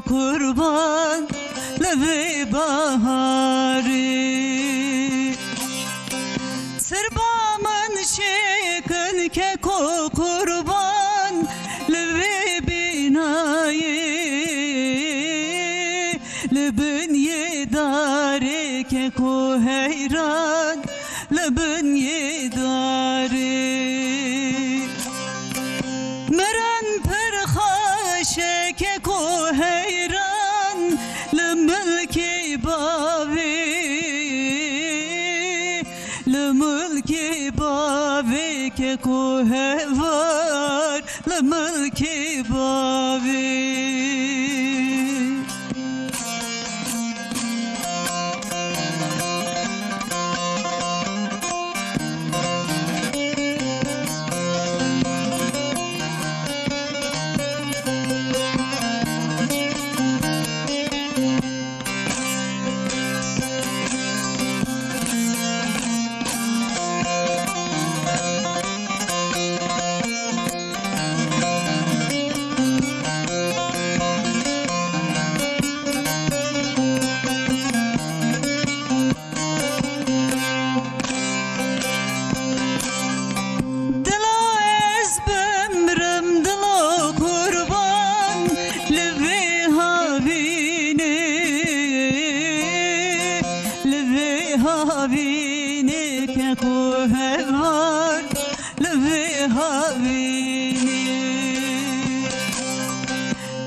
kurban levi bahari Sırbamın şekil keko kurban levi binayı Lebin yedare keko heyran lebin yedare Meren perhaşe keko heyran lemülki bavi lemülki bavi keko hevar lemülki bavi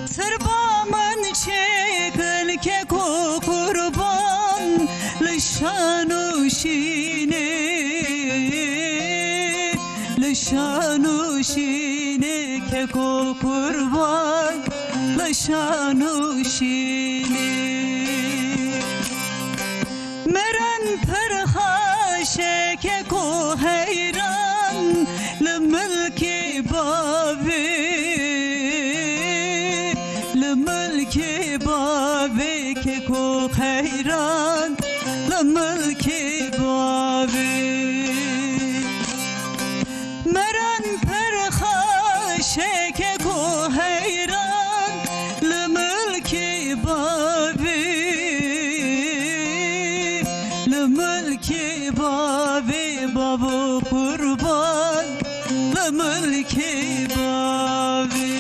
Sırbamın şekil keko kurban Lişanuşine Lişanuşine keko kurban Lişanuşine Meren perhaşe keko heyran Lemülki bavi Lemülki bavi keko heyran Lemülki bavi Meren perhaşe keko heyran Lemülki bavi Lemülki bavi babu kurban Lemülki bavi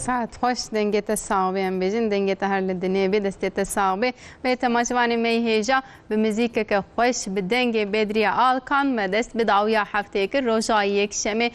ساعت خوش دنگت ساقبی ام بیجن دنگت هر لدنی بی دستیت ساقبی به تماشوانی می هیجا به موزیک که خوش به دنگ بدری آلکان مدست به دعویا هفته که روزای یک شمه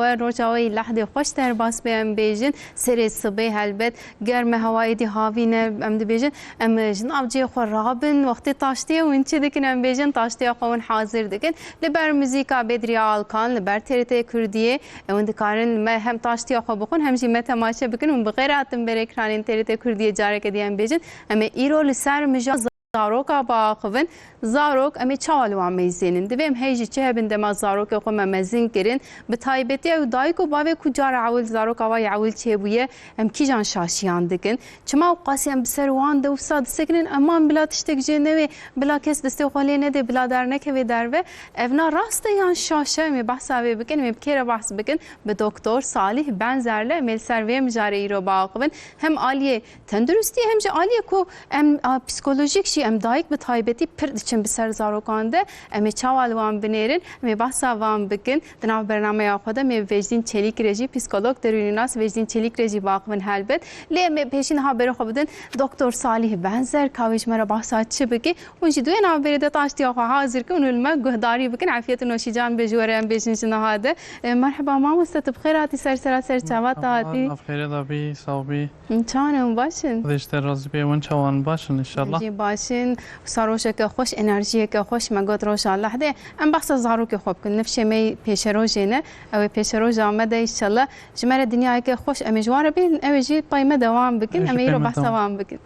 و روزای لحظه خوش در باس به ام بیجن سری صبح هلبت گرم هوای دی هاوین ام دی بیجن ام جناب جی خو رابن وقتی تاشتی و انچه دکن ام بیجن تاشتی خون حاضر دکن لبر موزیکا بدری آلکان لبر تریت کردیه و دکارن هم تاشتی خو بخون هم جی تماشا بکن و بغیر اتم بر اکران اینترنت کردی جاره کدیم بیشتر اما ایرو لسر مجاز زاروک باقون زاروک امی چالوان میزنن دویم هیچی چه بنده ما زاروک خو مزین کرین به تایبتی و دایکو باوی کجار عول زاروک آوای عول چه بویه ام کی جان شاشیان دکن چما قاسم بسروان دو صد سکنن امان بلا تشتک جنوی بلا کس دسته خالی نده بلا درنک و درو evna راست یان شاشه می بحث آوی بکن می بکره بحث بکن به دکتر صالح بنزرله مل سروی مجاری ایرو باقون هم عالیه تندرستی هم جه عالیه کو ام پسیکولوژیک شی ام دایک به تایبتی پرد چن بسر زاروکانده ام چاوال وان بنیرن ام بحث وان بکن دناو برنامه آخوده می وجدین چلیک رژی پسیکولوگ درونیاس وجدین چلیک رژی باقون هلبت لی ام پیشین ها بره خوبدن دکتر صالح بنزر کاوش مرا بحثات چه بکی ونجی دوی ناو برده تاشتی آخو حاضر کن ونلما گهداری بکن عافیت نوشی جان بجوره ام بیشین شنا هاده مرحبا ما مستت بخیراتی سر چوات هاتی بخیر دابی صوبی چانم باشن خودش راضی بیمون چوان باشن ان شاء الله جی باشن سروشه که خوش انرژی که خوش مگود روش الله ده ام بحث زارو که خوب کن نفشه می پیش روزینه او پیش روز آمده ان شاء الله جمر دنیا که خوش ام جوار بین او جی قیمه دوام بکن ام رو بحث دوام بکن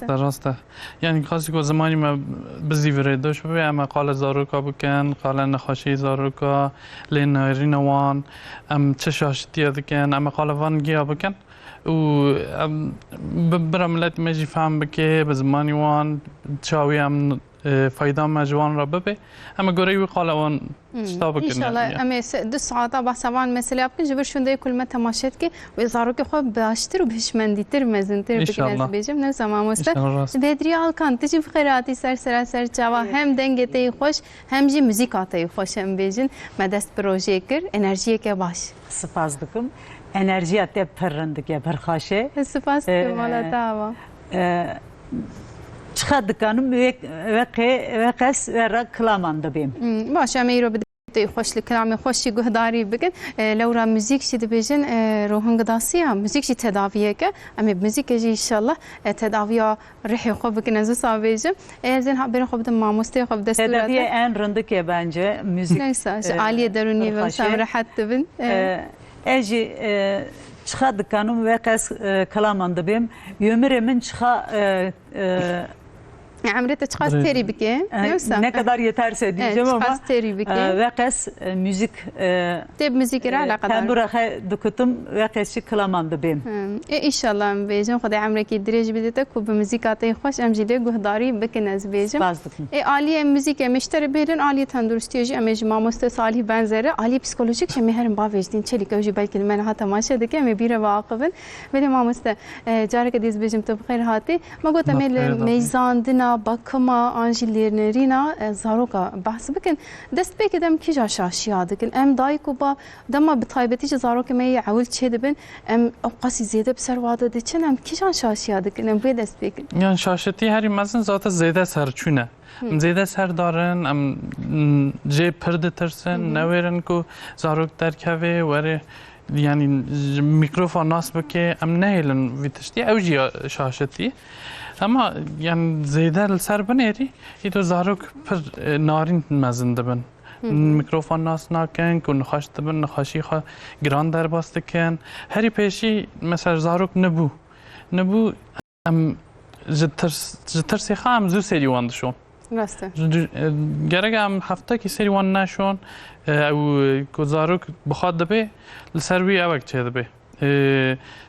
راسته یعنی خاصی که زمانی ما بزی وریدوش ببی اما قال زاروکا بکن قال نخاشی زاروکا لین رینوان ام چشاشتی دکن اما قال وان گیا بکن و برا ملت مجی فهم بکه به زمانی وان چاوی ام فایده ما جوان را ببه اما گوری وی قال آن شتا بکنه İnşallah ama 2 saata bahsevan mesele yapın jibir şunda kulma temaşet ki ve zarok xo baştır و بهشمندیتر مزنتر İnşallah. بکنه بیجم نه زمان مست İnşallah rast. بدری halkan تجی خیراتی سر چاوا hem dengete خوش hem ji müzik atayı خوش hem bejin medest proje kir enerjiye ke baş سپاس دکم انرژی ات پرند که برخاشه سپاس مالا داوا چقدر دکانم و قص و را کلامان دبیم باش امی رو بدی خوش کلام خوشی گهداری بکن لورا موزیک شی دبیجن روحن قداسیه موزیک شی تداویه که امی موزیک جی ان شاء الله تداویا رح خو بکن از ساویجم زين حابين خو بدم ماموسته خو دستور تداوی en rındı ki bence müzik neyse عالیه درونی و راحت دبن اجی چقدر دکانم و قص کلامان دبیم یومرمن چقدر عمرت چقاس تری بکه ne kadar yeterse diyeceğim ama چقاس تری بکه ve qas müzik تب موزیک را علاقه دار tembura dukutum ve qasçı kılamandı benim. İnşallah بیجم خدا عمرك دريج بديتك وبموزيكاتي خوش امجيلي گهداري بكن از بیجم Bazdıkım. عالیه موزیک مشتر بهرن عالیه تندرستی جی امج ماموسته صالح بنزره عالیه پسیکولوژیک شمی هرم با وجدین چلی که وجی belki من ها تماشا دکه می بیره واقفن ولی ماموسته جارك دیز بیجم تو بخیر هاتی ما گوت مل میزاندنا bakıma anjilerina zaroka bahs bikin dest peki dem kija şaşiya dikin em daykuba dema bitaybeti zaroka me yawil çedibin em qasi zede bservada diçin em kija şaşiya dikin em be dest peki yani şaşeti heri mezin zaten zede serçune زیده سر دارن ام جه پرده ترسن نویرن کو زاروک درکوه وره یعنی میکروفون ناس بکه ام نهیلن ویتشتی اوجی شاشتی اما yani زیده سر بنیری ایتو زاروک پر نارین مزن دبن میکروفون ناس ناکن کو نخاش دبن نخاشی خوا گران در باست کن هری پیشی مثلا زاروک نبو ام جترسی خام زو سری واندشون راسته گرگ هم هفته که سری وان نشون او گزاروک بخواد دبه لسروی اوک چه دبه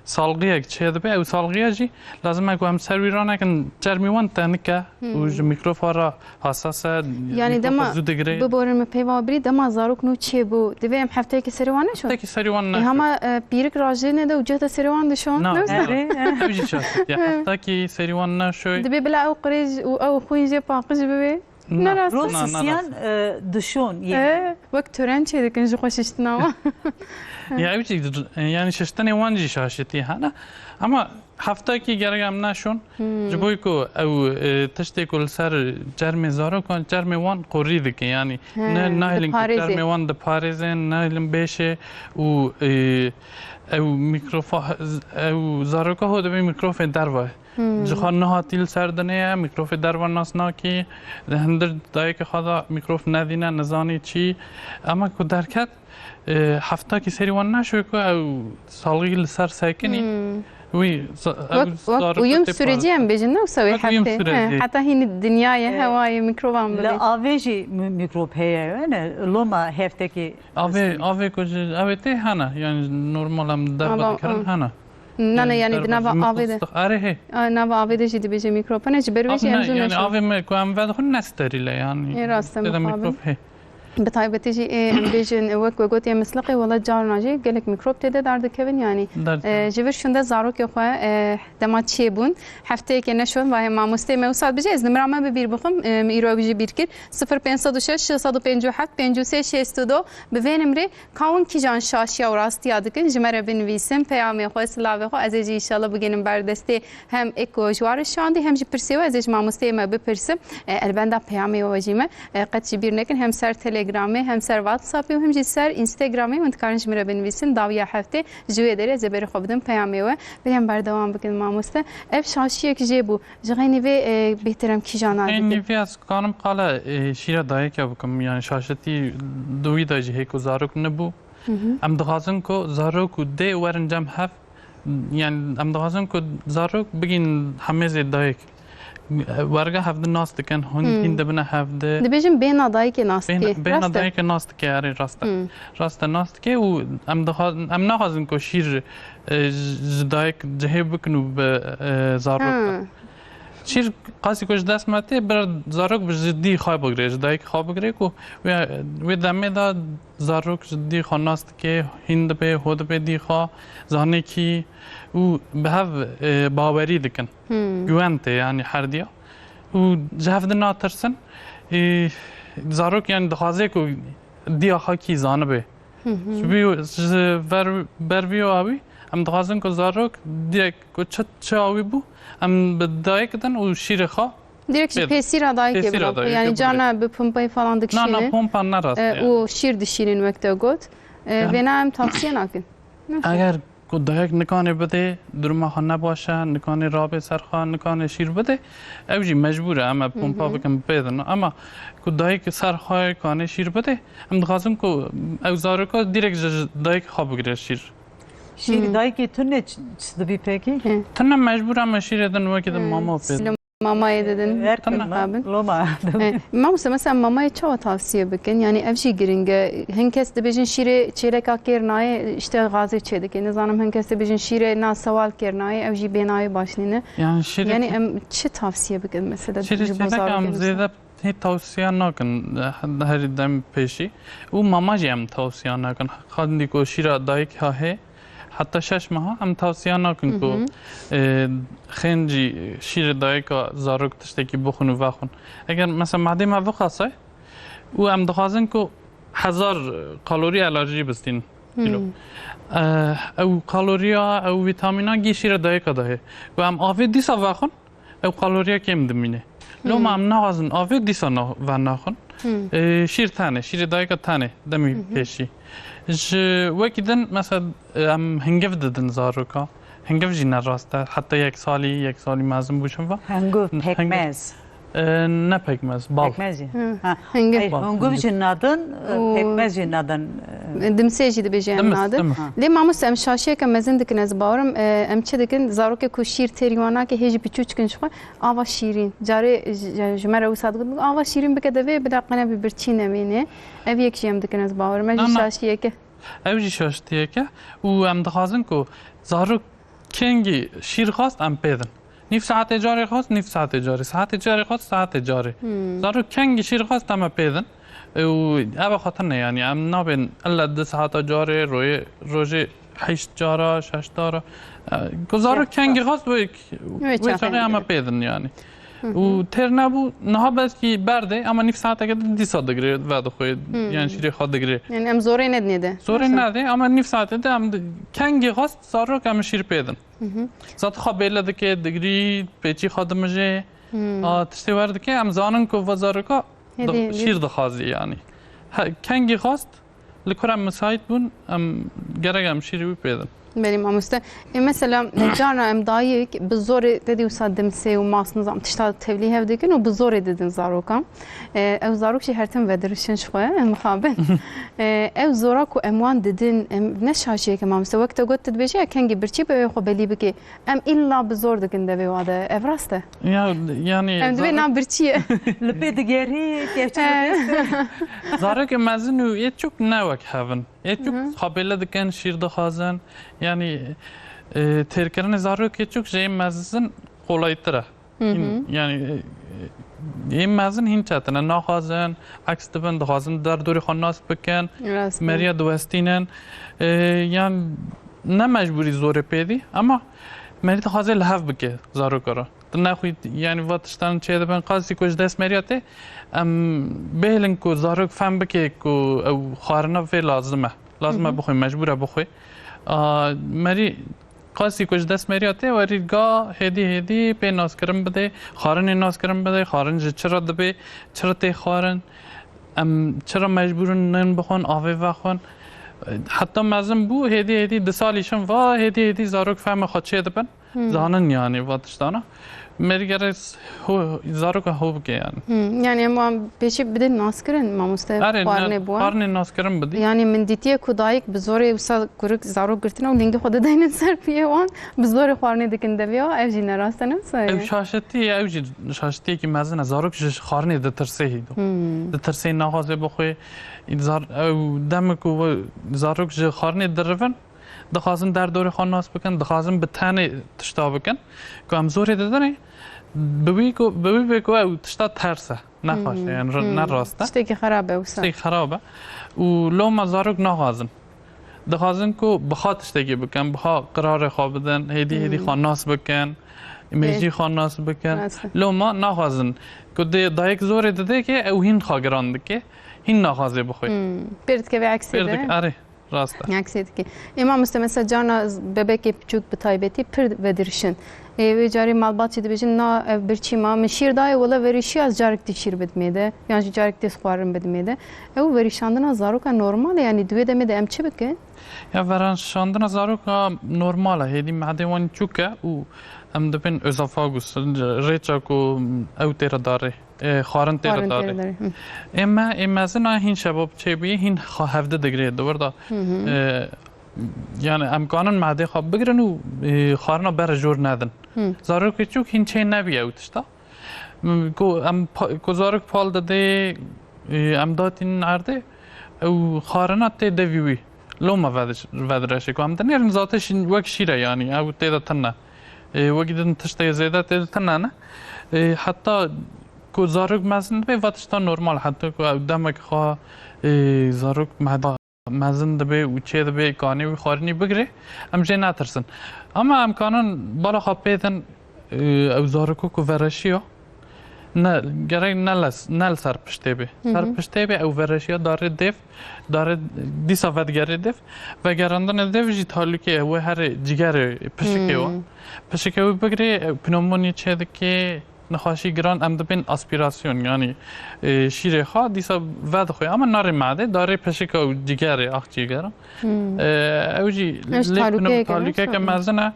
سالگی چه دبه او سالگی جی لازم اگه هم سروی را نکن جرمی وان تنکه و میکروفون را حساسه yani dema ببورم پیوابری دما زاروک نو چه بو دویم هفته که سری وان نشون هفته که سری وان نشون هما پیرک راجع نده و جهت سری وان دشون نه اوجی چه هفته که سری وان نشوی دبی بلا او قریج او خویجه پاقش ببی نه راست Rusiyan dışون وقت تورن چه دکن جو خوششتنا یا اوجی یعنی ششتنی وانجی شاشتی هنه اما هفته که گرگم نشون جبوی کو او تشتی کل سر جرم زارو کن جرم وان قریده که یعنی نه هلین جرم وان د پاریزن نه هلین بشه او میکروفون او زارو که هود به میکروفون دروه جخان نهاتیل سردنه میکروفون درو ناس ناکی هندر دایی که خدا میکروفون ندینه نزانی چی اما کو درکت هفته که سری وان نشوی که او سالگی سر ساکنی uyum süreci hem bejin ne usavi hatta hatta hini dünyaya havaya mikrofon la aveji mikrop heye ne loma hefteki ave kuj ave te hana yani normal am darba karan hana نه yani nava avede are he nava avede jidi beje mikrofon hiç berveş emzun yani ave me ku am vad hun nasterile yani rastem mikrop he بطيبة تيجي بيجن وك وقت يا مسلقي والله جار ناجي قالك ميكروب تدا دارد كevin yani جبر شونده زارو که خو دما چی بون هفته که نشون و هم ماموسته موصل بجه از نمرامه ببیر بخم ایرو بجه بیر کر 0506 657 53 62 به نمره کاون کی جان شاشیا و راستی یادکن جمره بنویسم پیام خو سلاوه خو از ان شاء الله بگینم بردسته هم اکو جوار شاندی هم جی پرسیو از ماموسته ما بپرسم البنده پیامی و وجیمه قد جبیر نکن هم سر تلگرامی هم سر واتساپی و هم جی سر اینستاگرامی منتکارن جمره بنویسن داویا هفته جوی داره زبر خو بدم پیامی و بریم بردوام بکن ماموسته اب شاشیه که جیبو جغینی و بهترم کی جانا این نیفی از کارم قاله شیر دایی که بکم یعنی شاشتی دوی دایی هیکو زاروک نبو ام دخازن کو زاروک و دی ورنجم هف یعنی ام دخازن کو زاروک بگین همه زید دایی ورگه هفته ناست کن هنگین دبنه هفته دبیجم بین آدایی که ناستی بین آدایی که ناست که آره راسته ناست که و ام نخوازن که شیر جدایی جهه بکنو به زاروک شیر قاسی کش دست ماته بر زاروک بجدی خواب بگیره جدایی که خواب بگیره کو و دمه دا زاروک جدی خاناست که هند به هود به دی خوا زانه کی و به هف باوری دکن گوانته یعنی هر دیا و جهف دنا ترسن زاروک یعنی دخوازه کو دیا خوا کی زانه به بیو بر بیو آبی ام دخوازن کو زاروک دیا کو چه آبی بو ام بدای کدن و شیر خوا Direkt pesir adayı Pesir gibi. adayı Yani gibi. cana bir pumpayı falan نه نه dikşirin. پمپ نراست O şir dişirin vekte got. Ve ne tavsiye nakın. اگر کدایک نکانه بده درما خان نباشه نکانه رابه سرخان نکانه شیر بده اوجی مجبوره اما پمپا بکن بدن اما کدایک سرخای کانه شیر بده ام دخوازم که اوزارو که دیرک دایک خواب بگیره شیر Şiir dayı ki tu ne çıktı bir peki? تنم مجبور اما شیر ادن وکی دم ماما بدن Silim mamaya dedin. Erken Abi. loma. Mamusa mesela mamaya çoğu tavsiye bikin. Yani evşi giringe. Henkes de bejin şire çeyrek akernayı işte gazi çedik. Yani zanım henkes de bejin şire na saval kernayı evşi benayı başlığını. یعنی شیر Yani em çi tavsiye bikin mesela. شیر چیزا که هم زیاده هیچ توصیه نکن هر دم پیشی او ماما جی هم توصیه نکن خواندی که شیر دایی که ها حتی 6 ماه هم توصیه نکن که خنجی شیر دایی که زاروک تشتکی بخون و بخون اگر مثلا معده ما بخواسته او هم دخوازن که 1000 کالری الارژی بستین کیلو او کالوریا او ویتامینا گی شیر دایی که داره و هم آفی دیسا بخون او کالوریا کم دمینه لو ما هم نغازن آفی دیسا و نخون شیر تانه شیر دایی که تانه دمی پیشی وکی دن مثلا هم هنگف دادن زاروکا هنگف جی نراسته حتی یک سالی مازم بوشم و Hangu pekmez. نه پکمز بال Pekmez ya. Hangi? Hayır, hangu için adın, pekmez için adın. Dimsejî dibêje em nadin. دم Lê mamoste em şaşiyeke mezin dikin ez bawerim em çi dikin zarokê ku şîr têrîwanakê hêjî piçû çikin ji xwe ava şîrîn. Carê ji me re wisa dikin ava şîrîn bike devê bideqine bi birçî nemînê. Ev yek jî em dikin ez bawerim. Ez jî Na, na. şaşiyeke. او جی شاشتیه که او هم دخوازن که زاروک کنگی شیر خواست هم پیدن نیف ساعت جاری خواست نیف ساعت جاری ساعت جاری خواست ساعت جاری زاروک کنگی شیر خواست هم پیدن و اوه خاطر نه یعنی هم نبین الا 2 ساعت جاری روزی 8 جارا 6 جارا که زاروک کنگی خواست و چاقی هم پیدن یعنی و تر نبو نه بس کی برده اما نیف ساعت اگه 2 ساعت دگری و خود یعنی شیر خود دگری Yani em zorê nednêde. Sorun nade ama nif saate de am kengi hast zarok am şir pedin. Zat xabela de ke digri peçi xadımje a tişte vardı ki am zanın ko vazaroka şir de xazi yani. Kengi hast likuram müsait bun am gerek am şir pedin. Benim mamoste. Mesela cana em dayık bi zorê dedî wisa dimsê û masnız am tişta tevlî hev dikin û bi zorê didin zarokam. Ew zarok jî her tim vedirişin ji xwe em xabin. Ew zora ku em wan didin em ne şaşiyeke mamoste wekte got dibêje kengî birçî bi xwe belî bike em illa bi zor dikin devê wade ev rast e. Ya yani Em dibê na birçî ye. Lüpe digeri, tevçe. zarok mezin yet çok nevek havin. Yet çok xabela de ken şir de xazan yani terkerin zarok yet çok şey mezin kolaytıra. Yani این مازن هین چاتن نخوازن عکس دبن دخوازن در دوری خاناس بکن Rast. مریا دوستینن یان نه مجبوری زور پیدی اما مری دخوازه لحف بکه زارو کرا نخوید یعنی واتشتن چه دبن قاسی کش دست مریاته ام بهلن کو زارو فهم بکه کو او خارنا فی لازمه بخوی مجبوره بخوی مری قاسی کش دست مریاته وری گا هدی به ناز کرم بده خارن ناز کرم بده خارن چرا دبی چرا تی خارن ام چرا مجبورن نن بخون آوه بخون حتی مزم بو هدی 2 سالیشم و هدی زاروک فهم خاچه دبن زانن yani واتشتانا مری گرس زاروک هو بگه yani Yani em wan pêşî bidin naskirin mamoste xwarnê bû. خارن ناز کرم بده Yani min dîtiye ku dayîk bi zorê wisa kurik zarok girtin û lingê xwe didayînin ser piyê wan bi zorê xwarnê dikin devê ev jî ne rast e ne ev şaşeti ev jî şaşeti ki mezin zarok ji xarnê ditirse hîdo ditirse naxwaze bixwe zar ew demek ku zarok ji xarnê dirivin dixwazin derdorê xwe nas bikin dixwazin bi tenê tişta bikin ku em zorê didin بوی بکو او تشتا ترسه نخواشه یعنی نه راسته تشتێکی خراپە وسا شتێک خراپە و لۆمە زارۆک ناخوازن دەخوازن کو بخوا تشتێکی بکەن بخوا قرارێ خوا بدەن هێدی خوا ناس بکەن مێژی خوا ناس بکەن لۆمە ناخوازن کو دایەک زۆرێ دەدەیەکێ ئەو هین خواگەران دکێ هین ناخوازێ بخۆی پێردکەوێ عکسێ ئەرێ ڕاستە عکسێتکی ئێمە مستەمەسە جانا بەبێکی بچووک بتایبەتی پر بەدرشن وێ جاری ماڵباتی دەبێژن نا برچیما من şîr dayê wala verîşî az carekî şîr bidmêde yan jî carek tê xwarin bidmêde ew verîşandina zaroka normal e yanî divê demê de em çi bikin ya verîşandina zaroka normal e hêdî mehdê wan çûk e û em dibin özafagus rêça ku ew têre darê xwarin têre darê êm mezina hîn şebab çêbiyê hîn hevde digirê di wir da yani em kanin mehdê xwe bigirin û xwarina bere jor nedin zarokê çûk hîn çê nebiye ew tişta ku zarok pal didê em datînin erdê ew xwarina tê devî wî loma vedireşê ku em dinêrin zatê wek şîr e yanî ew tê de tin ne wekî din tiştê zêde tê de tin ne heta ku zarok mezin dibe ve tişta normal heta ku ew demek xwe zarok mehda mezin dibe û çê dibe kanê wî xwarinî bigire em jê netirsin ama em kanin bala xwe pêdin ew zaroko ku vereşiya ne gerek ne li ser piştê bê ser piştê bê ew vereşiya darê dev darê dîsa vedgerê dev vegerandinê dev jî talûkê wê herê cigerê pişikê wan pişikê wî bigirê pneumonî çê dike nexweşî giran em dibin aspirasyon yanî şîrê xwe dîsa vedixwe ama narê medê darê pişika û cigerê axcîgeran ew jî talûkeke mezin e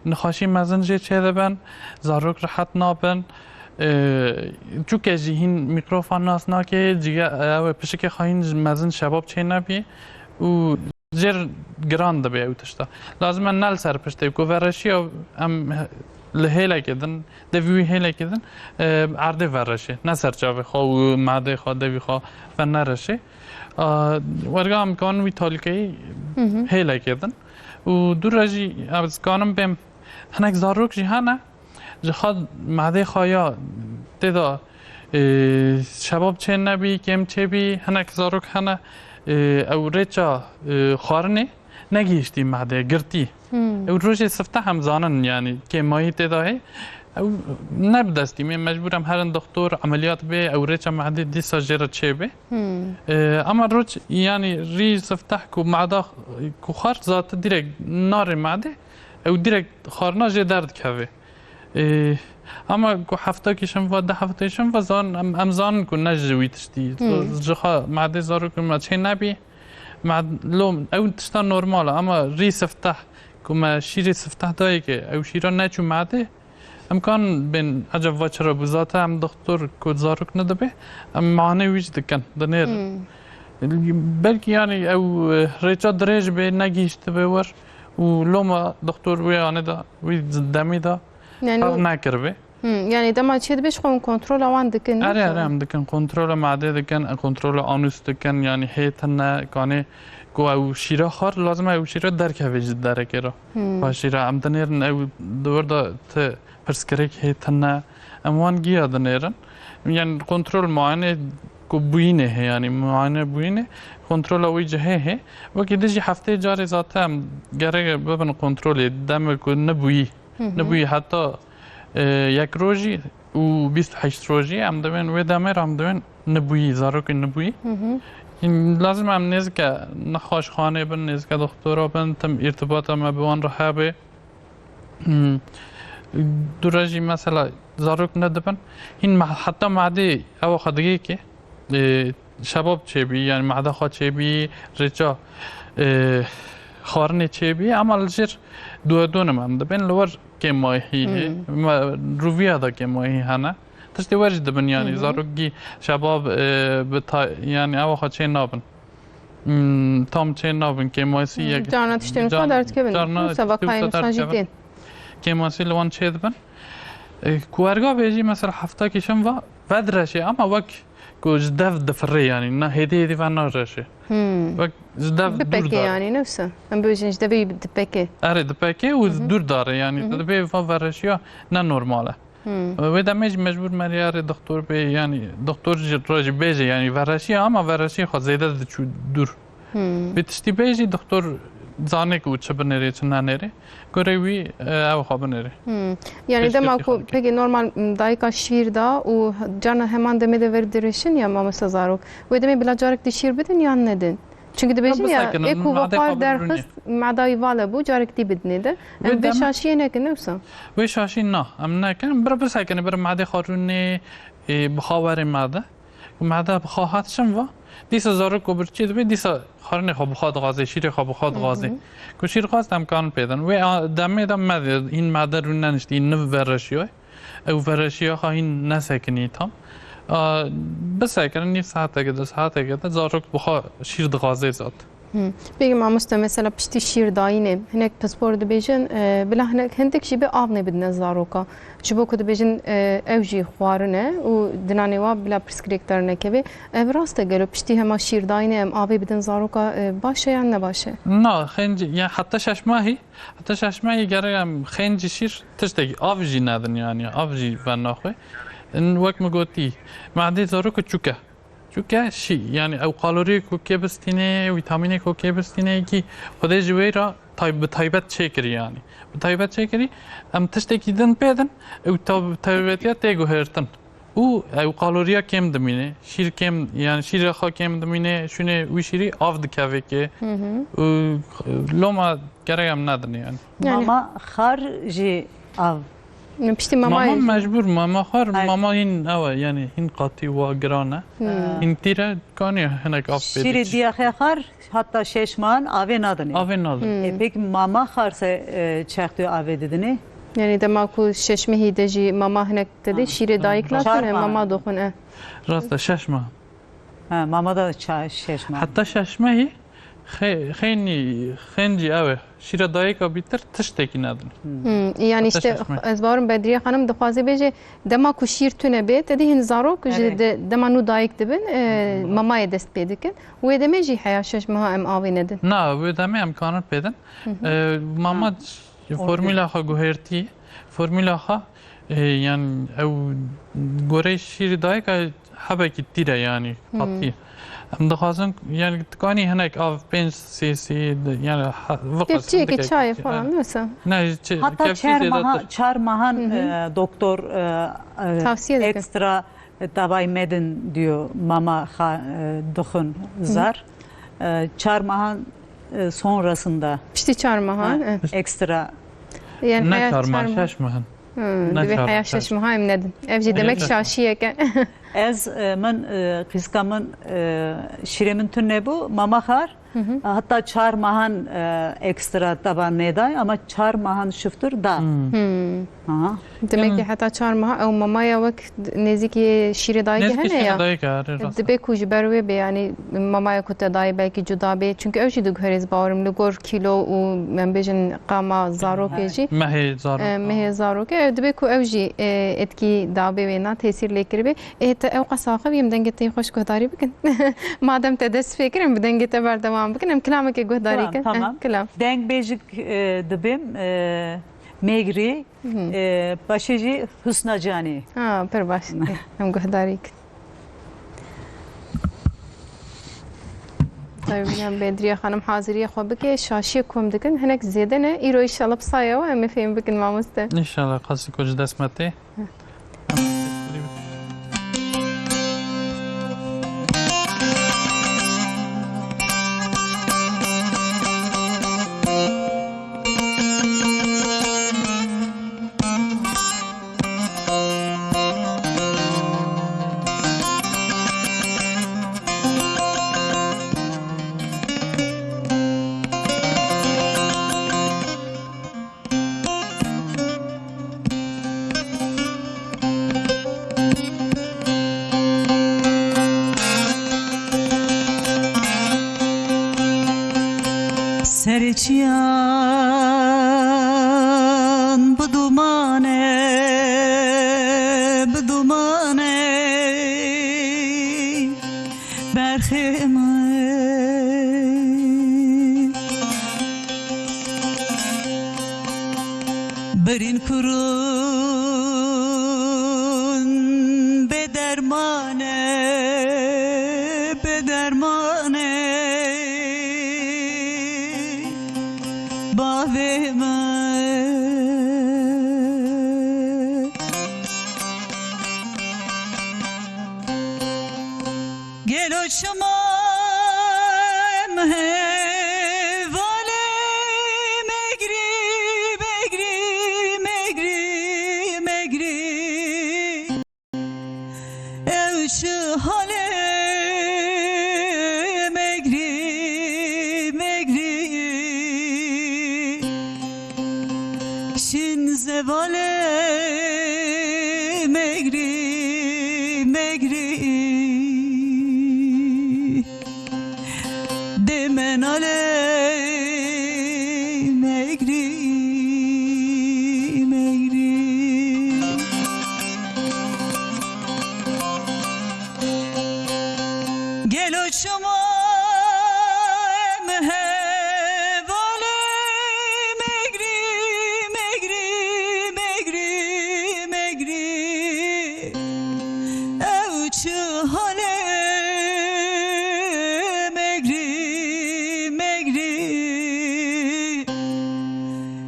nexweşî mezin jê çê dibin zarok rihet nabin çûkê jî hîn mîkrofan nas nake ew pişikê xwe hîn mezin şebab çê nebî û jêr giran dibe ew tişta lazim e ne li ser piştê ku vereşiya em li hêlekê din devî wî hêlekê din erdê vereşê ne serçavê xwe û medê xwe devî xwe ve nereşê werga em kanin wî talîkeyî hêlekê din û dûre jî ez kanim bêm hinek zarok jî hene ji xwe medê xwe ya tê da şebab çê nebî kêm çêbî hinek zarok hene ew rêça xwarinê negihîştî mehdê girtî ew rojê sifteh em zanin yanî kêmayî tê da hê ew ne bi destî me mecbûr em herin doktor emeliyat bê ew rêça mehdê dîsa jê re çêbe ama roj yanî rî sifteh ku meda ku xwar zate direkt narê medê ew direkt xwarina jê derdikeve ama ku heftekî şim ve de heftê şim ve em zanin ku ne ji wî tiştî ji xwe medê zarok me çê nebî lom ew tişta normal e ama rî sifteh ku me şîrê sifteh dayekê ew şîra neçû medê em kanin bên eceb ve çira bû zate em doktor ku zarok nedibe em manê wî jî dikin dinêrin belkî yanî ew rêça dirêj bê negihîştibe wir û loma doktor wê anê da wî demê da nekiribe yani dema çê dibe ji xwe kontrola wan dikin erê em dikin kontrola medê dikin kontrola anûs dikin yanî hê tune kanê ku ew şîra xwar lazim e ew şîra derkeve ji derekê re şîra em dinêrin ew di wir da ti pirsgirêk hê tune em wan giya dinêrin yani kontrol muayene ku bûyînê hê yanî muayene bûyînê kontrola wî ji hê hê wekî dijî heftê carê zate em gerek bibin kontrolê demek ku nebûyî nebûyî heta yek rojî û 28 rojî em dibin wê demê em dibin nebûyî zarokê nebûyî lazim em nêzike nexweşxanê bin nêzike doktora bin tim îrtibata me bi wan re hebe dûre jî mesela zarok nedibin hîn heta medê ew xwe digêkê şebab çêbî yani mehda xwe çêbî rêça xwarinê çêbî ama li jêr duedonim em dibin li wir kêmayî rûviya da kêmayî hene tiştê we jî dibin yanî zarokî şebab yani ew xwe çê nabin tam çê nabin kêmasî yek cana tiştên xwe derdikevin sevakayên xwe jî tên kêmasî li wan çê dibin ku werga bê jî mesela heftekî şim ve vedireşê ama wek ku ji dev difirê yanî ne hêdî hêdî ve nareşê wek ji dev dipekê yanî nefse em bêjin ji devê dipekê erê dipekê û dûr dare yanî dibê ve vereşiya ne normal e و دمیج مجبور مریار دکتر به یعنی دکتر راجع بیجه یعنی ورشی اما ورشی خود زیاده دور بیتشتی بیجی دکتر زانه که چه بنره چه ننره گروی او خواب نره Yani Keşke demek bir ki peki normal dayka şiirda o cana hemen demede verdireşin ya mama sazarok. Ve deme bila carek de şiir bidin ya nedin? Çünkü de bejin ya بسكن eko معده vapar قابل derhis madayı vala bu carek di bidne de. Em deme- beşaşiye ne ki neyse. و شاشی نه ام نه کنم برای بس کنه برای معده خارونی بخاور معده و معده بخواهد شم و دیس زارو کوبرچی دوی دیس خارنی خواب بخواد غازه شیر خواب بخواد غازه که شیر خواست امکان پیدن و دمی دم مده این معده رو ننشتی این نو ورشیه او ورشیه ها این نسکنی تام بس کنه نیم ساعت گده زارو بخواد شیر غازه زاد Peki mamusta mesela pişti şiir dayine hinek paspor de bejin bila hinek hentek şi be av ne bidne zaroka. Ji bo ku de bejin evji xwarine û dinanê wa bila preskriptörne keve ev rast gelo pişti hema şiir dayine em avê bidin zaroka baş e yan ne baş e? نه خنجی یا حتی شش ماهی گرم خنجی شیر تشتگی آفجی ندن یعنی آفجی بناخه این وقت مگوتی معده زارو که چوکه شی یعنی او کالری کو که بستینه ویتامینی کو که بستینه کی خودی جوی را تایبت چکری یعنی تایبت چکری ام تشتگی دن پیدن او تایبتیت تیگو هرتن او کالوریا کم دمینه شیر کم یعنی شیر خا کم دمینه شونه وی شیری آف دکاوه که لوما گریم ندن یعنی Mama xar ji av. Pişti ماما mama مجبور ماما خار ماما این اوه یعنی این قاطی و گرانه این تیره کانی هنک آف Şiri بیدیش diyaxe xar hatta şeşman ave nadını. آوه نازن Peki mama xarsa çaktı ave dedini? yani demek ku şeşmehi de ji mama hinek dedi şiir dayıkla Çarpma. tune mama dokun e. راسته ششمه Ha, mama da şeşman. حتی ششمه خنجی اوه شیر دایکا بیتر تشتکی ندن Yani işte şaşma. ez varım Bedriye Hanım dixwaze bêje dema ku şîr tune bê te dî hin zarok ji Evet. dema nû dayîk dibin mamayê dest pê dikin wê demê jî heya şeş meha em avê nedin. نه و دمه امکانات پیدن ماما فرمولا ها گوهرتی فرمولا ها یعنی او گوره شیر دای که حبه کی تیره یعنی قطعی ام دخوازن یعنی تکانی هنک آف 5 cc yani Bir çiğki çay falan neyse. نه Hatta çarmahan doktor Tavsiye ederim. ekstra davay medin diyor mama dokun zar. Çarmahan sonrasında Pişti çarma ha. ekstra Yani نه heya çarma çarma. şaşmahın Dibe heya şeş meha em nedin. Evjî demek şaşiye ke. ez min kıskamın şiremin tünne bu mama xar. Hatta çarmahan ekstra taban neday ama çarmahan şıftır da. Aha. Demek ki hatta çarma ew mamaya wek nezîkî şîrê dayî نزدیک hene شیر ya. دای که آره راست Dibe ku ji ber wê bê yani mamaya ku te dayî belkî cuda bê çünkü ew jî diguherîz bawerim li gor kîlo û em bêjin qama zarokê jî مهی زارو mehê zarokê ew dibe ku ew jî etkî dabê wê na tesîr lê kiribe te ew qesaxev em dengê te xweş guhdarî bikin madem te dest fê kirin bi dengê te berdewam bikin em kilamekê guhdarî kin Tamam. kilam Denk bejik dibim megri başıcı Hüsna Cani. ha pir baş em guhdarî kin Tabii Bedriye Hanım haziriye xwe bike şaşiye kom dikin hinek zêde ne îro îşallah pisayewa em ê fêm bikin mamoste. انشالله قصدی کج دست مته Serçiyan bu dumane berxeme berin kuru dermane bedermane bahveme gel hoşuma emhevale megri megri megri megri evşi hale megri megri şin zevale megri megri demen ale megri megri gel hoşuma emhevale megri megri megri megri evçi hale megri megri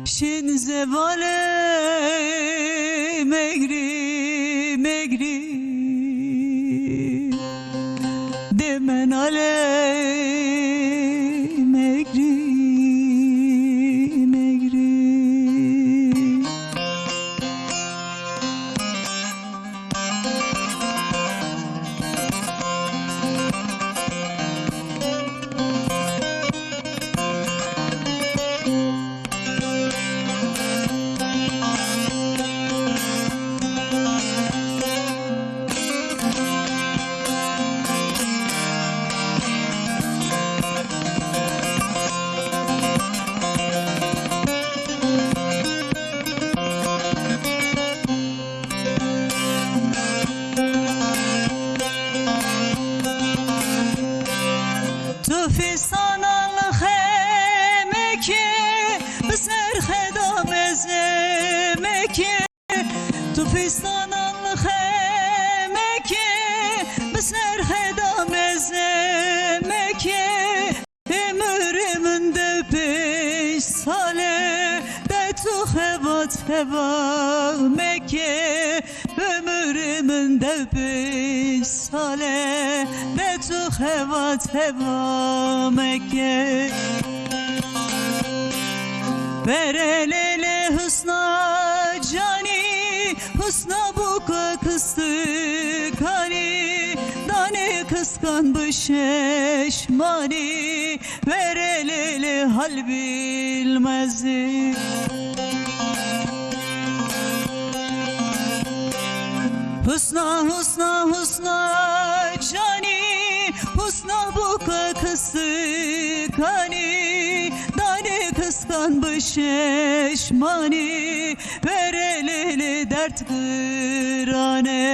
şin zevale megri megri demen ale megri megri تو فستان الخمك بسر خدام زمك تو فستان الخمك بسر خدام زمك ömrümün de 5 sale de tu hevat heva Mekke ömrümün de 5 sale de tu hevat heva Mekke verelele husna cani husna buka kıstık hani dane kıskanmış eşmani verelele hal bilmezdi husna husna husna cani husna buka kıstık hani dane kıskanmış eşmani verelele dert kırane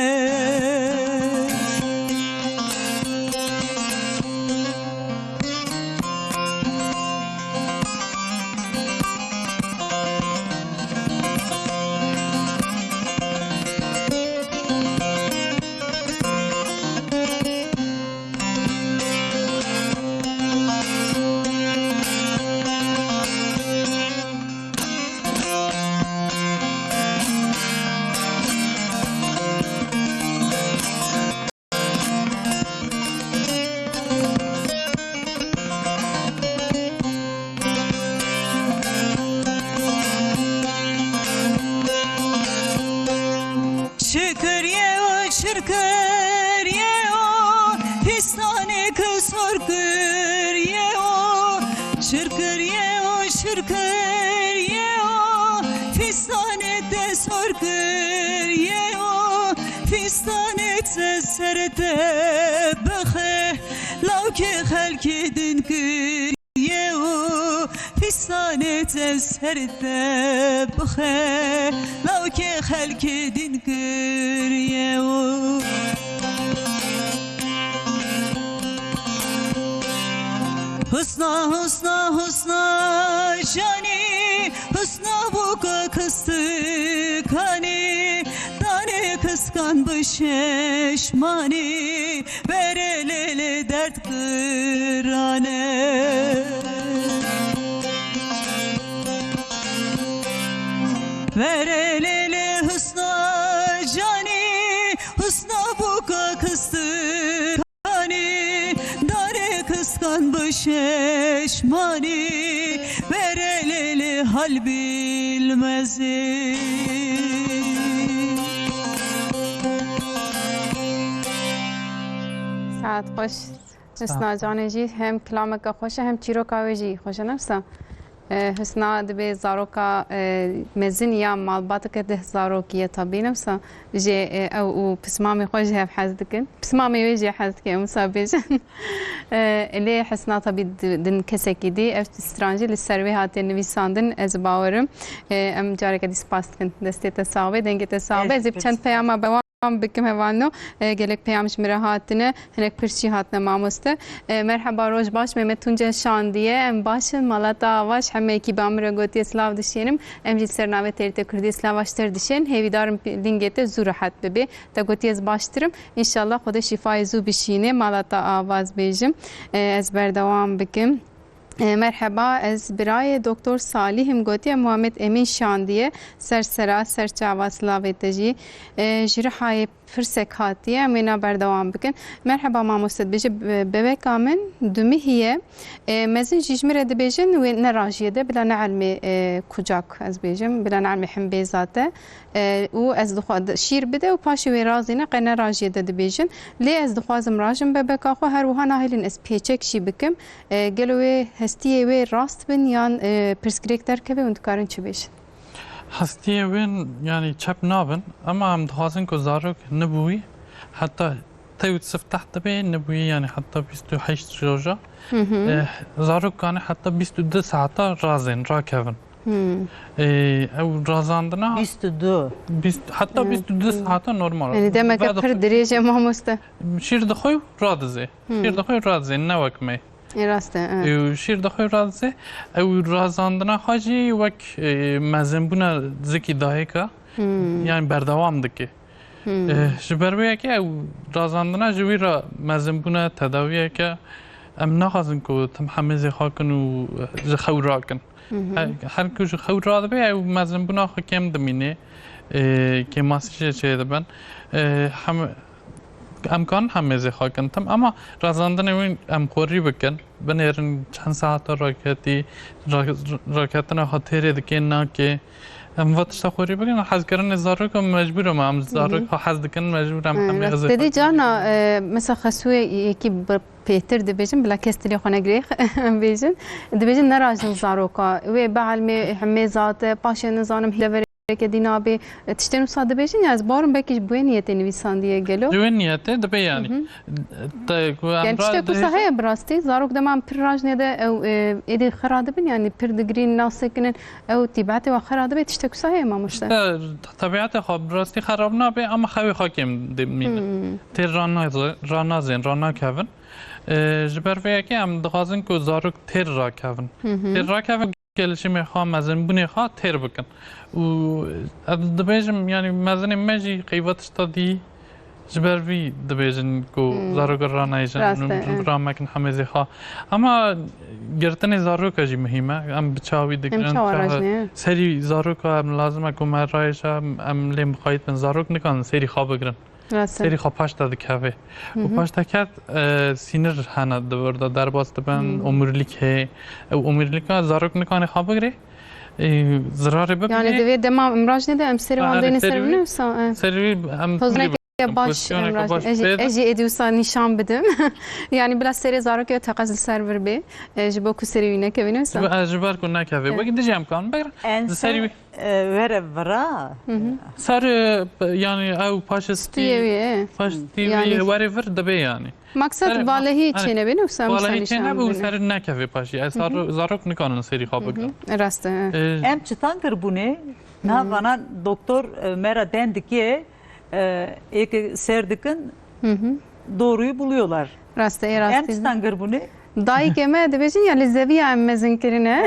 Şükür ye o şükür ye o Pistane kız hırkır ye o Şükür ye o şükür ye o Pistane de sorkır ye o Pistane de serde bıhe Lavke halki dinkır ye o Pistane de serde bıhe Lavke halki dinkır ye o Husna husna husna cani Husna buka kıstık hani Tane kız kıskanmış eşmani, ver el ele dert kırane. Ver el ele hısna cani, hısna buka kıstık hani, dare kıskanmış eşmani, ver el ele hal bilmezi. ساعت خوش حسنا جانه جی هم کلامک خوشه هم چیروکا ویجی خوشه نفسا حسنا دبی زاروکا مزن یا مالبات که ده زاروکیه طبی نفسا جی او پسمامی خوش هف حزدکن پسمامی ویجی حزدکن مسابجن اللي حسنا طبي دن كسكي دي استرانجي للسروي هاتي نویساندن از باورم ام جارك دي سپاستکن دستی تصاوی دنگی تصاوی زیب چند پیاما بوام بكم هوانو قالك بيامش مرهاتنا هناك برشي هاتنا ماموسته مرحبا روج باش ممتون جن شانديه ام باش مالتا واش همه کی بامره گوتی سلاو دشینم ام جی سرناوه ترته کردی سلاواشتر دشین هیویدارم لینگته زور راحت ببي تا گوتی از باشترم انشالله خدا شفای زو بشینه مالتا آواز بیجم از بردوام بكم مرحبا از برای دکتر صالح مگوتی محمد امین شاندیه سرسرا سرچاوا سلاویتجی جرحای فرسک هاتیه مینا بردوام بکن مرحبا ما مستد بیجه ببک آمن دومی هیه مزین جیجمره ده بیجن و نراجیه ده بلا نعلمی کجاک از بیجم بلا نعلمی حنبیزاته و از دخواد شیر بده و پاشی وی رازینه قینا راجیه ده بیجن لی از دخوازم راجم ببک آخو هر وحانا هیلین از پیچک شی بکم گلوی هستیه وی راست بن یان پرسکریکتر که به اندکارن چی بیشن هستیه وین یعنی چپ نابن اما هم دخوازن که زاروک نبوی حتی تاوت سفتح تبه نبوی یعنی حتی 28 روزا زاروک کانه حتی 22 ساعتا رازن را کهون او رازاندنا 22 حتی 22 ساعتا نورمال یعنی دمک پر دریجه ما مسته شیر دخوی رادزه شیر دخوی رادزه نوک می راسته او شیر دخوی رادزه او رازاندنا حاجی وک مزن بونا زکی داهی که یعنی بردوام دکی جبرویه که او رازاندنا جوی را مزن بونا تداویه که ام نخوازن که تم همه زخوا کن و زخو را کن هر که زخو را دبی او مزن بونا خو کم دمینه که ماسیشه چه دبن امکان همه زخوا کن تم اما رازاندن این ام خوری بکن بنیرن چند ساعت راکتنا خاطره دکن نه که ام وقتش خوری بگن حز کردن زارو که مجبورم ام زارو که حز دکن مجبورم همه غذا دیدی جانا مثلا خسوی یکی پیتر دبیجن بلا کستری خونه گریخ بیجن دبیجن نراجن زارو که و بعلم همه ذات پاشه نزانم هیلوری که دینابی تشتنو ساده بیجن از بارم بکیش بوینیت نویساندیه گلو بوینیت دبی یعنی yani işte kusahaya brasti zarok demam pir rajnede ev edi xarade bin yani pir digrin nasekinin ev tibate ve xarade bet işte kusahaya mamışlar. طبیعت خواب براستی خراب نبی اما خوی خاکم دمینه تر رانا زین رانا کهون جبر ویکی ام دخوازن که زارک تر را کهون تر را کهون گلشی میخوام مزن بونی خواه تر بکن و دبیجم یعنی مزن مجی قیوتش تا دی جبر وی دبیجن که زارک رانا ایجن رامکن همه خواه اما گرتن زارک اجی مهمه ام بچاوی دگرن سری زارک ام لازمه که من رایش ام لیم بخواهید من زارک نکن سری خواه بگرن سری خواه پاش داده کهوه و پاش دکت سینر هنه دورده در باز دبن امورلیک هی امورلیک ها زارک نکنه خواه بگره زراره ببینه yani devê dema imraj nede em serî wan dêne ser binivîsa سری ام baş ez jî êdî wisa nîşan bidim yani bila serê zarokê teqez li ser vir bê ji bo ku serî wî nekevî nivîsa از جبر کن نکهوه بگی دیجی امکان بگره سری vere vra سر yani او پاش stiyevî پاش تیوی وری ور دبی yani maksat valehî çêne bê nivîsa والله چه نبود سر نکهوه پاشی از زارok نکنن سری خواب بگره rast em çıtan kırbune na bana doktor mera dendi ki ek serdikin doğruyu buluyorlar. rast Em çıtan kırbune دایک ما دبیجین یا لزوی ام مزن کرنه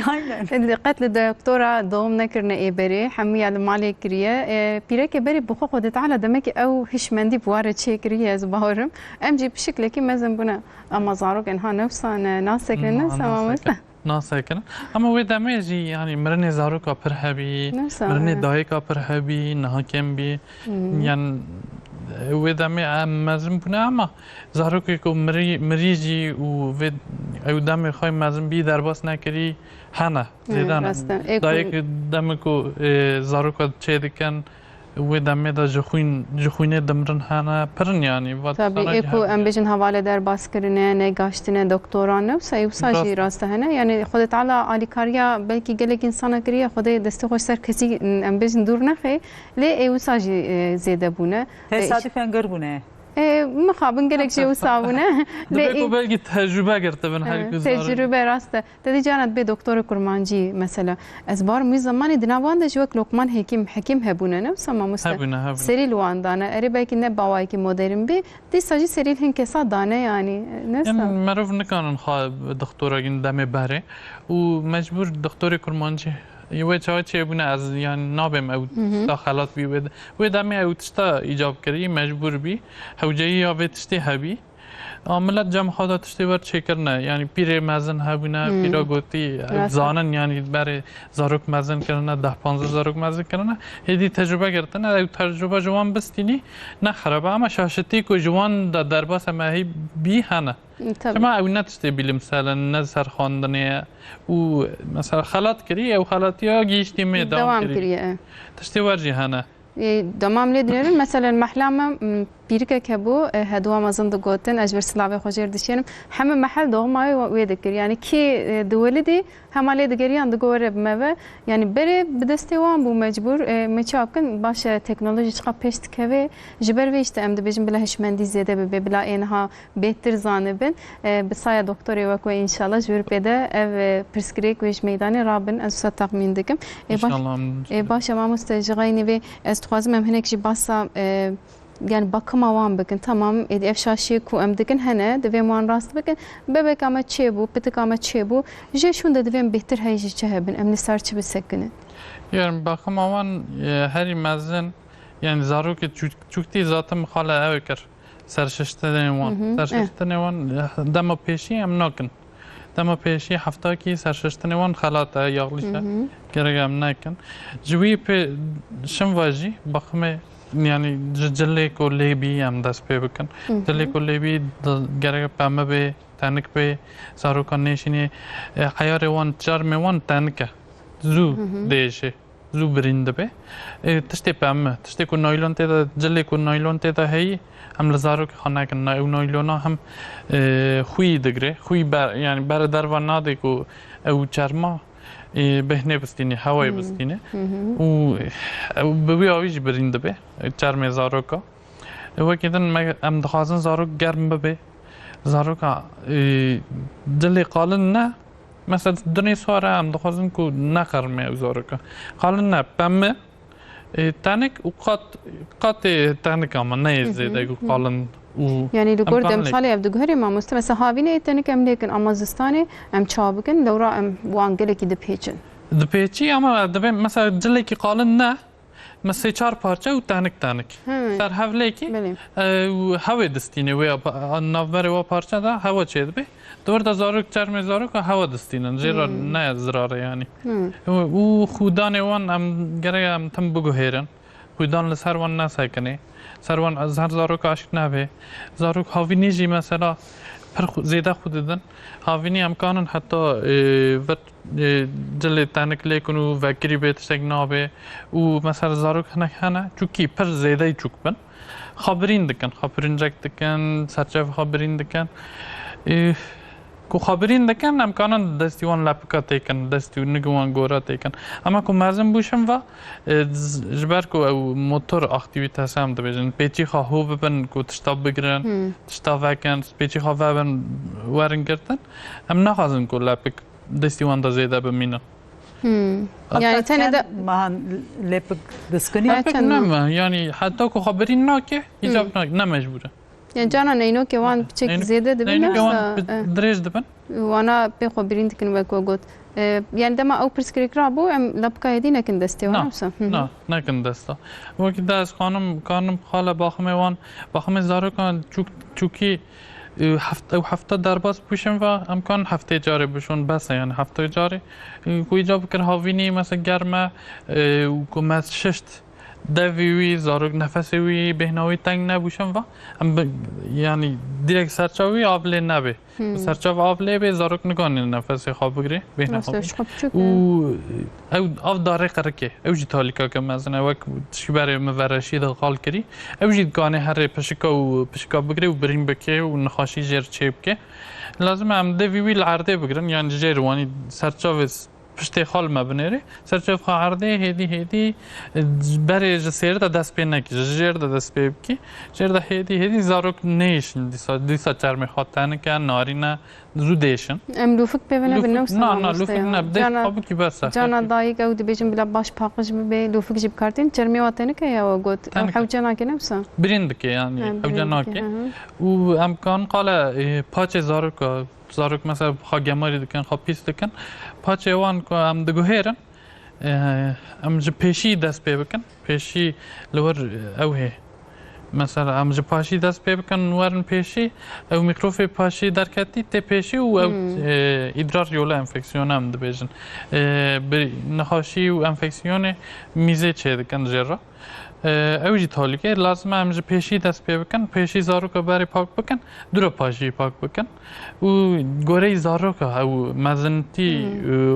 Aynen. قتل دکتورا دوم نکرنه ای بری همی مالی کریه پیره که بری بخو خودت على دمك او هشمندی بواره چی کریه از بهارم ام جی بشکل کی مزن بنا اما زارو انها نفسان ناس سکنه سمامسته ناسکن اما وی دمیجی یعنی مرن زاروکا پر هبی مرن دایکا پر هبی نهاکم بی یعنی وی دمی مزن بنا اما زاروکی کو مریجی و وی او دمی خواهی مزن بی درباس نکری هنه زیدن دایک دمی کو زاروکا چه دکن و دمی دا جخوینه دمرن هنه پرن یعنی tabii eko em bejin havale der baskırine ne gaştine doktoran ne sayı saji rastı hene yani Xuda Teala alikariya belki gelek insana kiriye Xuda deste hoş ser kesi em bejin dur naxe le ev saji zede bune Tesadüfen gır bu ne? مخابن gelek şey usabune دبیکو belki tecrübe gerte ben her kız tecrübe rastı dedi canat be doktoru kurmancı mesela ez bar mi zamanı dinavan da jok lokman hekim hebune ne sama musta seril wandana eri belki ne bavay ki modern bi di saji seril hin kesa dane yani ne yani maruf nikanan kha doktora gin deme bare و مجبور دکتر کرمانچی یه چای چه بونه از یعنی نابم او داخلات بی و دمی او تشتا ایجاب کردی مجبور بی هوجایی یا و تشتی هبی عملت جمع خدا تشتی ور چه کرنه یعنی پیر مزن هبونه پیرا گوتی زانن یعنی برای زاروک مزن کرنه 10-15 زاروک مزن کرنه هدی تجربه گرتن او تجربه جوان بستینی نه خرابه اما شاشتی که جوان در باس ماهی بی هنه شما او نتشتی بیلی مثلا نظر خواندنه و مثلا خلات کری او خلاتی ها گیشتی می دوام کری تشتی ورجی هنه دمام لدنيرن مثلا محلامه بيركه كبو هدوا مازن دغوتن اجبر سلاوي خوجر دشينم هم محل دوغماي ويدكر يعني كي دولدي همالي دغريان دغور بمبه يعني بري بدستوان بو مجبور مچاكن باش تكنولوجي چقا پشت كوي جبر و işte امد بجم بلا هشمندي زيده به بلا انها بهتر زانبن بسايا دكتوري وكو ان شاء الله جبر بده ev preskrek ويش ميداني رابن از تخمين دكم باش ما مستجغيني ve ez twazim em hinek jî basa yani bakıma wan bikin tamam ev şaşî ku em dikin hene divêm wan rast bikin bebek ama çêbû pitik ama çêbû jê şûn de divêm bêhtir hey jî çi hebin em li ser çi bisekinin yani bakıma wan herî mezin yani zarokê çûktî zaten mixale ew kir serşiştinê wan dema pêşî em nakin dema pêşî heftakî serşiştinê wan xelata yaxlîşe gerek em nekin ji wî pê şimva jî bakımê yani cilê ku lêbî em dest pê bikin cilê ku lêbî gerek peme bê tenik bê zarokan nêşînê heyarê wan çarmê wan tenik e zû diêşe zû birîn dibe tiştê peme tiştê ku naylon tê de cilê ku naylon tê de heyî em li zarokê xwe nekin ew naylona hem xwî digire xwî yani bere derva nade ku ew çerma بهنه بستینی هوای بستینه و بوی آویج برین دبه چرم زاروکا و کدن ام دخوازن زاروک گرم ببه زاروکا دلی قالن نه مثلا دنی سواره ام دخوازن کو نخرمه زاروکا قالن نه بمه تانک و قط تانک اما نه زیده قالن يعني لو قرد مثالي ابدو غيري ما مست مثلا هاوينه تنك ام لكن اما زستاني ام چابكن لورا ام وان گلكي د پیچن د پیچي اما د مثلا جلكي قالن نه مثلا چار پارچه و تانک سر حوالeki hava destine ve navbere ve parça da hava çedbe doğru zarok çarme zarok hava destine zira ne zararı yani u khudane wan am gerek am tam bugu heran khudan le sarwan na sakane سروان از هر زاروک عاشق نبه زاروک هاوینی جی مثلا پر زیاده خود دادن هاوینی امکانن حتی وقت جل تنک لیکنو وکری بیت شک نبه و مثلا زاروک هنه چوکی پر زیاده چوک بن خبرین دکن خبرین جک دکن سرچه خبرین دکن کو خبرین دکن امکانن دستیوان لپکا تیکن دستیو نگوان گورا تیکن اما کو مازن بوشم و جبر کو موتور اکتیویته سام دبیجن پیچی خو هو ببن کو تشتاب بگیرن تشتاب وکن پیچی خو وبن ورن گرتن ام نخازن کو لپک دستیوان دا زیاده بمینن يعني تاني ده مهن لپک دسکنی لپک نم يعني حتی کو خبرین ناکه ایجاب نه مجبوره يعني جانا نينو كوان بشكل زيادة دبن نینو نفسه كمان دريج دبن وانا بيخو برين تكن وكو قلت يعني دما او برسكريكرا بو ام لبكا يدينا كن دستي نه نفسه نه نکن دستا وقتی دست خانم خاله باخمه وان باخمه زارو کن چوکی هفته در باز پوشم و امکان هفته جاری بشون بس یعنی هفته جاری کوی جا بکر هاوینی مثلا گرمه و کمت ششت دوی زارو نفسی وی بهنوی تنگ نبوشم و یعنی دیرک سرچاوی آبله نبه سرچاو آبله به زارو نگانی نفسی خواب بگیری بهنوی و او داره قرکه او جی تالیکا که مثلا وقت شبر مورشی دقال کری او جی گانه هر پشکا بگیری و برین بکه و نخاشی جر چیب که لازم هم دوی العرضه بگیرن یعنی جر وانی سرچاو پشت خال مبنیره سرچاف خارده هدی برای جسیر دا دست پی نکی جر دا دست پی بکی جر دا هدی زاروک نیشن دیسا چرمی خاطرن که ناری نه زودیشن ام لوفك بيبنا بالنفس نه لوفک نه بده خواب کی بس جانا دايق او دبيجن بلا باش باقش بي لوفك جيب كارتين ترمي واتنك يا وقت او حو جانا كي نفسه برندك يعني او جناكي و امکان قال پاچه زاروک مثلا خاگماری دکن خا پیس دکن پاچه وان کو ام دگوهرن ام ج پیشی دست پی بکن پیشی لور او هی مثلا ام ج پاشی دست پی بکن ورن پیشی او میکروف پاشی در کتی ته پیشی و او ادرار یولا انفکسیون هم دبیجن نخاشی و انفکسیون میزه چه دکن جرا اوجی تالی که لازم هم پیشی دست پی بکن پیشی زارو که بری پاک بکن دور پاشی پاک بکن و گوره زارو که او مزنتی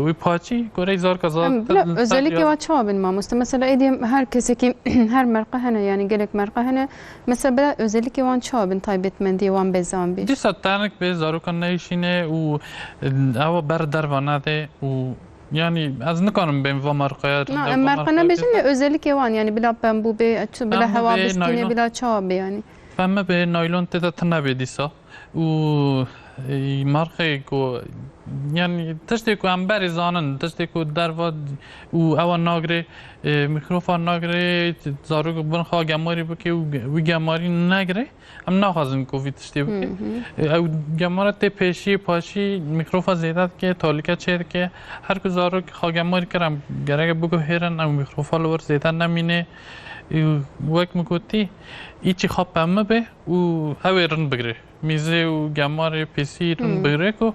و پاچی گوره زارو که زارو بلا özellikle var çoğabın mamusta mesela ediyem herkese ki her merqa hene yani gerek merqa hene mesela bela özellikle var çoğabın taybetmendi var bezan bir دیسا تانک به زارو که نیشینه و او بر دروانه ده و yani az نکنم بیم و مرقیات مرقه نبیشن özellikle var yani bila ben bu be bila hava bistine bila çoğabı yani فما به نایلون تدا تنبه دیسا و مرقه کو yani تشتی کو هم بری زانن تشتی کو در و او ناگره میکروفون ناگره زارو کو بن خوا گماری بکی و گماری نگره هم نخوازن کو وی تشتی بکی او گمارت پیشی پاشی میکروفون زیادت که تالیکه چیر که هر کو زارو خوا گماری کرم گره بگو هرن او میکروفون لور زیادت نمینه وقت میگویی ایچی خواب همه به و هوای رن بگیره میزه و گمار پیسی رن بگیره که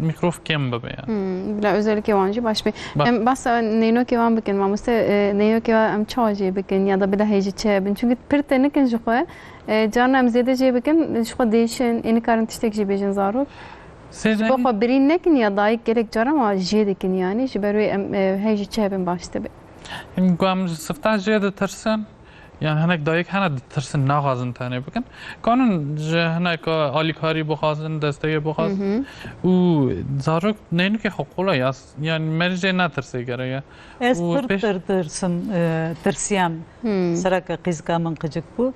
میکروف کم ببین. بلا özellikle vancı baş bir. Bas neyno ki van bugün mamusta neyno ki am çağcı bugün ya da bila heci çebin çünkü pertenik injukwa canım zede je bugün şu değişen eni karantiştek je bejin zarur. Bu haberin nekin ya daik gerek canım ama je dekin yani je beru heci çebin başta bir. این گام سفته جد ترسن یعنی هنگ دایک هنگ ترسن نخوازن تانه بکن کانون جه هنگ آلی کاری بخوازن دسته بخوازن و زاروک نینو که حقولا yani merce نترسه گره Ez tırsın tırsiyam saraka kızkamın kıcık bu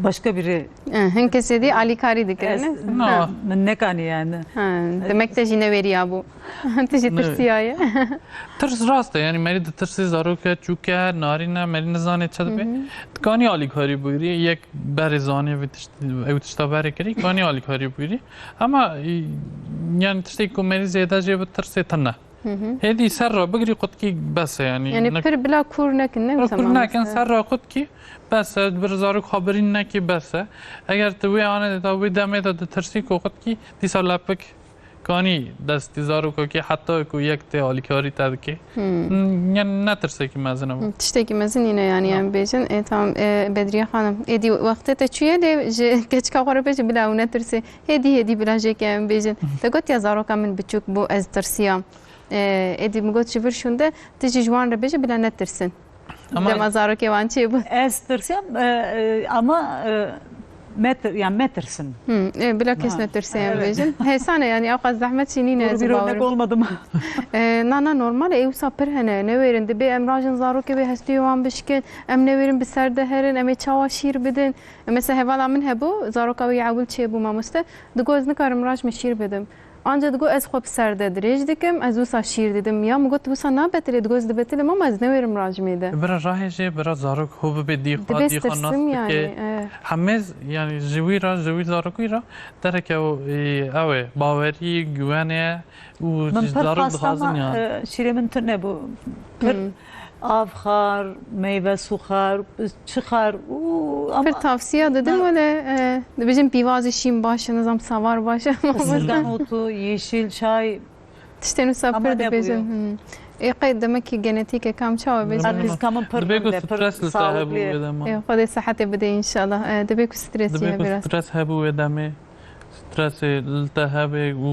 başka biri Henkesi de alikari dikene. Ne kanı yani. Demek de yine veriyor bu. Teşekkür tırsiyaya. ترس راسته یعنی مری ترس زارو که چوکه ناری نه مری نزانه چه به کانی آلی کاری بگیری یک بر زانه و تشتا بر کری کانی آلی کاری بگیری اما yani تشتی که مری زیاده جه به ترس تنه هدی سر را بگیری خود کی بس yani پر بلا کور نکن نه کور نکن سر را خود کی بس بر زارو خبری نکی بس اگر توی آنه تا وی دمه تا ترسی کو خود کی دیسا لپک کانی دستی زارو که حتی کو یک ته آلیکاری تاد که yani نترسه ki مزنه bu. Tişteki mezin yine yani bejin tamam Bedriye Hanım edi vakti te çüye de geç kavara bejin bila u netirse hedi bila jeke bejin te got ya zaro kamin biçuk bu ez tırsiyam edi mi got şifir şunda tici jwan re bejin bila netirsin. Dema zaro ke vançı bu. Ez tırsiyam ama yani metrsin. Bila kes netirsin bejin. Hesane yani avkaz zahmet sinine bir örnek olmadı mı? Na normal ev sapır hene ne verin de be emrajın zaro ke be hesti yuvan bişkin em ne verin bir serde herin em çava şiir bidin mesela hevala min hebu zaro ka yavul çe bu mamuste de göz ne karım raj şiir bidim ancak digo ez xop serde dirêj dikim ez wisa şîr dedim ya got wisa nabetile digo ez dibetilim ama ez newerim rajmêde برا راهی جه برا زارک خوب به دیخوا dibê دیخوا stirsim ناست yani که همه یعنی جوی را جوی زارکوی را درک اوه باوری güvene و من پر زارک دخازن خواستم yani. شیرمن تنه بو پر آب خار meyve su xar çi xar bir tavsiye dedim öyle dibêjin pîvazê şîn baş nizam savar baş Sızgan otu, yeşil çay. tiştên wisa Ama pir ne dibêjin qey demek ki genetîk ekam çawa bêjin Kızgamın per دبی کو per سترس لته هبو sağlıklı. ودما xwedê sehetê bide inşallah dibê ku stresiye دبی کو biraz سترس هبو ودما سترس لته هبه و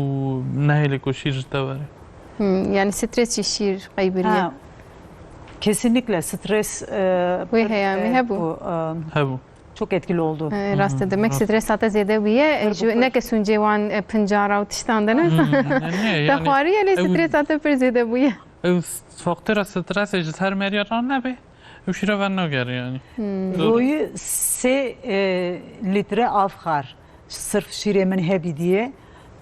نهیل کو شیر تبره yani stres şîr qeybiriye Ha, kesinlikle stres Ve heyami hebu. bu, هبو çok etkili oldu. rast demek stres hata zêde bûye ne kesun cêwan pincara û tiştan de ne نه te یعنی xwariye lê stres hata pir zêde bûye او فاکتور سترس اج هر مریاران نبه او شیرا ون نگر yani. Royu litre av xar. Sırf şiremin hebi diye.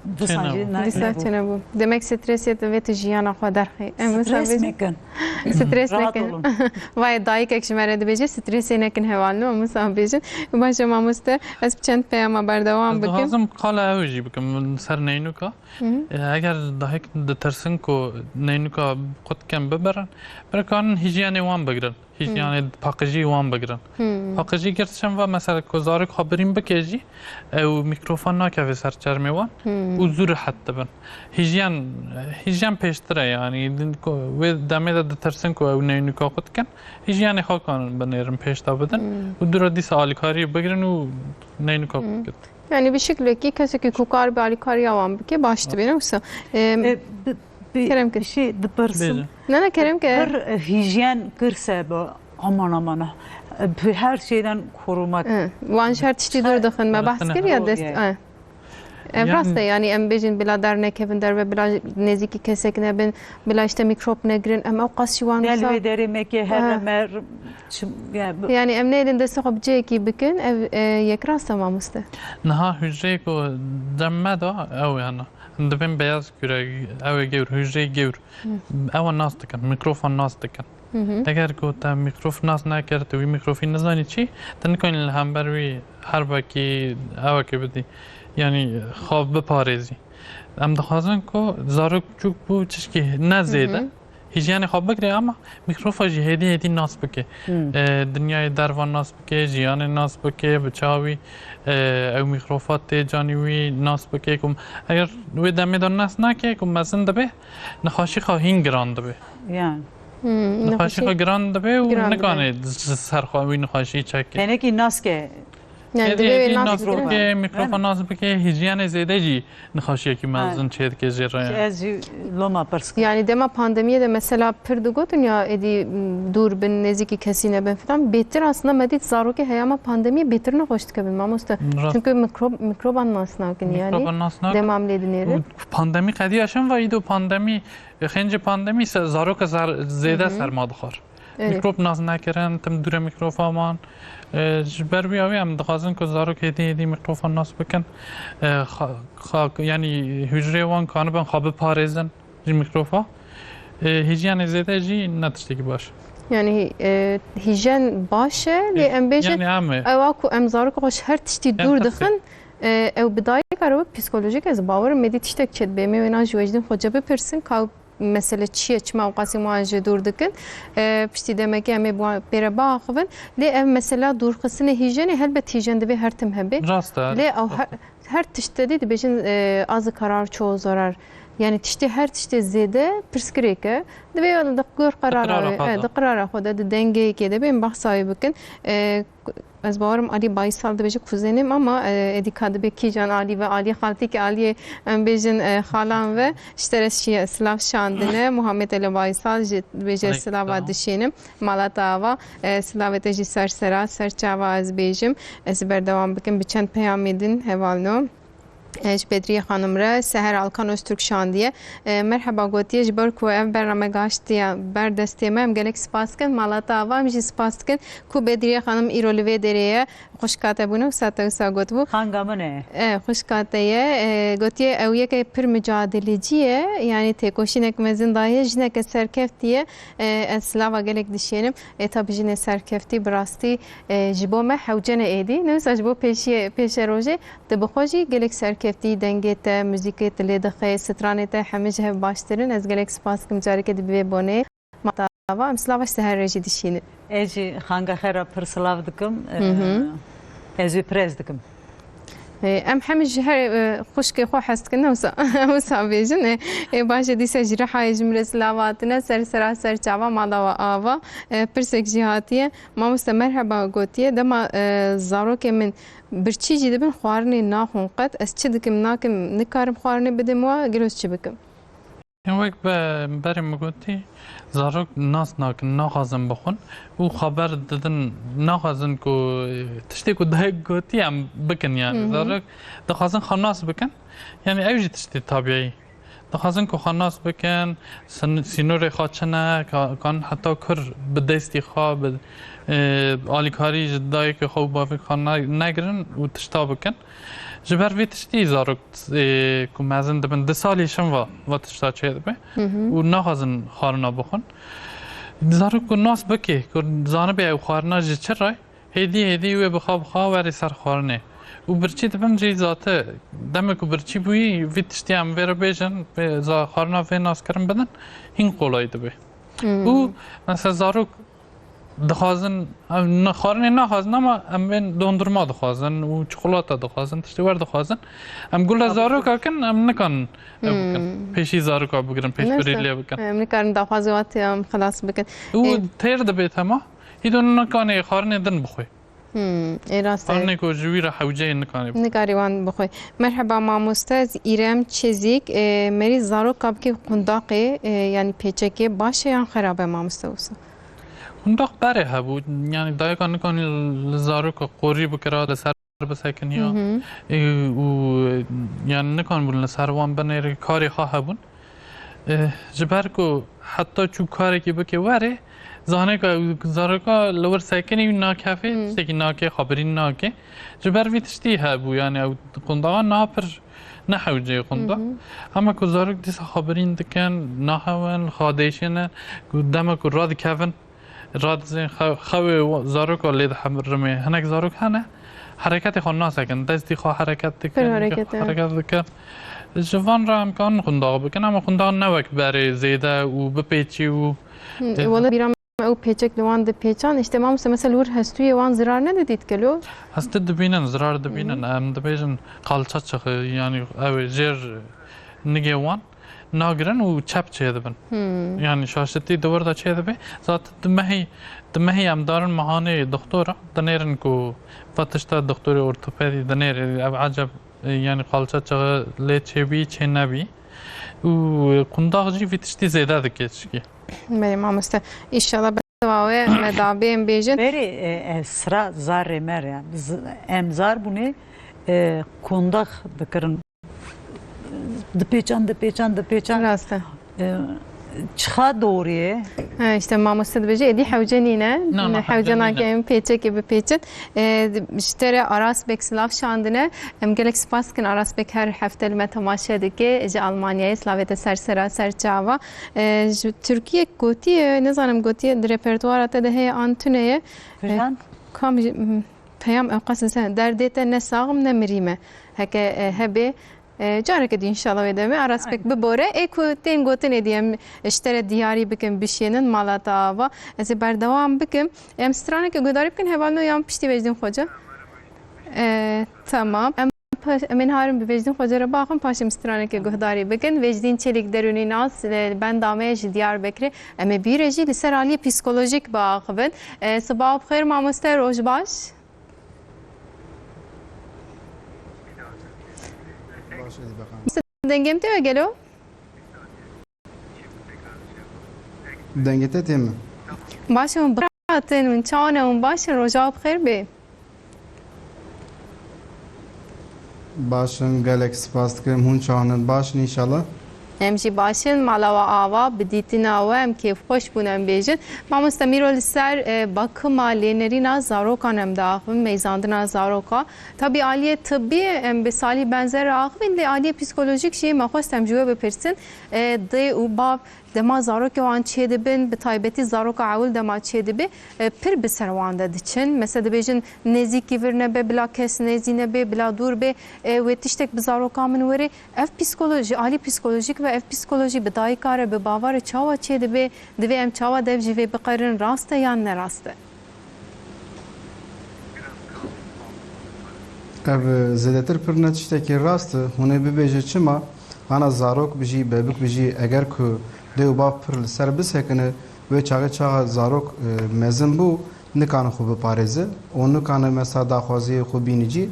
Bu Çene sancı bu. ne Lîsa bu? çene bû demek stres yê ve tu jiyana xwe derxî em Stres mekin. stres Rahat nekin olun. vay dayîkek ji me re dibêje stresê nekin hevalino em wisa bêjin baş mamoste ez bi çend peyama berdewam bikim لازم قال اوجي بكم من سر نينوكا اگر دهك دترسن کو نينوكا قد كان ببرن بركان هيجياني وان بگرن هيجياني باقجي وان بگرن باقجي گرتشن و مثلا كوزارك خبرين بكيجي او ميكروفون ناكا سر چرمي وان و زور حتى بن هيجيان پیشتره يعني و دمه دترسن کو او نينوكا قد كان هيجياني خاكان بنيرن پیشتا بدن و دورا دي سالكاري بگرن و نينوكا بگرن yani bir şekilde keseki kukar bir alikar yavan bike baştı benim yoksa Kerem Bir şey dıpırsın. ne Kerem ki Bir hijyen kırsa bu aman her şeyden korumak. van şart işte dur daxın me bahs kir ya dest Rasta yani em bejin bila der kevin der ve bila neziki kesek ne ben bila işte mikrop ne girin em avqas şivan Delve deremek her mer yani em ne elinde sohbce ki bikin yek rasta mamuste نها hücre کو دمه دا او yana دبن beyaz küre او گور hücre گور او ناس دکن میکروفون ناس دکن اگر کو تا میکروفون ناس نکرد و میکروفون نزانی چی تن کن هم بروی هر باکی او که بدی یعنی خواب بپارێزی ام دخوازن کو زارک چوک بو چشکی نزیده هیجیانی خواب بگیره اما میکروفون جی هدی ناس بکه دنیای دروان ناس بکه جیان ناس بکه بچاوی او میکروفات جانیوی ناس بکه کم اگر وی دمی دان ناس نکه کم مزن دبه نخاشی خواهین گران دبه yani. نخاشی خواه گران دبه و گران نکانه سرخواهی نخاشی چکه Demek ki naske yani یعنی dibê ناس بکه میکروفون ناس بکه هیجیان زیده جی نخاشی که مزن چید که جرایان ez loma pırs. yani dema pandemiye de mesela pir digotin ya edi dur bin neziki kesine ben falan betir aslında medit zaroki heyama pandemiye betir ne hoştu ki ben mamusta çünkü mikroban nasnakin yani میکروفون ناس نکن demam ledineri پاندمی قدی اشم و ایدو پاندمی خنج پاندمی زاروک زیده سرما دخار میکروب ناز نکردن تم دور میکروفون جبر بیاوی هم دخوازن که زاروک هدی میکروفون ناس بکن یعنی هجره وان کانو بن خواب پارێزن جی میکروفون هیجیان زیده جی نتشتکی باش yani hijyen başe li em bejin یعنی همه ewa ku em zarok hoş her tiştî dur dixin ew bidayê karo psikolojik ez bawerim medî tiştek çet bê me wêna ji wejdin xwe bipirsin ka mesele çiye çima awqasî wan ji dûr dikin piştî demekî em ê pêre biaxivin lê ev mesela dûrxistinê hîjenê helbet hîjen divê her tim hebe راسته lê ew her tiştê dî dibêjin azı karar çoğu zarar yani tiştê her tiştê zêde pirskirêke divê diqgur qarara diqrara xwe de di dengeyekê de bên behsayê bikin ez bawerim alî Baysal dibêje kuzenim ama êdî ka dibe kîjan alî ve alî xaltîkê aliyê em bêjin xalan ve ji te re silav şandine Muhammed Ali Baysal jî dibêje silava dişênim malata ava silavê te jî sersera serçava ez bêjim ez berdewam bikim bi çend peyamê din hevalino اج بدری خانم را سحر آلکان استرک شاندیه مرحبا گوتیه جبر کو ev برنامه گاشتیه بر دستیمه ام گلک سپاس کن مالات آوا ام جی سپاس کن کو بدری خانم ایرولوی دریه خوش کاته بونو ساته سا گوت بو Hangamı خوش کاته گوتیه اویه که پر مجادلجیه یعنی تکوشینک مزن دایه جنک سرکفتیه اسلاوا گلک دشینم tabi jine serkefti براستی جبو ما حوجنه ایدی نوس جبو پیش روزه تبخوجی گلک serkefti dengete müziket ledaxe strانete hemij hev baştırın ez gelek spas kim jarike dibe bone matava emslava seher reji dişini Eci hanga xera pırsılavdıkım. Ezi prezdikim. ام حمج هر خوشك خو حست كنا وسا بيجن باشه دي سجره حاج مرس لاواتنا سر چاوا مالا آوا پرسك جهاتيه ما مرحبا گوتيه دما زارو که من برچی جدی بن خوارني ناخون قد اس چه دکم ناکم نکارم خوارني بدم وا گلوس چه بکم وقت برای مگوتی زارک ناس نخوازن بخون و خبر دادن نخوازن که تشتی که دایک گوتی هم بکن یعنی زارک دخوازن خناس بکن یعنی اوجی تشتی طبیعی دخوازن که خناس بکن سینور خواچنه کان حتی کر بدستی خواه آلیکاری جدایی که خوب باوی خواه نگرن و تشتا بکن جبر وی تشتی زارک که مزن دبن 10 سالیشم و تشتا چه دبه و نخوازن خارنا بخون زارک که ناس بکی که زانبه او خارنا جه چه رای هیدی و بخواه وری سر خارنه و برچی دبن جی ذاته دمه که برچی بویی وی تشتی هم ویره بیجن خارنا وی ناس کرن بدن هین قولای دبه و مثلا زارک دخوازن خارنه نخوازن اما ام دondurma دخوازن و چکولات دخوازن تشتیور دخوازن ام گل زارو کن ام نکن پیشی زارو کا بگیرن پیش بریلی بکن ام نکارن دخوازوات ام خلاص بکن و تیر دبیت اما هیدون نکانه خارنه دن بخوی راسته خارنه که جوی را حوجه نکانه نکاری وان بخوی مرحبا ماموستاز ایرم چزیک مری زارو کاب که قنداقی یعنی پیچکی باشه یا خرابه ماموستاز قنداق بره هبود یعنی دایگا نکانی لزارو که قوری بکره لسر بسکن یا و یعنی نکان بودن لسر وان بنیر کاری خواه هبون جبر که حتی چو کاری که بکه وره زانه که زارو که لور سکنی ناکفه سکی ناکه خبری ناکه جبر وی تشتی هبو یعنی قنداقا ناپر نحوجه قنداق اما که زارو که دیسا خبرین دکن ناهون خادشین دمه که راد کفن راد زين خوي زاروك اللي ده رمي هناك زاروك هنا حركات خناس كان دستي خو حركات كان جوان رام كان خنداق بكن اما خنداق نوك بري زيده و بپیچی و والله بیرام او پیچک لوان ده پیچان اجتماع مثلا ور هستوی وان زرار ندید کلو هست دبینن زرار دبینن ام دبیجن قالچا چخ yani او جر نگوان ناگرن و چپ چه دبن yani شاشتی دور دا چه دبه ذات دمهی ام دارن مهانه دکتوره دنیرن کو فتشتا دکتور ارتوپدی دنیر عجب yani قالچا چه لی چه بی چه نبی و قنداق جی ویتشتی زیاده دکیچکی بله مامسته انشالله بدواه مدابیم بیجن Beri sıra zarre mer yani emzar bunu kundak dikirın دپیچان راسته چخا دوریه işte mamusta بيجي ادي حوجنينه حوجنا كم بيتشك ببيتشت اشتري اراس بك سلاف شاندنه ام جالك سباسكن اراس بك هر هفته لما تماشا دكي اجي المانيا سلاويت سرسرا سرچاوا تركيا قوتي نظام قوتي ريپرتوارات ده هي انتونيه كم پیام اوقات سن دردت نه ساغم نه مريمه هكا هبه جارك دي ان شاء الله ودمي اراسبك ببوره اكو تين گوتن ديم اشترى دياري بكم بشينن مالاتا و از بردوام بكم ام سترانك گداري بكن هوالنو يام پشتي وجدين خوجا تمام من هارم بوجدين خوجا را باخم پاشم سترانك گداري بكن وجدين çelik دروني ناس ben دامج Diyarbakır ام بيرجي لسر علي psikolojik باخبن صباح بخير ماموستا روج باش دنگم تو گلو دنگته تیم باشه اون براتن اون چانه اون باشه روزا بخیر بی باشن gelek spas dikim hûn çawanin başin inşallah. Em jî başin malawa ava bi dîtina we em kêfxweş bûn em bêjin. Mamoste Mîro li ser bakıma lênerîna zarokan em de axivin meyzandina zaroka. Tabii aliyê tibbî em bi salî benzer axivin lê aliyê psikolojîk jî me xwest em ji we bipirsin. Dê û bav dema zarokê wan çê dibin bi taybetî zaroka ewil dema çê dibe pir bi ser wan de diçin. Mesela dibêjin nêzîkî vir nebe bila kes nêzî nebe bila dûr be wê tiştek bi zaroka min were ev psikoloji alî psikolojik ve ev psikoloji bi dayîka re bi bavarê çawa çê dibe divê em çawa dev jî vê biqerin rast e yan ne rast e. Ev zêdetir pir ne tiştekî rast hûn ê bibêje çima hana zarok bijî bebik bijî eger ku dê û bav pir li ser bisekine wê çaxê çaxa zarok mezin bû nikane xwe biparêze û nikane mesela daxwaziyê xwe bînîcî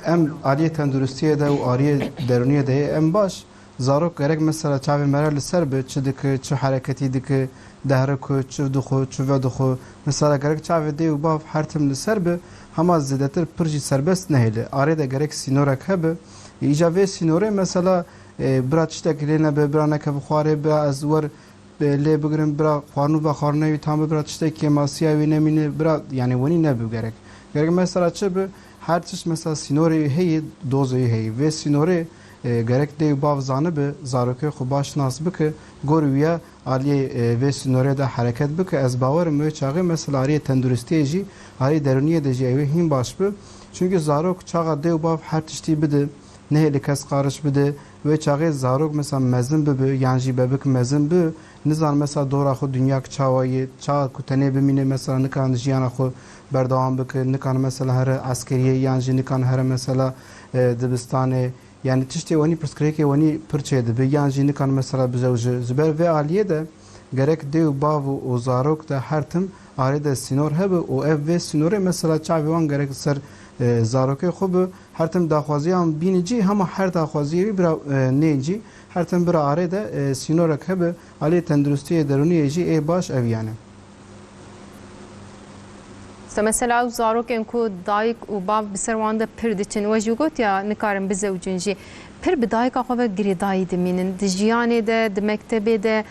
em aliyê tenduristiyê de û aliyê derûniyê de em baş zarok gerek mesela çavê me re li ser bi çi dike çi hereketî dike dehre ku çi dixwe çi vedixwe mesela gerek çavê dê û bav her tim li ser bi hema zêdetir pir jî serbest nehêle arê de gerek sînorek hebe îca vê sînorê mesela bira tiştek lê nebe bira nekeve xwarê bira ez wer lê bigirim bira xwarinû ve xwarinewî tam bira tiştekî masiya wî nemîne bira yani wenî nebû gerek gerek mesela çi bi her tişt mesela sînorê heye dozeyê heye vê sînorê gerek dê û bav zanibe zarokê xwe baş nas bike gor wî aliyê vê sînorê de hereket bike ez bawerim wê çaxê mesela aliyê tenduristiyê jî aliyê derûniyê de jî ew ê hîn baş bi çünkü zarok çaxa dê û bav her tiştî bide nehêlî kes qarış bide wê çaxê zarok mesela mezin bibe yan jî bebik mezin bi nizan mesela dora xwe dünyak çawa yê çaxa ku tenê bimîne mesela nikan jiyana xwe berdewam bike nikan mesela here eskeriyê yan jî nikan here mesela dibistanê yani tiştê wenî pirsgirêkê wenî pir çê dibe yan jî nikan mesela bizewje ji ber vê aliyê de gerek dê û bav û zarok de her tim arê de sînor hebe û ev vê sînorê mesela çavê wan gerek ser zarokê xwe bi her tim daxwaziyan bînî cî hema her daxwaziyê wî bira nê cî her tim bira arê de sînorek hebe aliyê tenduristiyê derûniyê jî ê baş ev yani. Mesela zarokên ku dayîk û bav bi ser wan de pir diçin we jî gotiya nikarin bizewcin jî pir bi dayîka xwe ve girêdayî dimînin di jiyanê de di mektebê de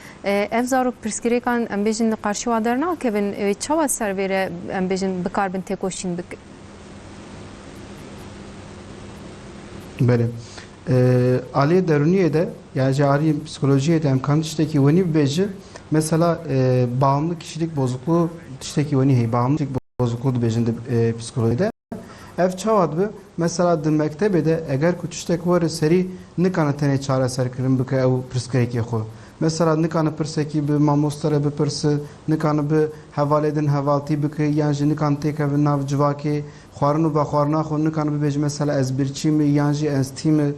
ev zarok pirsgirêkan em bêjin li qarşî wan dernakevin çawa ser vê re em bêjin bikarbin têkoşîn bikin. Belê aliyê derûniyê de yani ji aliyê psikolojiyê de emkan tiştekî wenî bibêje mesela bağımlı kişilik bozukluğu tiştekî wenî heye bağımlı kişilik bozukluğu dibêjin di psikolojide ev çawa dibe mesela di mektebê de eger ku tiştek were serî nikane tenê çareserkirin bike ew pirsgirêkê xwe mesela nikane pirsekî bi mamostera bipirse nikane bi hevalê din hevaltî bike yan jî nikan têkevin nav civakê xwarin û vexwarina xwe nikane bibêje mesela ez birçî me yan jî ez tî me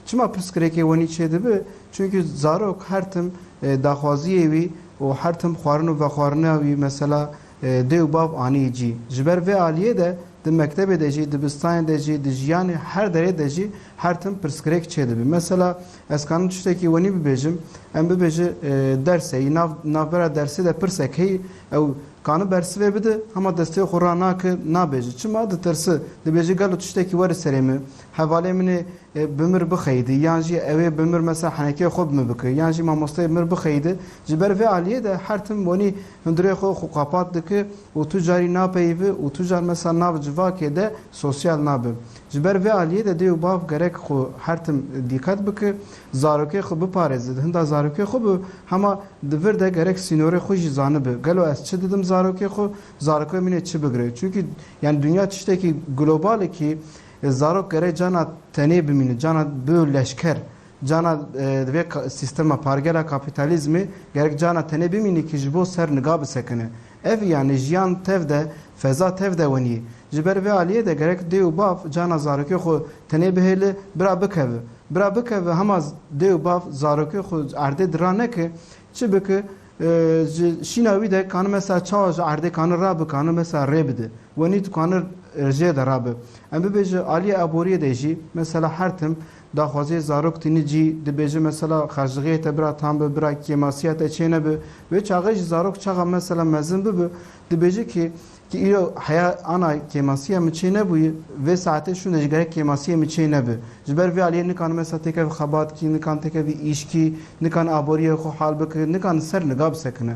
çima pirsgirêkê wenî çê dibe çünkü zarok her tim daxwaziyê wî û her tim xwarin û vexwarina wî mesela dê û bav anî cî ji ber vê aliyê de di mektebê de jî dibistanê de jî di jiyanê her derê de jî her tim pirsgirêk çê dibe mesela ez kanim tiştekî wenî bibêjim em bibêje dersê navbera dersê de pirsek heye ew kanı bersivê bide hema destê xwe ra nake nabêje çima ditirse dibêje gelo tiştekî were serê me hevalê min ê bimir bixeyde yan jî ew ê bimir mesela henekê xwe bimir bike yan jî mamosteyê mir bixeyde ji ber vê aliyê de her tim wenî hundirê xwe qapat dike û tu carî napeyivî û tu car mesela nav civakê de sosyal nabe ji ber vê aliyê de dê û bav gerek xwe her tim dîqet bike zarokê xwe biparêze hinda zarokê xwe bi hema divir de gerek sînorê xwe jî zanibe gelo ez çi didim zarokê xwe zarokê min ê çi bigire çünkü yani dünya tiştekî global ki zarok gerek cana tenê bimîne cana bi leşker cana vê sistema pargela kapitalizmê gerek cana tenê bimîne ki ji bo ser niga bisekine ev yani jiyan tev de feza tev de wenî ji ber vê aliyê de gerek dê û bav cana zarokê xwe tenê bihêle bira bikeve hema dê û bav zarokê xwe erdê dira neke çi bike şîna wî de kanı mesela çawa ji erdê kanı rabe kanı mesela rê bide wenî tu kanı rêjê de rabe em bibêje aliyê aboriyê de jî mesela her tim daxwazê zarok tînî cî dibêje mesela xercixiyê te bira tam bi bira kêmasiya te çê nebe vê çaxê jî zarok çaxa mesela mezin bibe dibêje ki ki îro heya ana kêmasiya min çê nebûye vê saetê şûn de ji gerek kêmasiya min çê nebe ji ber vê aliyê nikan mesela têkevî xebatkî nikan têkevî îşkî nikan aboriyê xwe hal bikin nikan ser niga bisekine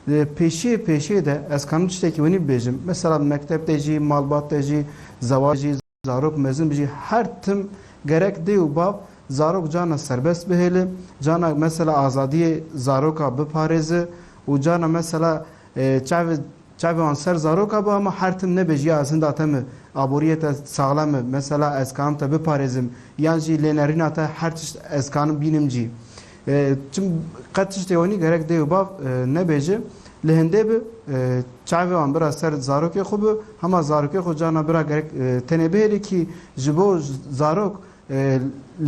pêşê de ez kanim tiştekî wenî bibêjim mesela mekteb de jî malbat de jî zewaj jî zarok mezin bijî her tim gerek dê û bav zarok cana serbest bihêle cana mesela azadiyê zaroka biparêze û cana mesela çavê wan ser zaroka bu ama her tim nebêje ya zinda te mi aboriyê te saxlam e mesela ez kanim te biparêzim yan jî lênerîna te her tişt ez kanim bînim cî çim qet tiştê wenî gerek dê û bav nebêje li hindê bi çavê wan bira ser zarokê xwe bi hema zarokê xwe cana bira gerek tenê bihêle ki ji bo zarok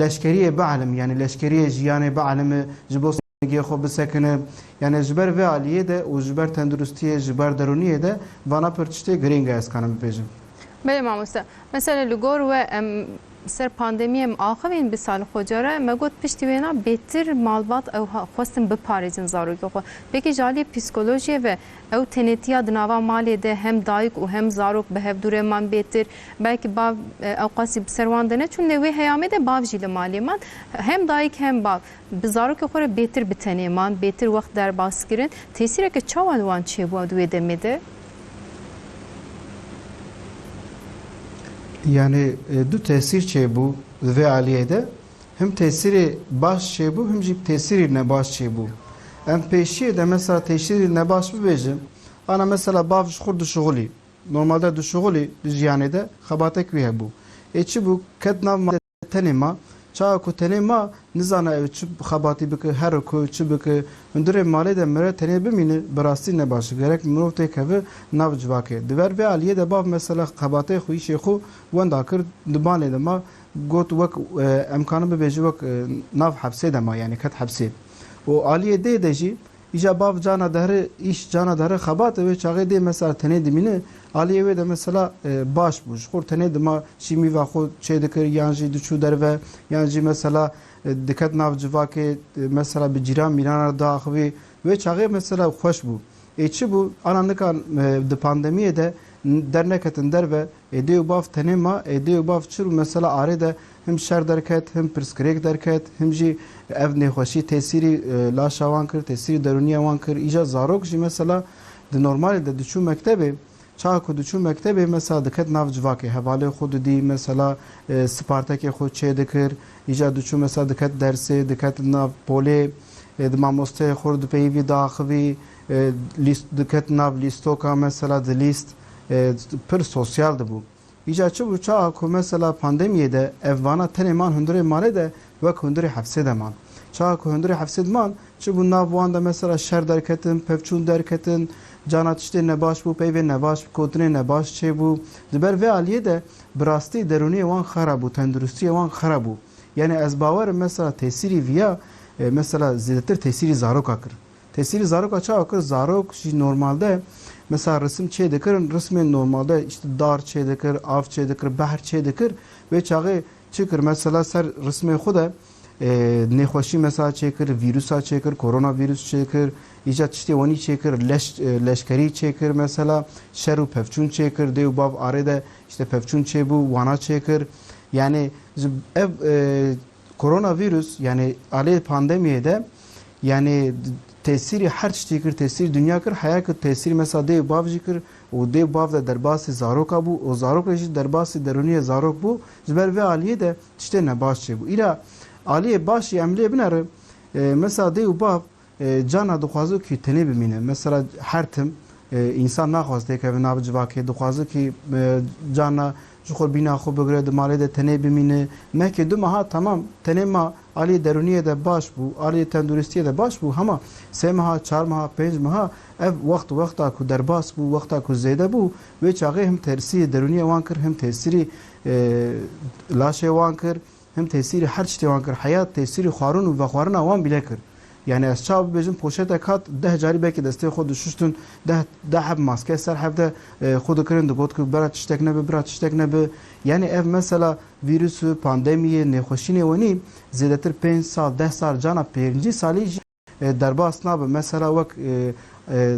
leşkeriyê bielem yani leşkeriyê jiyanê bieleme ji bo zindagiyê xwe bisekine yani ji ber vê aliyê de û ji ber tendurustiyê ji ber derûniyê de vana pir tiştê giring e ez kanim bibêjim. بله مامۆستا مثلا لگور و سر پاندمی آخرین به سال خجاره مگوت پشتی وینا بهتر مالبات او خواستم بپارێزin zaroki xwe peki jalê psikolojiyê ve ew tenêtiya di nava malê de hem dayik û hem zarok bi hevdûrê man bêtir belkî bav ew qasî bi ser wan de neçûn wê heyamê de bav jî li malê man hem dayik hem bav bi zarokê xwe re bêtir bi tenê man bêtir wext derbas kirin tesîreke çawa li wan çêbû ew di wê demê de Yani du tesir çêbû vê aliyê de hem tesirê baş çêbû hem jî tesirê nebaş çêbû. Em pêşiyê de mesela tesirê nebaş bibêjim ana mesela bav ji xwe dişuxulî normalde dişuxulî di jiyanê de xebatek wî hebû çi bû ket nav tenê ma çawa ku tenê ma nizane ew çi xebatî bike her ku çi bike hundirê malê de mere tenê bimîne bi rastî nebaş gerek mirov tê keve nav civakê diver vê aliyê de bav mesela xebatê xwe îşê xwe wenda kir di malê de ma got wek em kanim bibêje wek nav hepsê de ma yani ket hepsê û aliyê dê de jî îja bav cana dehere îş cana dehere xebat wê çaxê dê mesela tenê dimîne aliyê wê de mesela baş bû ji xwe tenê dima şîmîva xwe çê dikir yan jî diçû derve yan jî mesela diket nav civakê mesela bi cîran mîrana daxivî wê çaxê mesela xweş bû çi bû ana nikan di pandemiyê de derneketin derve dê û bav tenê ma dê û bav çir û mesela arê de hem şer derket hem pirsgirêk derket hem jî ev nêxweşî tesîrî laşa wan kir tesîrî derûniya wan kir îja zarok jî mesela di normalê de diçû mektebê çawa ku diçû mektebê mesela diket nav civakê hevalê xwe didî mesela spartekê xwe çê dikir îja diçû mesela diket dersê diket nav polê di mamosteyê xwe dipeyivî daxivî diket nav lîstoka mesela di lîst pir sosyal dibû îja çi bû çawa ku mesela pandemiyê de ev vana tenê man hundirê malê de wek hundirê hefsê de man çawa ku hundirê hefsê de man çi bû nav wan de mesela şer derketin pevçûn derketin cana tiştê nebaş bû peyvê nebaş kotinê nebaş çêbû di ber vê aliyê de bi rastî derûniyê wan xera bû tendurustiyê wan xera bû yani ez bawerim mesela tesîrî viya mesela zêdetir tesîrî zaroka kir tesîrî zaroka çawa kir zarok jî normalde mesela resim çê dikirin resmên normalde işte dar çê dikir av çê dikir behr çê dikir vê çaxê çi kir mesela ser resmê xwe de nêxweşî mesela çê kir vîrusa çê kir koronavîrus çê kir îja tiştê wenî çê kir leşkerî çê kir mesela şer û pevçûn çê kir dê û bav arê de işte pevçûn çêbû wana çê kir yani ev koronavîrus yani alê pandemiyê de yani tesîrî her tiştê kir tesîr dünya kir heya kir tesîr mesela dê bav jî kir û dê bav de derbasî zaroka bû û zarok jî derbasî derûniyê zarok bû ji ber vê aliyê de tiştê nebaş çêbû îra aliyê baş em lê binere mesela dê û bav cana dixwaze ki tenê bimîne mesela her tim însan naxwaz têkeve nav civakê dixwaze ki cana ji xwe bîna xwe bigire di malê de tenê bimîne mehkê du meha temam tenê ma aliyê derûniyê de baş bû aliyê tenduristiyê de baş bû hema sê meha çar meha pênc meha ev wexta ku derbas bû wexta ku zêde bû wê çaxê hem tesîrî derûniyê wan kir hem tesîrî laşê wan kir hem tesîrî her tiştê wan kir heyat tesîrî xwarin û vexwarina wan bîle kir yani ez çawa bibêjim poşetek hat deh carî belkî destê xwe dişuştin deh heb maske ser hev de xwe dikirin digot ku bira tiştek nebe bira tiştek nebe yani ev mesela vîrusû pandemiyê nêxweşînê wenî zêdetir 5 sal 10 sal cana pêncî salî jî derbas nabe mesela wek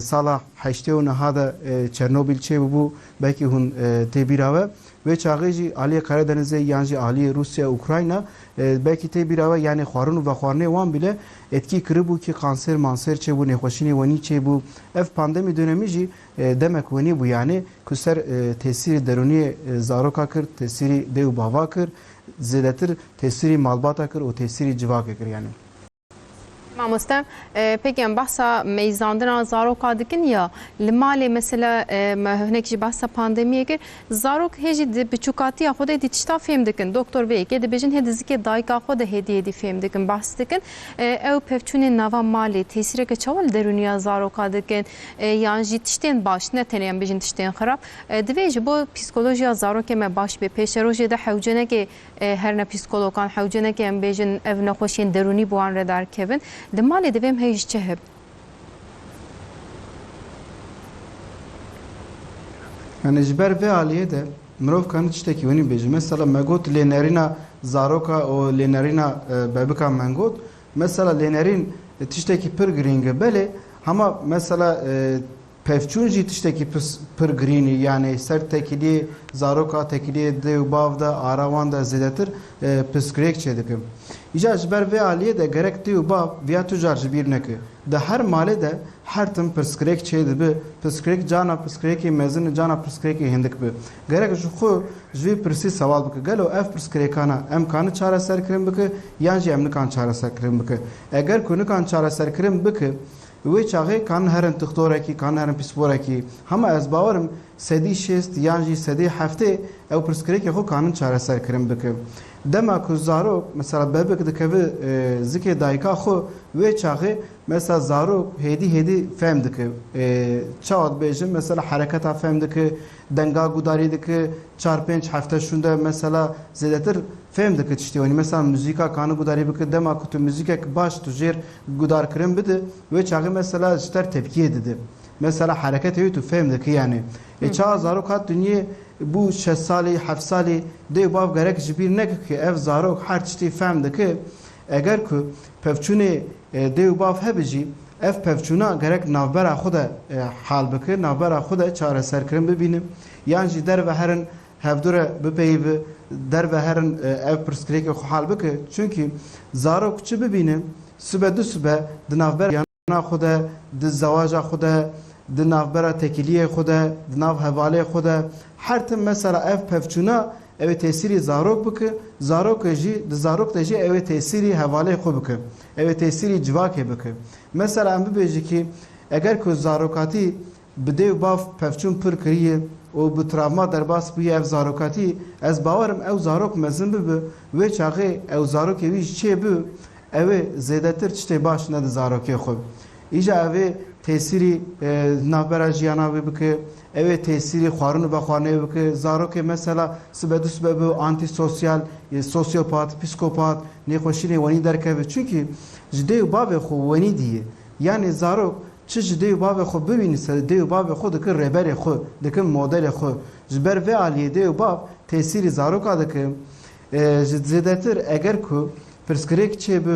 sala heşte û nehada Çernobil çêbû belkî hûn tê bîra we ve çaxê jî aliyê Karadenizê yan jî aliyê Rusya Ukrayna belkî tê bîra we yani xwarin û vexwarinê wan bile etkî kiribû ki kanser manser çêbû nêxweşînê wenî çêbû ev pandemî dönemî jî demek wenî bû yani ku ser tesîrê derûniyê zaroka kir tesîrê dê û bava kir zêdetir tesîrê malbata kir û tesîrê civakê kir yani. Mamostem, peki bahsa meyzandına zaroka dikin ya, limali mesela hünek ji bahsa pandemiye gir, zarok heji de biçukati ya xoda ditişta film dikin, doktor bey, kedi bejin hedizike dayka xoda hediye di film dikin, bahs dikin, ev pevçunin nava mali, tesireke çaval deruniya zaroka dikin, yan ji tişten baş, ne teneyen bejin tişten xarab, diveci bu psikolojiya zaroke me baş be, peşeroje de hevceneke her ne psikologan, hevceneke em bejin ev nehoşin deruni buan redar kevin, Demalê divêm hêj çi heb? Yani ji ber vê aliyê de mirov kan tiştekî wenî bêje. Mesela me got lênerîna zaroka û lênerîna bebika me got. Mesela lênerîn tiştekî pir girîng e belê hema mesela pevçûn jî tiştekî pir girînî yani ser tekiliyê zaroka tekiliyê dê û bav de ara wan de zêdetir piskirêk çê dikim. İca ji ber vê aliyê de gerek dê û bav viya tu car ji bîr neke. Di her malê de her tim piskirêk çê dibe, piskirêk cana piskirêkê mezin cana piskirêkê hindik bi. Gerek ji xwe ji vê pirsî sewal bike. Gelo ev piskirêkana em kanî çareserkirin bike yan jî em nikan çareserkirin bike. Eger ku nikan çareserkirin bike wê çaxê kan herin doktorekî, kan herin pîsporekî. Hema ez bawerim sedî şêst yan jî sedî heftê ew piskirêkê xwe kanin çareserkirin bike. Dema ku zarok mesela bebek dikeve zikê dayika xwe wê çaxê mesela zarok hêdî fehm dike. Çawa dibêjim mesela hereketa fehm dike, denga gudarî dike, 4-5 hefte şunda mesela zêdetir fehm dike tiştî wanî. Mesela müzîka kanî gudarî bike dema ku tu müzîkek baş tu jêr gudarkirin bide wê çaxê mesela ji ter tepkiyê dide. Mesela hereketê wî tu fehm dike yani. Çawa zarok hat dunyê bu 6 salî 7 salî dê bav gerek ji bîr neke ki ev zarok her tiştî fehm dike eger ku pevçûnê dê û bav hebe jî ev pevçûna gerek navbera xwe de hal bike navbera xwe de çareserkirin bibînin yan jî derve herin hevdûre bipeyîve derve herin ev pirsgirêkê xwe hal bike çünkü zarok çi bibînin sibe du sibe di navbera yana xwe de di zewaja xwe de di navbera tekiliyê xwe de di nav hevalê xwe de her tim mesela ev pevçûna ev tesîrî zarok bike zarok jî di zarok de jî ev tesîrî hevalê xwe bike ev tesîrî civakê bike mesela em bibêjî ki eger ku zarokatî bi dê û bav pevçûn pir kiriye û bi travma derbas bûye ev zarokatî ez bawerim ew zarok mezin bibe wê çaxê ew zarokê wî ji çê bû ew ê zêdetir tiştê baş ne di zarokê xwe îja ev ê tesîrî navbera jiyana wê bike ev ê tesîrî xwarin û vexwarinê bike zarokê mesela sibe du sibe bû antîsosyal sosyopat psikopat nêxweşînê wenî derkeve çünkü ji dê û bavê xwe wenî diye yani zarok çi ji dê û bavê xwe bibîne dê û bavê xwe dikin rêberê xwe dikin modelê xwe ji ber vê aliyê dê û bav tesîrî zaroka dikin ji zêdetir eger ku pirsgirêk çêbû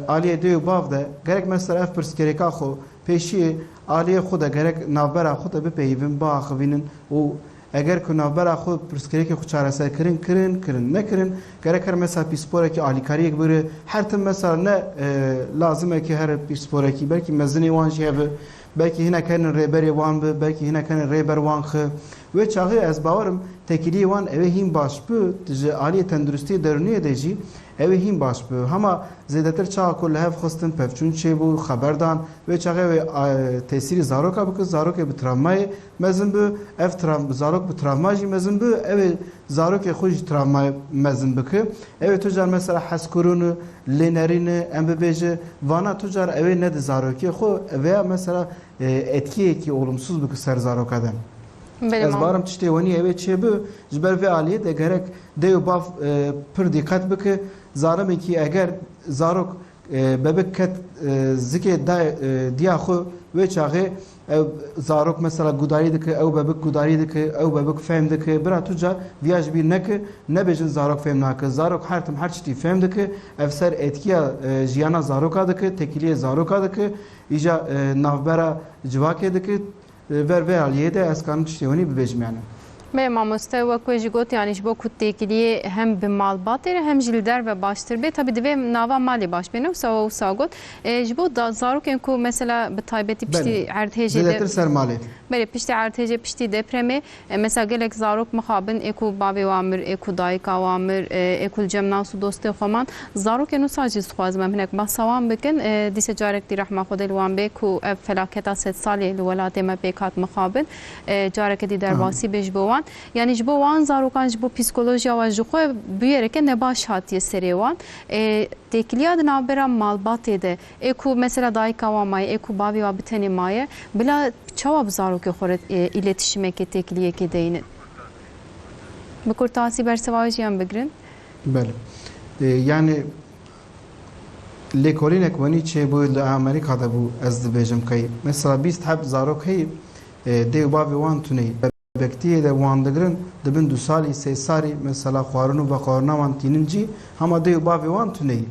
aliyê dê û bav de gerek mesela ev pirsgirêka xwe pêşiyê aliyê xwe de gerek navbera xwe de bipeyivin biaxivînin û eger ku navbera xwe pirsgirêkê xwe çareserkirin kirin nekirin gerek her mesela pîsporekî alîkariyek bire her tim mesela ne lazim e ki her pîsporekî belkî mezinê wan jî hebe belkî hinek herin rêberê wan bi belkî hinek herin rêber wan xwe wê çaxê ez bawerim tekiliyê wan ew ê hîn baş bi ji aliyê tenduristiyê derûniyê de jî ew ê hîn baş bi hema zêdetir çawa ku li hev xistin pevçûn çêbû xeber dan wê çaxê wê tesîrî zaroka bike zarokê bi travmayê mezin bi ev zarok bi travma jî mezin bi ew ê zarokê xwe jî travmayê mezin bike ew ê tu car mesela hezkirûn lênerîn em bibêje vana tu car ew ê ne di zarokê xwe veya mesela etkiyekî olumsuz bike ser zaroka de ez barim tiştê wenî ew ê çêbû ji ber vê aliyê de gerek dê û bav pir dîqet bike zarimekî eger zarok bebek ket zikê diya xwe wê çaxê ew zarok mesela gudarî dike ew bebek gudarî dike ew bebek fêm dike bira tu ca viya ji bîr neke nebêjin zarok fêm nake zarok her tim her tiştî fêm dike ev ser etkiya jiyana zaroka dike tekiliyê zaroka dike îja navbera civakê dike ver vê aliyê de ez karim tiştê hûnî bibêjim yani. به مامۆستا وەکوێ ji got yanî ji bo ku têkiliyê hem bi malbatê re hem ji li derve baştir bê tabii divê nava malê baş bêne wisa wisa got ji bo zarokên ku mesela bi taybetî piştî erdhêjê de Zêdetir ser malê. Belê piştî erdhêjê piştî depremê mesela gelek zarok mixabin ê ku bavê wan mir ê ku dayika wan mir ê ku cem nas û dostê xweman zarokên wisa jî dixwazim em hinek behsa wan bikin dîsa carek dî rehma Xwedê li wan bê ku ev felaketa sed salê li welatê me pêk hat mixabin careke dî derbasî bê ji bo wan yani ji bo wan zarokan ji bo psîkolojiya wan ji xwe bûyereke nebaş hatiye serê wan têkiliya di navbera malbatê de ê ku mesela dayika wan maye ê ku bavê wan bi tenê maye bila çawa bi zarokê xwe re îletişimekê têkiliyekê deyînin bi kurtasî berseva jiyan bigirin Belê. Yani lêkolînek wenî çêbû li Amerîkada bû ez dibêjim kayî. Mesela bîst heb zarok heye dê û bavê wan tuneyî. Bektiyê de wan digirin dibin 2 salî 3 salî mesela xwarin û veqarina wan tînin cî hema dê û bavê wan tuneyî.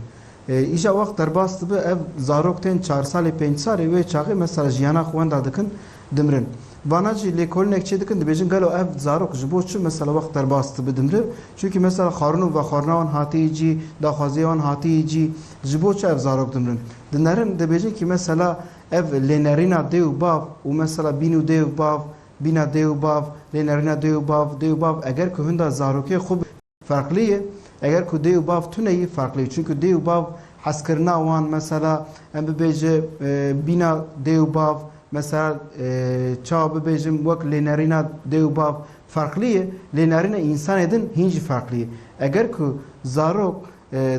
Îja wext derbas dibe ev zarok tên 4 salê 5 salê wê çaxê mesela jiyana xwe wenda dikin dimirin. Vana jî lêkolînek çê dikin dibêjin gelo ev zarok ji bo çi mesela wext derbas dibe dimre çünkü mesela xwarin û veqarina wan hatiyê cî daxwaziyê wan hatiyê cî ji bo çi ev zarok dimirin. Dinerin dibêjin ki mesela ev lênerîna dê û bav û mesela bîn û dê û bav bîna dê û bav lênerîna dê û bav eger ku hinda zarokê xwe farklî ye eger ku dê û bav tuneyî farklî çünkü dê û bav heskirina wan mesela em bibêje bîna dê û bav mesela çawa bibêjim wek lênerîna dê û bav farklî ye lênerîna însanê din hîn jî farklî ye eger ku zarok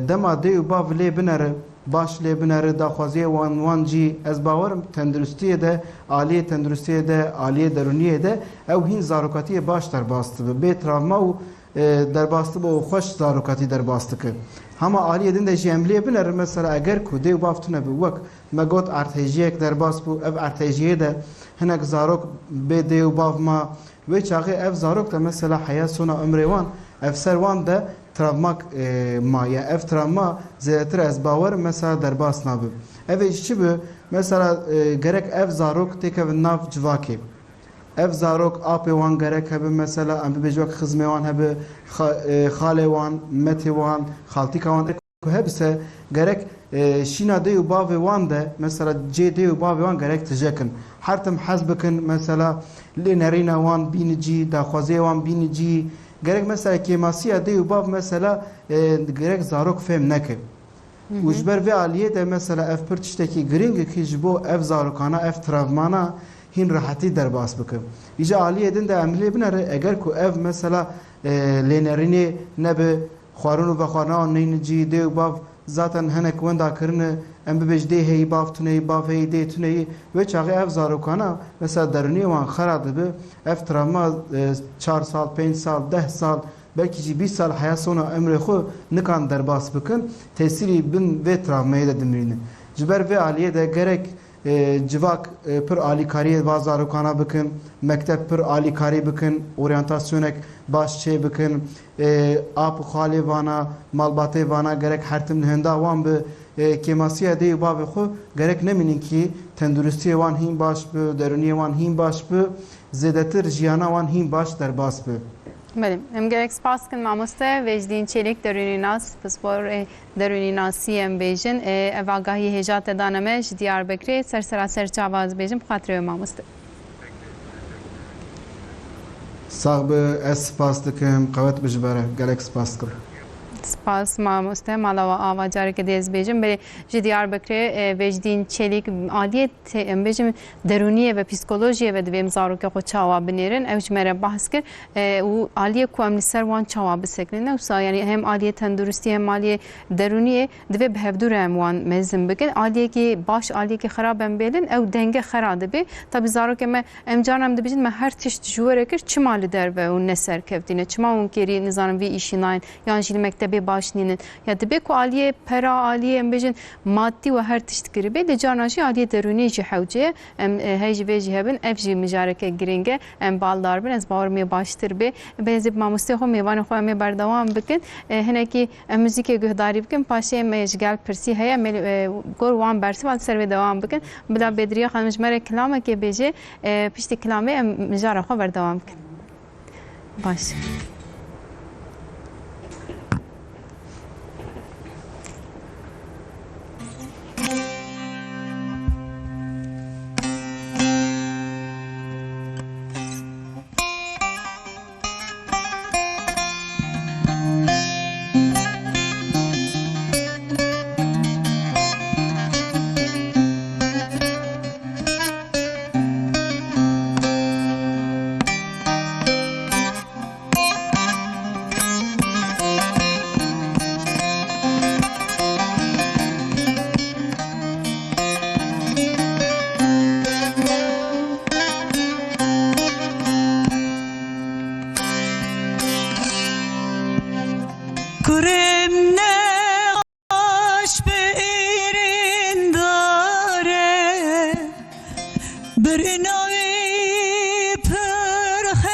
dema dê û bav lê binere baş lê binere daxwaziyê wan cî ez bawerim tenduristiyê de aliyê tenduristiyê de aliyê derûniyê de ew hîn zarokatiyê baş derbas dibe bê travma û derbas dibe û xweş zarokatî derbas dike. Hema aliyê din de jî em lê binere mesela eger ku dê û bav tune bi wek me got ertêjiyek derbas bû ev ertêjiyê de hinek zarok bê dê û bav ma wê çaxê ev zarok de mesela heya sona ömrê wan ev ser wan de travmak maye ev travma zêdetir ez bawerim mesela derbas nabe. Evê çi bi mesela gerek ev zarok têkevin nav civakê. Ev zarok apê wan gerek hebe mesela em bibêje wek xizmê wan hebe xalê wan metê wan xaltîka wan hebise gerek şîna dê û bavê wan de mesela cê dê û bavê wan gerek tijekin. Her tim hez bikin mesela lênerîna wan bînî cî daxwaziyê wan bînî cî gerek mesela kêmasiya dê û bav mesela gerek zarok fêm neke. û ji ber vê aliyê de mesela ev pir tiştekî giringekî ji bo ev zarokana ev travmana hîn rahetî derbas bikin. Îja aliyê din de em lê binere eger ku ev mesela lênerînê nebe xwarin û veqarina wan neyne cî dê û bav zaten hinek wenda kirine em bibêj dê heyî bav tuneyî bav heyî dê tuneyî wê çaxê ev zarokana mesela derûniyê wan xera dibe ev travma 4 sal 5 sal 10 sal belkî jî 20 sal heya sona ömrê xwe nikan derbas bikin tesîrî bin vê travmayê de dimîne. Ji ber vê aliyê de gerek civak pir alîkariyê va zarokana bikin mektep pir alîkarî bikin oryantasyonek baş çê bikin ap û xalê vana malbatê vana gerek her tim hinda wan bi kêmasiya dê û bavê xwe gerek nemînin ki tenduristiyê wan hîn baş bi derûniyê wan hîn baş bi zêdetir jiyana wan hîn baş derbas bi. Belê em gerek spas kirin mamoste Vecdîn Çelik derûnînas pispor derûnînasî em bêjin ev agahiyê hêja te dane me ji Diyarbekirê sersera serçava ez bêjim xatirê mamoste. Sağ bi ez spas dikim qewet bijbere gelek spas dikim. Spas mamoste malava ava careke de ez bêjim belê ji Diyarbekirê Vecdîn Çelik aliyê em bêjim derûniyê ve psikolojiyê ve divê zarokê xwe çawa binêrin ew ji me re behs kir û aliyê ku em li ser wan çawa bisekinin wisa yani hem aliyê tenduristî hem aliyê derûniyê divê bi hevdû re em wan mezin bikin aliyekî baş aliyekî xerab em bêlin ew denge xera dibe tabi zarokê me em caran dibêjin me her tişt ji we re kir çima li derve û ne serkevtîne çima hûn kerî nizanim vî îşî nayên yan jî li mektebê nebê baş nînin ya dibe ku aliyê pera aliyê em bêjin maddî û her tişt kiribe lê carna jî aliyê derûnî jî hewce em hey ji vê jî hebin ev jî mijareke girîng e em baldar bin ez bawerim ê baştir bê bêzî mamosteyê xwe mêvanê xwe em ê berdewam bikin hinekî em müzîkê guhdarî bikin paşê em ji gel pirsî heye em gor wan bersivan ser vê dewam bikin bila Bedriya xanım ji me re kilamekê bêje piştî kilamê em mijara xwe berdewam bikin baş. Kurem ne aş beirin dare bir navi perhedare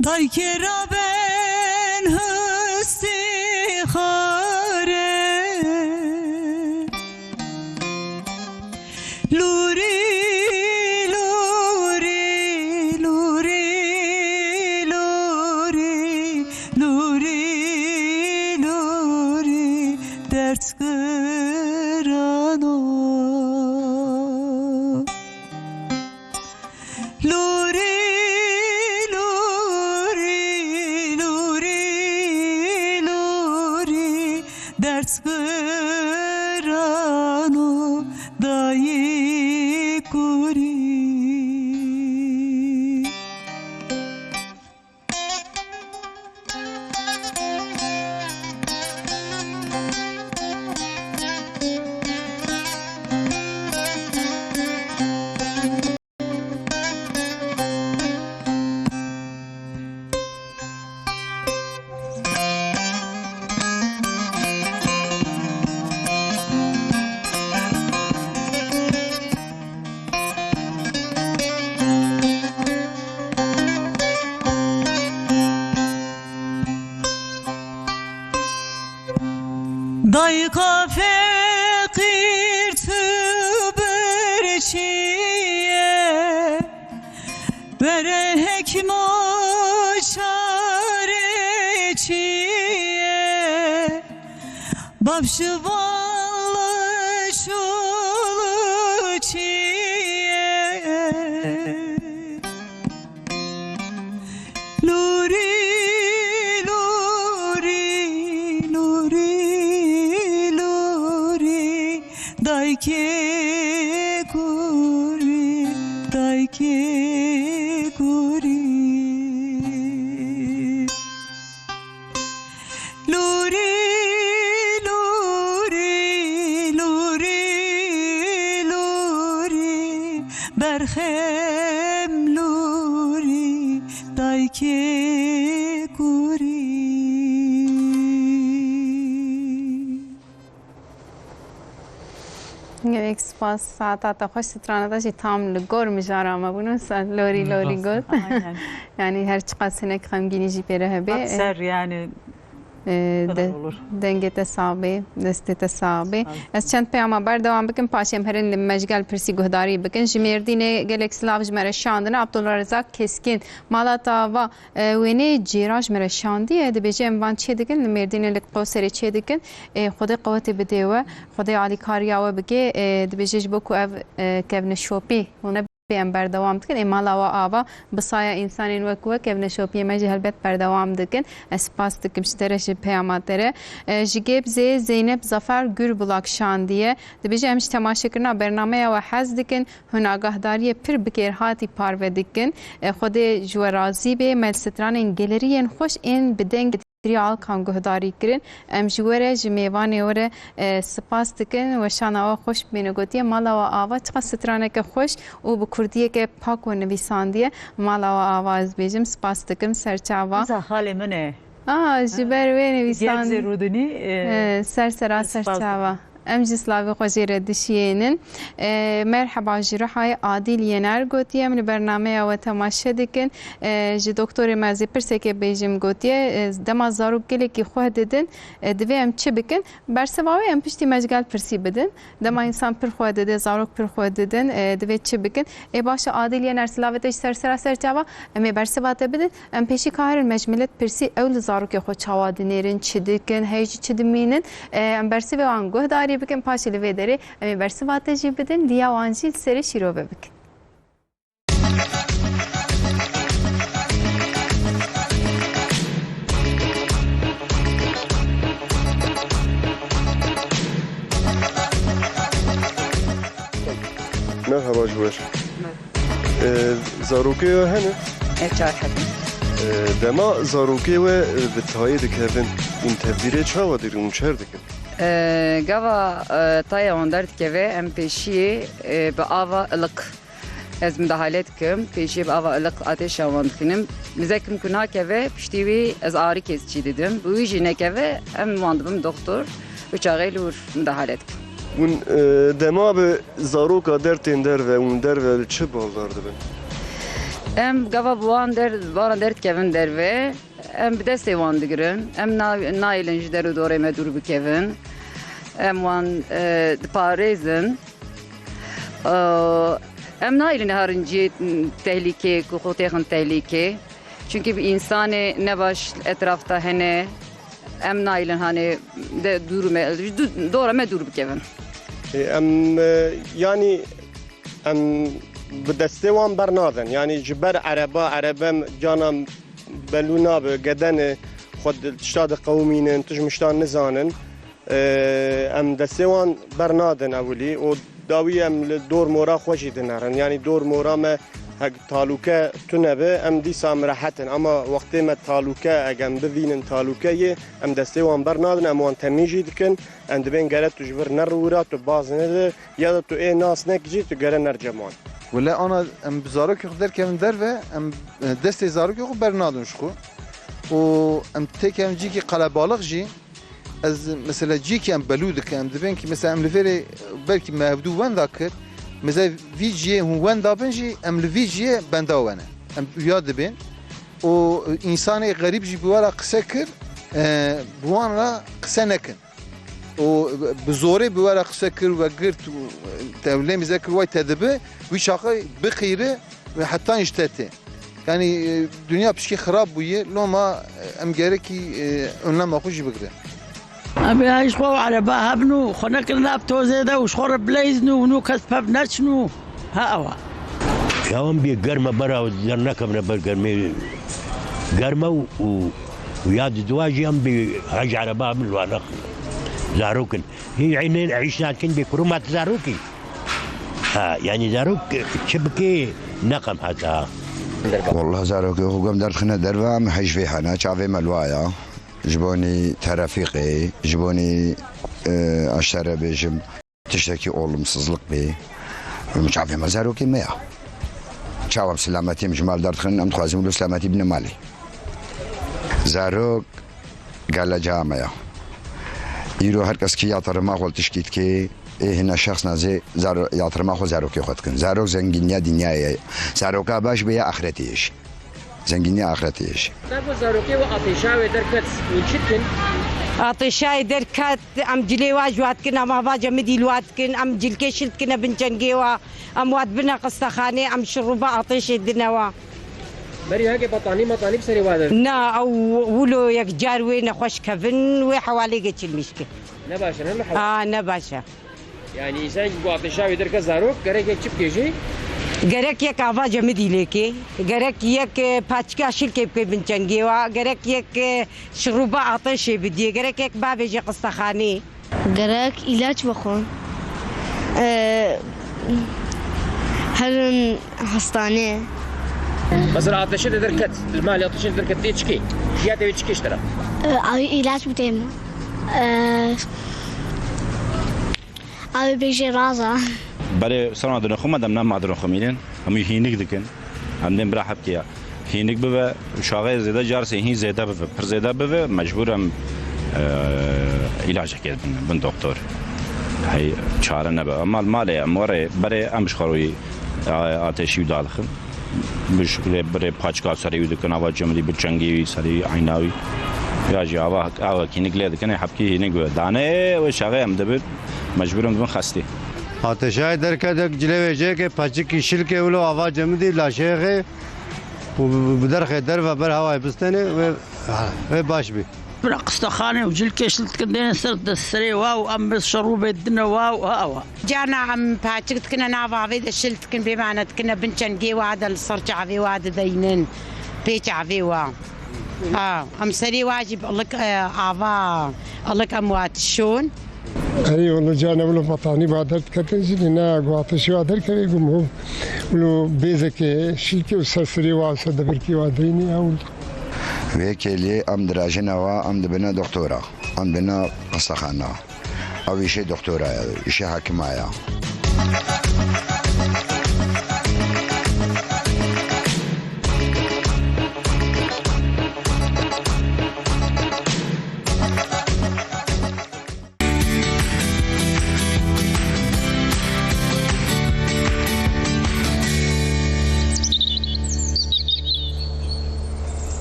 day kera ben hüstihare luri dert kıran o Luri, luri, luri, luri dert kıran o dayı kuri Dayka fekir tüberçiye Vere hekim o çareçiye Babşı vallahi şolu çiye Luri dayke kuri dayke kuri luri luri luri luri berhem luri dayke kuri یک سپاس ساعت خوش سترانه داشتی تام لگور مجارا ما بونو لوری لوری گل yani her çıkan sene kamgini jipere hebe Akser yani dengete sabi destete sabi az çend peyama berdewam bikin paşem herin mecgal pirsi guhdari bikin jimerdine gelek slav jmere şandına Abdülrezzak Keskin malata va wene ciraj mere şandi de bejem van çedikin merdine lek qoseri çedikin xode qawati bedewa xode ali kariya ve bike de bejej boku ev kevne shopi ona Peyam berdewam dikin emala ve ava bisaya insanın vekuvek evne şopiye meci helbet berdewam dikin espas dikim ştere ji peyamatları jigeb Zeynep Zafer Gürbulak şandiye dibije emş temaşekirna bernameye ve hez dikin hunagahdariye pir bikir hati parve dikin xode jwerazi be mel stranên geleriyen hoş en bideng Riyal kan guhdari kirin em ji were ji mêvanê were spas dikin ve şana wa xweş bîne gotiye mala wa ava çiqa straneke xweş û bi kurdiyeke pak û nivîsandiye mala wa ava ez bêjim spas dikim serçava Halê min e. ji ber wê Gel nivîsan zerûdinî sersera serçava em jî slavê xwe jê re dişiyênin merheba ji Rihayê Adîl Yener gotiye em li bernameya we temaşe dikin ji doktorê me zê pirsekê bêjim gotiye dema zarok gelekî xwe didin divê em çi bikin berseva wê em piştî me ji gel pirsî bidin dema însan pir xwe dide zarok pir xwe didin divê çi bikin başa Adîl Yener slavê te ji sersera serçava em ê berseva te bidin em pêşî kahirin me ji millet pirsî ew li zarokê xwe çawa dinêrin çi dikin hey jî çi dimînin em bersivê wan guhdarî bikin paşê li vê derê em ê bersiva te jî bidin liya wan jî serê şîrove bikin. Merhaba Jwer. Zarokê we hene? Çar hebin. Dema zarokê we bi tayê dikevin û tevdîrê çawa dirin û çer dikin? Gava taya wan derdikeve em pêşiyê bi ava iliq ez midahalet dikim pêşiyê bi ava iliq ateşa wan dikinim mizekim ku nakeve piştî wê ez arî kesçî didim bi wî jî nekeve em wan dibim doktor û çaxê li wir midahalet dikim. Hûn dema bi zaroka dertên derve û derve li çi baldar dibin? Em gava bi wan derdikevin derve em bi destê wan digirin em nailin ji derû dorê me dûr bikevin em wan diparêzin em nailin harincî tehlîkê ku xwe têxin tehlîkê çünkü bir insanê nebaş etrafta hene em nailin hani de dora me dûr bikevin. Em yani em bi destê wan bernadin yani ji ber erebem cana belû nabe gedenê xwe tişta diqewmînin tijmiştan nizanin em destê wan bernadin ewilî û dawî em li dor mora xwe jî dinerin yani dor mora me hek talûke tunebe em dîsa em rehetin ama wextê me talûke egem bivînin talûkeyê em destê wan bernadin em wan temî jî dikin em dibên gere tu ji vir nerûra tu baz nede ya da tu ê nas nekicî tu gere nercem wan. ولا انا ام بزارك يقدر كم درفه ام دست زارك يقو برنادون شكو و ام تكم جيكي قلا بالغ جي از مثلا جيكي ام بلودك ام دبن كي مثلا ام لفيري بلكي ما بدو وين ذاكر مثلا في جي هو وين دابنجي ام لفي جي بندا وانا ام ياد بين و انساني غريب جي بولا قسكر بوانا قسنكن و بزوري بولا قسكر وقرت تولي مذاكر واي تدبه وشاقي بخيره حتى يشتتي يعني الدنيا بشكي خراب بويه لو ما ام جاركي انما خوش بقدر ابي عايش خو على بها ابنو خنك نابتو زيدا وشخور بلايزنو ونو كسبب نشنو ها اوا يوم بي قرمه برا وزرناك من برقرمي قرمه وياد زواجي ام بي حاج على بها من الوانق زاروكن هي عينين عيشنا كن بكرومات زاروكي يعني زاروك شبكي نقم حتى والله زاروك وقام درت خنا دربا ما حيش في حنا شافي ملوايا جبوني ترافيقي جبوني اشترى بيجم تشتكي olumsuzluk بي مش عارف ما زاروكي ما شاوم سلامتي مجمال درت خنا ام تخازم له سلامتي ابن مالي زاروك قال جامعه يرو هر کس کی یاترما خو تشکیل کی هنا شخص نازه زارو یاترما خو زارو کی خود کن زارو زنگینیا دنیای زارو کا باش به آخرتیش زنگینی آخرتیش زارو زارو کی و آتشاوی درکت وچتن آتشای درکت ام جلی واجوات کن ام واجا مدیلوات کن ام جلکی شلت کن بنجنگی و ام واد بنا قستخانه ام شربا آتش دنوا بري هاجي بطاني بسري وادر نا او ولو يك جار وين خوش كفن وحوالي قتش المشكل نباشا نحو نباشا يعني انسان قاطشاوي درك زاروك قريك تشب كيجي قريك يك افاجا مدي ليكي قريك يك باتشكا شيلكي بكي بنچنگي وا قريك يك شروبا عطش بدي قريك يك بابي جي قستخاني قريك علاج بخون هرن حستانه مثلا ateşi de derket, mali ateşi de derket diye çıkıyor. Ya da çıkıyor işte. Abi ilaç mı değil mi? Abi beşi raza. برای سرنا دنخو مدام نام دنخو میلین همی هینیک دکن هم دم برا حب کیا هینیک بوه شاغه زیاده جارسی هین زیاده بوه پر زیاده بوه مجبورم علاج کرد بن دکتر هی چاره نبه اما ماله اموره برای امش خروی آتشی دالخم بشکل برای پاچکا سری دکن آوا جملی بچنگی سری عیناوی یا جی آوا کینیک لید کنه حب کی هینیک دانه و شاغه هم دبر مجبورم بن خسته آتشای در کدک جلوه که پچی کشیل که ولو آواز جمدی لاشیه و بدرخ در و بر هوای بستنه و باش بی برقصت خانه وجل كشلت كدين سرت السري واو ام بس شروب الدنا واو هوا جانا عم باتشكت كنا نافا في شلت كن بمعنى كنا بنشنجي وهذا الصرجع في وهذا دينن بيتع في وا ام سري واجب لك عفا لك اموات شون أي والله جانا ولو مطاني بادرت كتن جينا قواطش وادر كبي قمهم ولو بيزك شيكي وسرسري واسد بركي وادريني أول وكيلي أم دراجنا وأم دبنا دكتورة أم دبنا قصخانة أو شيء دكتورة شيء حكمايا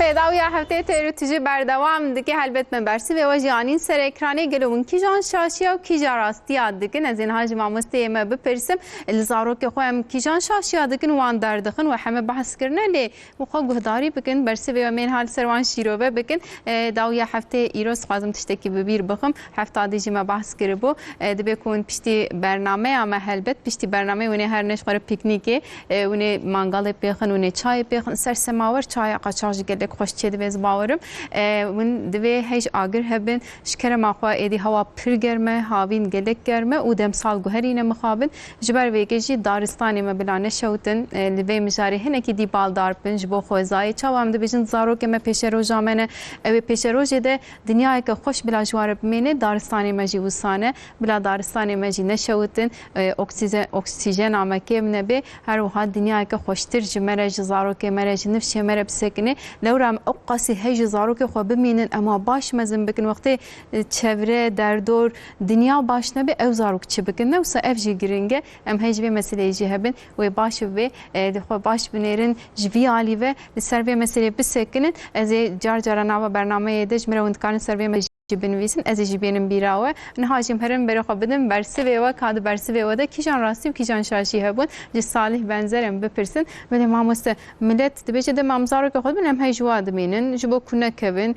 پیداوی هفته تیرو تیجی بردوام دیگه البته من برسی و واجیانین سر اکرانی گلوون کی جان شاشیا و کی جان راستی دیگه نزین هاج ماموسته ما بپرسم الزارو که خوام کی جان شاشیا دیگه وان دردخن و همه بحث کردن لی مخا گهداری بکن برسی و من حال سروان شیروبه بکن داوی هفته ایروز خواهم تشتکی ببیر بخم هفته دیجی ما بحث کربو دبی کن پشتی برنامه اما البته پشتی برنامه ونه هر نش قرار پیکنیکی ونه مانگال پیخن ونه چای پیخن سر سماور چای قاچاج گله خوش چه دویز باورم من دوی هیچ آگر هبن شکر ما خوا ایدی هوا پر گرمه هاوین گلک گرمه و دم سال گوهرینه مخابن جبر ویگجی دارستانی ما بلانه شوتن لوی مجاری هنه کی دی بال دار پنج بو خوزای چاوام دو بیشن زارو که ما پیش رو جامنه او پیش رو جده دنیای که خوش بلا جوار بمینه دارستانی مجی وسانه بلا دارستانی مجی نشوتن اکسیژن آمکه من به هر وقت دنیای که خوشتر جمره زارو که مرج نفش مره بسکنه لورم اقصی هیچ زارو که خواب بمینن اما باش مزن بکن وقتی چهره در دور دنیا باش نبی او زارو که چی بکن نوسا افجی گرینگه ام هیچ به مسئله جی هبن و باش و خو باش بنیرن جوی عالی و سر به مسئله بسکنن از جار جارنا و برنامه دش مرون کان سر به بنویسن از جیبینم بیراوه نهاجم هرم بره خب بدم برسی و کاد برسی و ده کیجان راستی و کیجان شاشی هبون جی صالح بنظرم بپرسن ولی ما مست ملت دبیچه ده مامزارو که خود بنم هیجوا دمینن جبو کنه کبن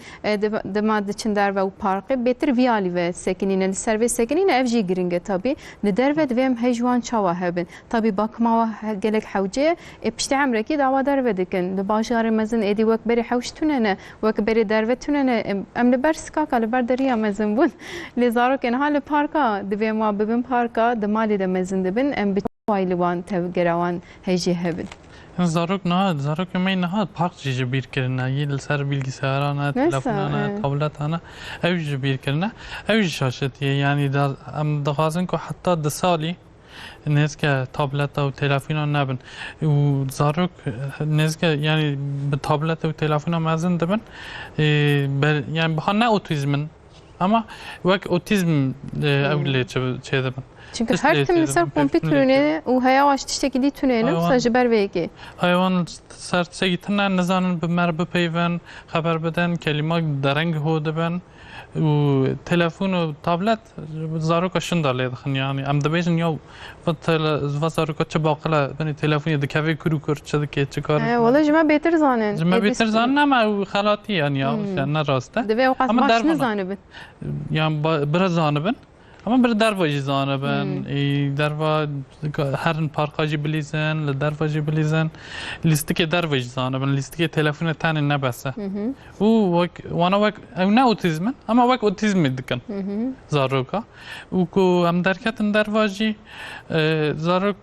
دماد چندر و پارک بهتر ویالی و سکنین سرویس سکنین افجی گرینگه تابی ندر و دویم هیجوان چوا هبن تابی باکما گلک حوجه پشت عمرکی دعوا در و دکن لباشار مزن ایدی وک بری حوش تونه وک بری در و تونه ام لبرس کا دریا مزن بون لزارو که حال پارکا دوی ما ببین پارکا دمالی د مزن دبن ام بتوایلوان تفگروان هیجی هبن زاروک می نهاد پاک چیز بیر کرده یه لسر bilgisayarana telefonana tabletana اوج بیر کرده اوج شاشتیه یعنی در ام دخوازن که حتی ده سالی نزدیک تابلت و تلفن نبن و زاروک نزدیک یعنی به تابلت و تلفن مزن دبن یعنی بخوان نه اوتیزمن اما وقت اوتیزم اولی چه دبن çünkü her tim mesela kompütürüne o hayavaş tişteki ditüne ne sadece berveki hayvan sertse gitene nezanın bir merbe peyven haber beden kelime dereng hoda ben و تلفن و تابلت زاروک شنداله دخن یعنی ام دبیجن یا و زاروک چه باقلا بنی تلفنی دکوی کرو کر چه دکی چه کار والله جمع بهتر زانن جمع بهتر زانن اما خلاطی یعنی نه راسته دوی اوقات باش نزانه بن yani biraz zanıbın اما بر دروا جزانه بن دروا هرن پارکاجی بلیزن لدروا جی بلیزن لیستی که دروا جزانه بن لیستی که تلفن تانی نبسه و وانا وک او نه اوتیزم اما وک اوتیزم دکن زاروکا و کو ام درکتن درواجی زاروک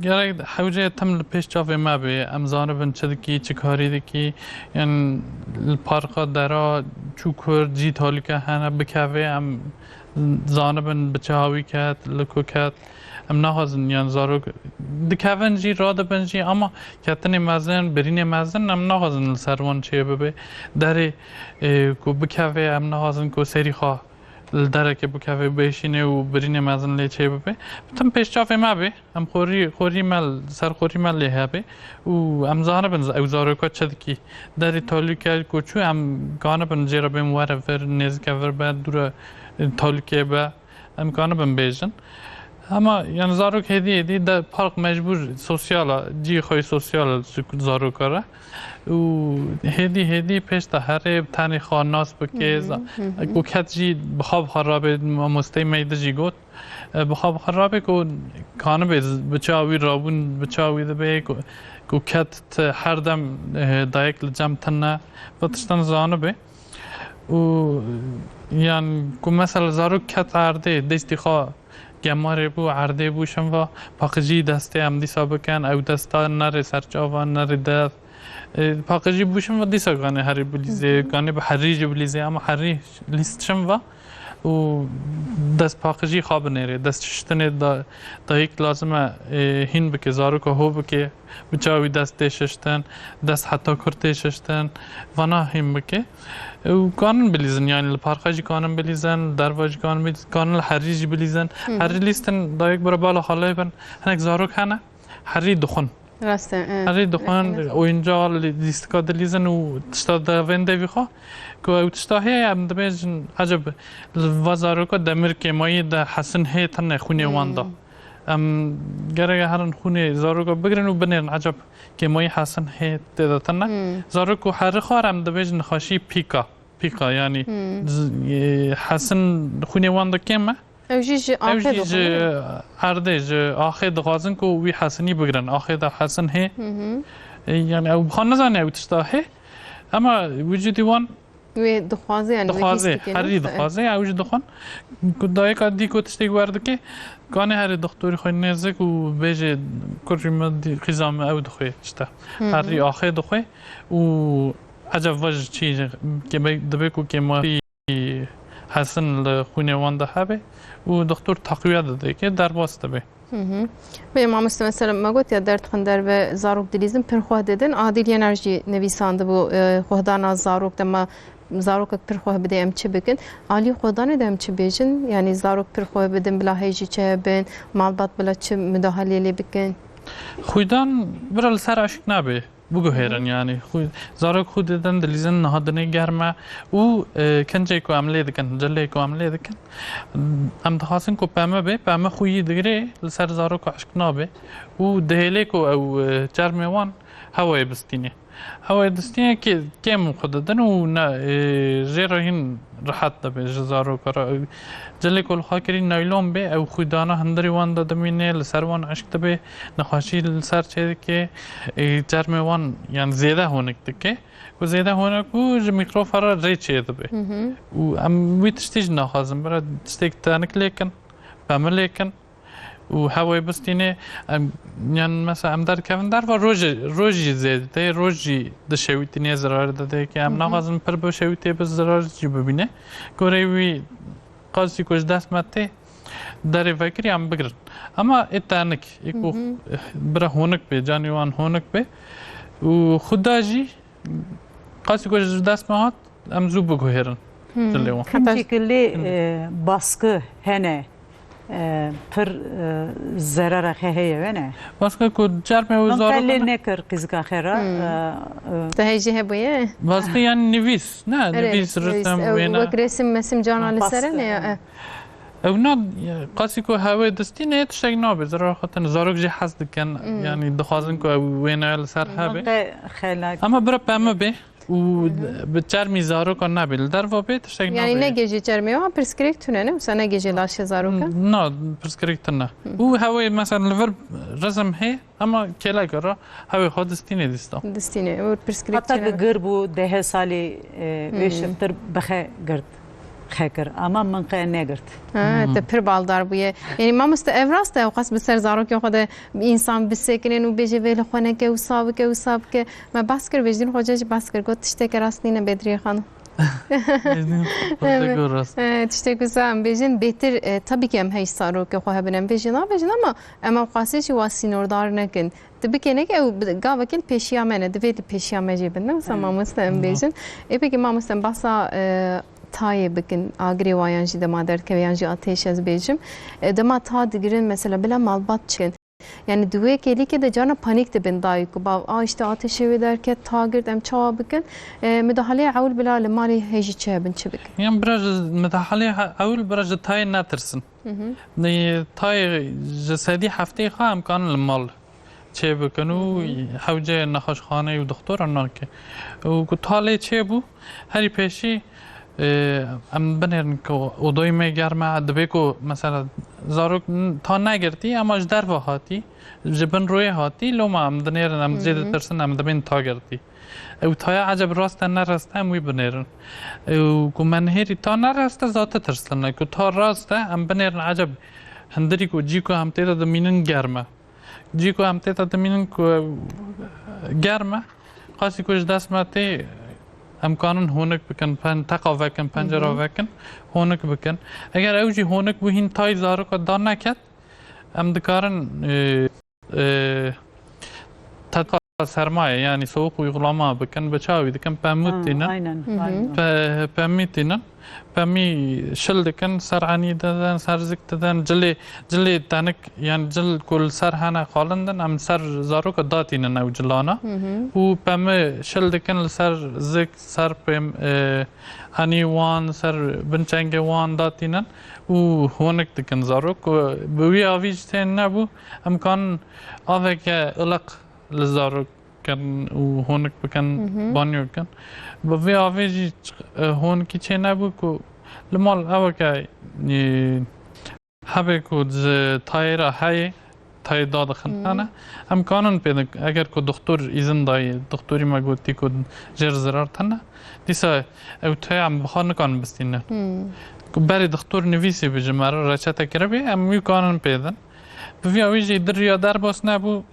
گرای حوجه تم پیش چاوه ما به ام زانه بن چدکی چکاری دکی یعنی پارکا درا چوکر جی تالی که هنه بکوه ام زانبن بچهاوی کرد لکو کرد ام نهازن یعنی زاروک دکوون جی راده بن جی اما کتن مزن برین مزن ام نهازن سروان چه ببه داره کو بکوه ام نهازن کو سری خواه داره که بکوه بشینه و برین مزن لی چه ببه تم پیش چافه ما به ام خوری مل سر خوری مل لیه به و ام زانبن او زاروکا چدکی داره تالی کرد کو چو ام گانبن جیرا بیم وره ور نزکه ور بعد دوره تالکه به امکانه بم بیشن اما یعنی زاروک هدیه ده پارک مجبور سوسیالا جی خوی سوسیال زاروک کاره و هدی پیش تا هر تنی خاناس بکه کو کت جی بخواب خرابه مستی میده جی گوت بخواب خرابه کو کانه بچاوی رابون بچاوی ده به کو کت هر دم دایک لجام تنه و تشتن زانه به و یعنی که مثلا زاروک کت عرده دستی خواه گماره بو عرده بوشم و پاقجی دسته هم دیسا بکن او دستا نره سرچاوان نره دست پاقجی بوشم و دیسا گانه هری بلیزه گانه به حریج بلیزه اما حریج لیستشم و دست پاقجی خواب نره دست ششتنه دا یک لازمه هین بکه زاروک هو بکه بچاوی دست ششتن دست حتی کرده ششتن وانا هین بکه و کانون بلیزن یعنی لپارخاجی کانون بلیزن درواجی کانون بلیزن کانون لحریجی بلیزن حری لیستن دا یک برا بالا خاله بن هنک زاروک هنه حری دخون راسته حری دخون و اینجا لیست که دلیزن و تشتا دا ونده بیخوا که او تشتا هی هم دبیجن عجب و زاروکا دمیر که مایی دا حسن هی تنه خونه واندا گره هرن خونه زاروکا بگرن و بنیرن عجب که مایی حسن هی تیدا تنه زاروکو هر خوارم دبیجن خاشی پیکا یعنی حسن خونه واندا کمه اوجیج عرض آخر دخوازن که وی حسنی بگرن آخر دا حسن هی یعنی او بخوان نزانه او تشتا هی اما وجودی وان وی دخوازه یعنی دخوازه هری دخوازه اوج دخوان دایی که دی کو تشتی گوارده که کانه هر دکتری خوی نزدیک و بیچه کردیم خیزام او دخوی چتا هری آخر دخوی و عجب وجه چیز که دبی کو که ما حسن لخونه وانده هبه و دکتر تقویت داده که در واسطه به به ما مثلا ما گفت یا درد خندر و زاروک دلیزم پر خواه دیدن عادل انرژی نویسنده بو خوددان از زاروک دما زاروک پر خواه بده ام چه بکن عالی خوددان دم چه بیشن یعنی زاروک پر خواه بدن بلا هیچی چه بین معلومات بلا چه مداخله لی بکن خوددان برای سر عشق نبه بگو هرن یعنی زاروک خود دیدن دلیزن نهادنه گرمه او کنجه کو عمله دکن جله کو عمله دکن ام دخواستن کو پامه خویی دگره لسر زاروک عشق نابه او دهله کو او جرمه وان هوای بستینه هوای دستینه که کم خود دادن و نه جراهین راحت دبه زاروک را جله کل خاکری نایلون به او خودانا هندری وان دادمینه لسر وان عشق دبه نخاشی لسر چه که جرم وان یعنی زیاده هونک دکه و زیاده هونک و میکروفارا ری چه دبه و ام وی تشتیج نخوازم برای تشتیک تانک لیکن پامه لیکن و هوای بستینه یعنی مثلا ام در کفن در و روزی زیاده روزی دشویتی نه ضرر داده که ام نخوازم پر بشویتی بس ضرر چی ببینه کوری وی قاضی کش دست مته داره فکری ام بگرن اما اتانک یکو برا هونک به جانیوان هونک به و خداجی قاضی کش دست مهات ام زوب بگوهرن جلیوان همچی کلی baskı hene پر zarar heye ve ne? Baskı ko jarme o zarok. Kalli ne kır kızga khera? Teheci hebuye. Baskı yani nevis, ne nevis resim ve ne? Ve resim mesim canalı sere ne? او نه قاسی کو هوا دستی نه تشتگ نابه زرا خاطر زارک جه حس دکن یعنی دخوازن کو وینال سر هبه اما برا پامه به و بتشرمي زاروك نابل درفا بيت اشتاق يعني نجي جرمي وها برسكريك تونه مثلا نجي لاش زاروكا نا برسكريك تنا و هواي مثلا الفرب رسم هي اما كلا كرا هواي خود دستيني دستا دستيني و برسكريك حتی گربو ده سالی ویشتر بخه گرد خکر اما من قه نگرد te pir baldar bûye yani mamoste ev rast e qas bi ser zarokê xwe de însan bisekinin û bêje vê li xwe neke û sabike me bas kir vêjîn xwe jî bas kir got tiştekê rastî ne Bedriye xanım tiştek wisa em bêjin bêtir tabii ki em heyş zarokê xwe hebin em bêjî nabêjin ama em ew qasî jî wa sînordar nekin dibikênek ew gavekî pêşiya me ne divê li pêşiya me jî bin ne wisa mamoste em bêjin pêkî mamoste em basa tayê bikin agirê wayan jî dema derkeviyan jî ateş ez bêjim dema ta digirin mesela bila malbat çikin yani duwê kelîkê de cana panik dibin dayî ku bav işte ateşê wê derket ta girt em çawa bikin müdahaleya ewl bila li malê hêjî çi bin çi bikin yani biraz müdahaleya ewl biraz tayê netirsin tayê ji sedî hefteyê xwe emkanin li mal çê bikin û hewceyê nexweşxaneyê û doktora nake û ku talê çêbû herî pêşî ام بنرن که اودای می گرمه دبی کو مثلا زاروک تا نگرتی اما جدر و هاتی جبن روی هاتی لو ما ام دنیرن ام زیاد ترسن ام دبین تا گرتی او تایا عجب راست نرسته ام وی بنرن او کو من هری تا نرسته ذات ترسن کو تا راسته ام بنرن عجب هندری کو جی کو هم تیتا دمینن گرمه جی کو هم تیتا دمینن کو گرمه قاسی کوش دست ماتی امکانن هونک بکن تقا وکن پنجره وکن هونک بکن اگر اوجی هونک بهین تای زارو که دان نکد ام دکارن تدقا سرمایه یعنی سوق uygulama بکن بچاوی دکن پمیتینن پمی شل دکن سرعنی دادن سرزک دادن جلی تنک یعنی جل کل سر هنه خالندن ام سر زارو که داتینن او جلانا و پمی شل دکن سر زک سر پم هنی وان سر بنچنگ وان داتینن و هونک دکن زارو که بوی آویج تین نبو امکان آوه که الق لزارو کن و هونک بکن بانیو کن بوی آویجی هونکی چه نبو که لمال اوه که هبه که تایره های تای داد خنانه امکانن پیدا اگر که دکتر ایزن دای دکتری ما گوتی که جر زرار تنه دیسا او تای هم بخار نکان بستینه که بری دکتر نویسی بجمعه رچته کربی ام میکانن پیدا بوی آویجی دریا در باس نبو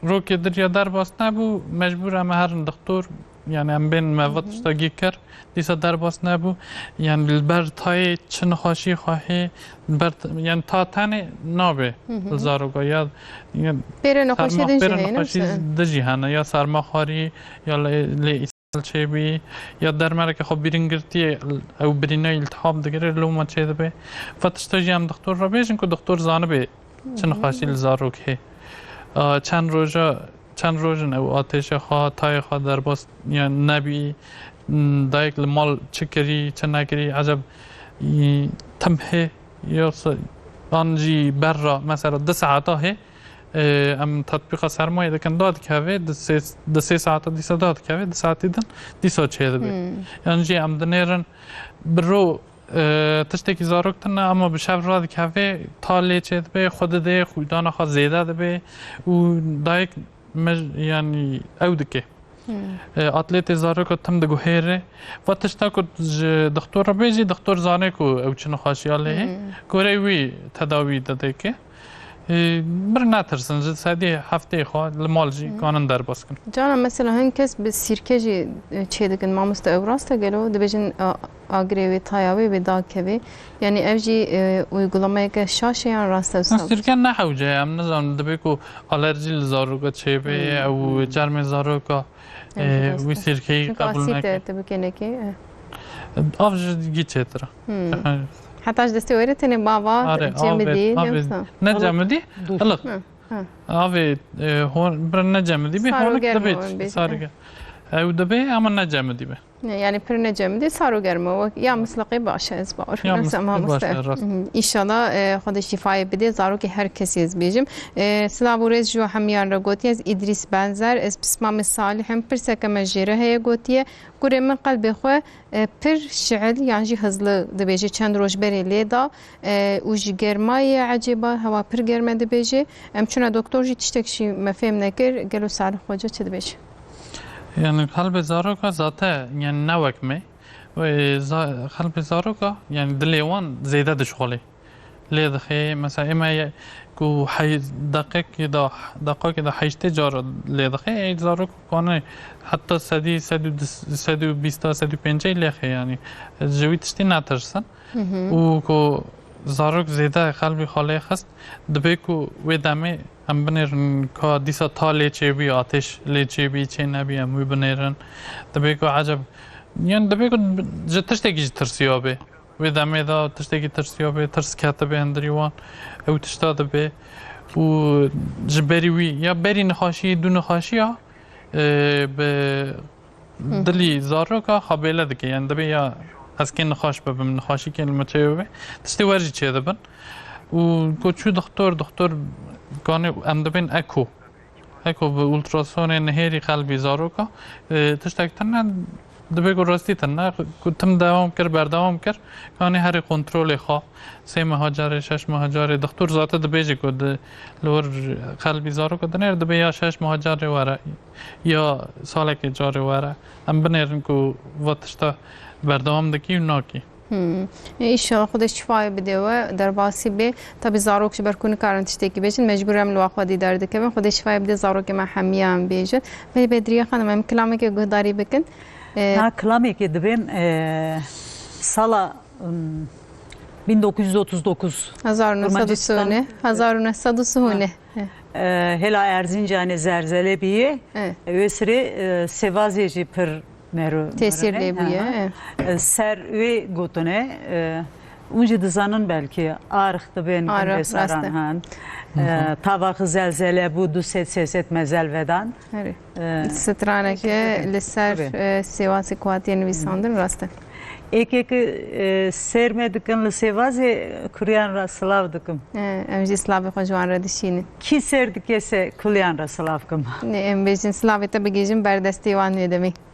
روکی دریا در باس نبو مجبور هم هر دکتر yani em ben mevatış da giker disa derbas nebu yani bilber tay çın xaşi xahi ber yani ta tane nabe zaroga ya yani beren xaşi de cihana ya sarma xari ya le isal çebi ya dermer ki xo birin girti ev birine iltihab digere lo ma çede be fatışta jam doktor rabejin ko doktor zanı be çın xaşi zarok he چند روزن او آتش خواه تای خواه در باست یعنی نبی دایک مال چکری چه نکری عجب تمه یا آنجی بر را مثلا 2 ساعته ام تطبیق سرمایه دکن داد که هوی 2 ساعته دیسا داد که هوی 2 ساعتی دن دیسا چه ده بی یعنی جی ام دنیرن برو تشتکی زاروک تنه اما به شب را که هوی تالی چه ده بی خود ده خودان خواه زیده ده بی و دایک yani evdike atlet zaro ko tam de gohere vatışta ko doktor beji doktor zane ko evçin xaşiyale korevi tedavi dedeke bir natırsın sadi hafte xo malji kanın der baskın cana mesela herkes bir sirkeci çedekin mamusta evrasta gelo debejin agrevi tayavi ve dakevi yani evci uygulamaya ke şaşayan rasta sirken ne havce am nazan debeko alerji zaruka çebe ev çarme zaruka vi sirkeyi kabul nakit tabii ki avcı geçetra حتى دستي وريتني بابا جمدي نه جمدي الله اوه هون بر نه جمدي به هون دبيت سارگه او دبي اما نجم دي به يعني پرنه جمدی سارو گرمه و یا مسلقی باشه از بار یا مسلقی باشه راست ایشالا خود شفای بده زارو که هر کسی از بیجم سلاوریز جو همیان را گوتی از ادریس بنزر از بسمام صالح هم پر سکم جیره هی گوتیه گوره من قلب خو پر شعل يعني جي هزل دبيجي چند روش بري ليدا وجي گرمای عجيبه هوا پر گرمه دبيجي ام چونه دکتر جي تشتكشي مفهم نكر قالو صالح خوجه چه دبيجي يعني قلب زاروكا ذاته يعني نوكمه و قلب زاروكا يعني دليوان زيادة دشغلي ليه دخي مثلا اما كو حي دقيقة كده حيشتي جار ليه دخي اي زاروكا كونه حتى سدي بيستا سدي بنجي ليه يعني جوي تشتي ناترسن وكو زاروك زيادة قلبي خالي خست دبيكو ودمي ام بنرن که دیسا تا لیچه بی آتش لیچه بی چه نبی اموی بنرن دبیکو عجب یعنی دبیکو تشتکی ترسیابه و دمه دا تشتکی ترسیابه ترس کتبه اندریوان او تشتا دبه و جبری وی یا بری نخاشی دو نخاشی ها به دلی زارو که خبیله دکه یعنی دبی یا از که نخاش ببم نخاشی که المچه ببه تشتی ورجی چه دبن و کوچو دکتر كان ام دبين اكو بالالتراسون نهيري قلبي زاروكا تشتكتنا دبيكو راستي تنا كنتم دوام كر بردوام كر كان هر كنترول خا 3 ماه 6 ماه دكتور ذات دبيجي كود لور قلبي زاروكا دنير دبي يا 6 ماه ورا يا سالك جاري ورا ام بنيرن كو واتشتا بردوام دكي ناكي ایشان خودش شفای بده و در باسی به تابی زاروکش برکونی کارن تشتکی بیشن مجبورم لواخوادی درده که من خودش شفای بده زاروک من همیان بیشن ولی بدریه خانم هم کلامی که گهداری بکن ها کلامی که دبیم سالا 1939 1939 هلا Erzincan'ı zelzele biye ve sıra sevazeci per tesir lebiye ser ve gotone unje dizanın belki arıqdı ben vesaran han tavakı zelzele bu du set mezelvedan strane ke leser sevasi kuatiyen visandın rastı ek sermedikin li sevazi kuryan raslavdıkım emji slavi xojwan radişini ki serdikese kuryan raslavkım em bejin slavita begejin berdestiwan ne demek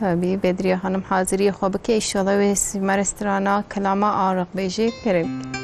tabii Bedriye Hanım hazırı خوب که ایشالا و مرسترانا کلاما آرق بیجی کریم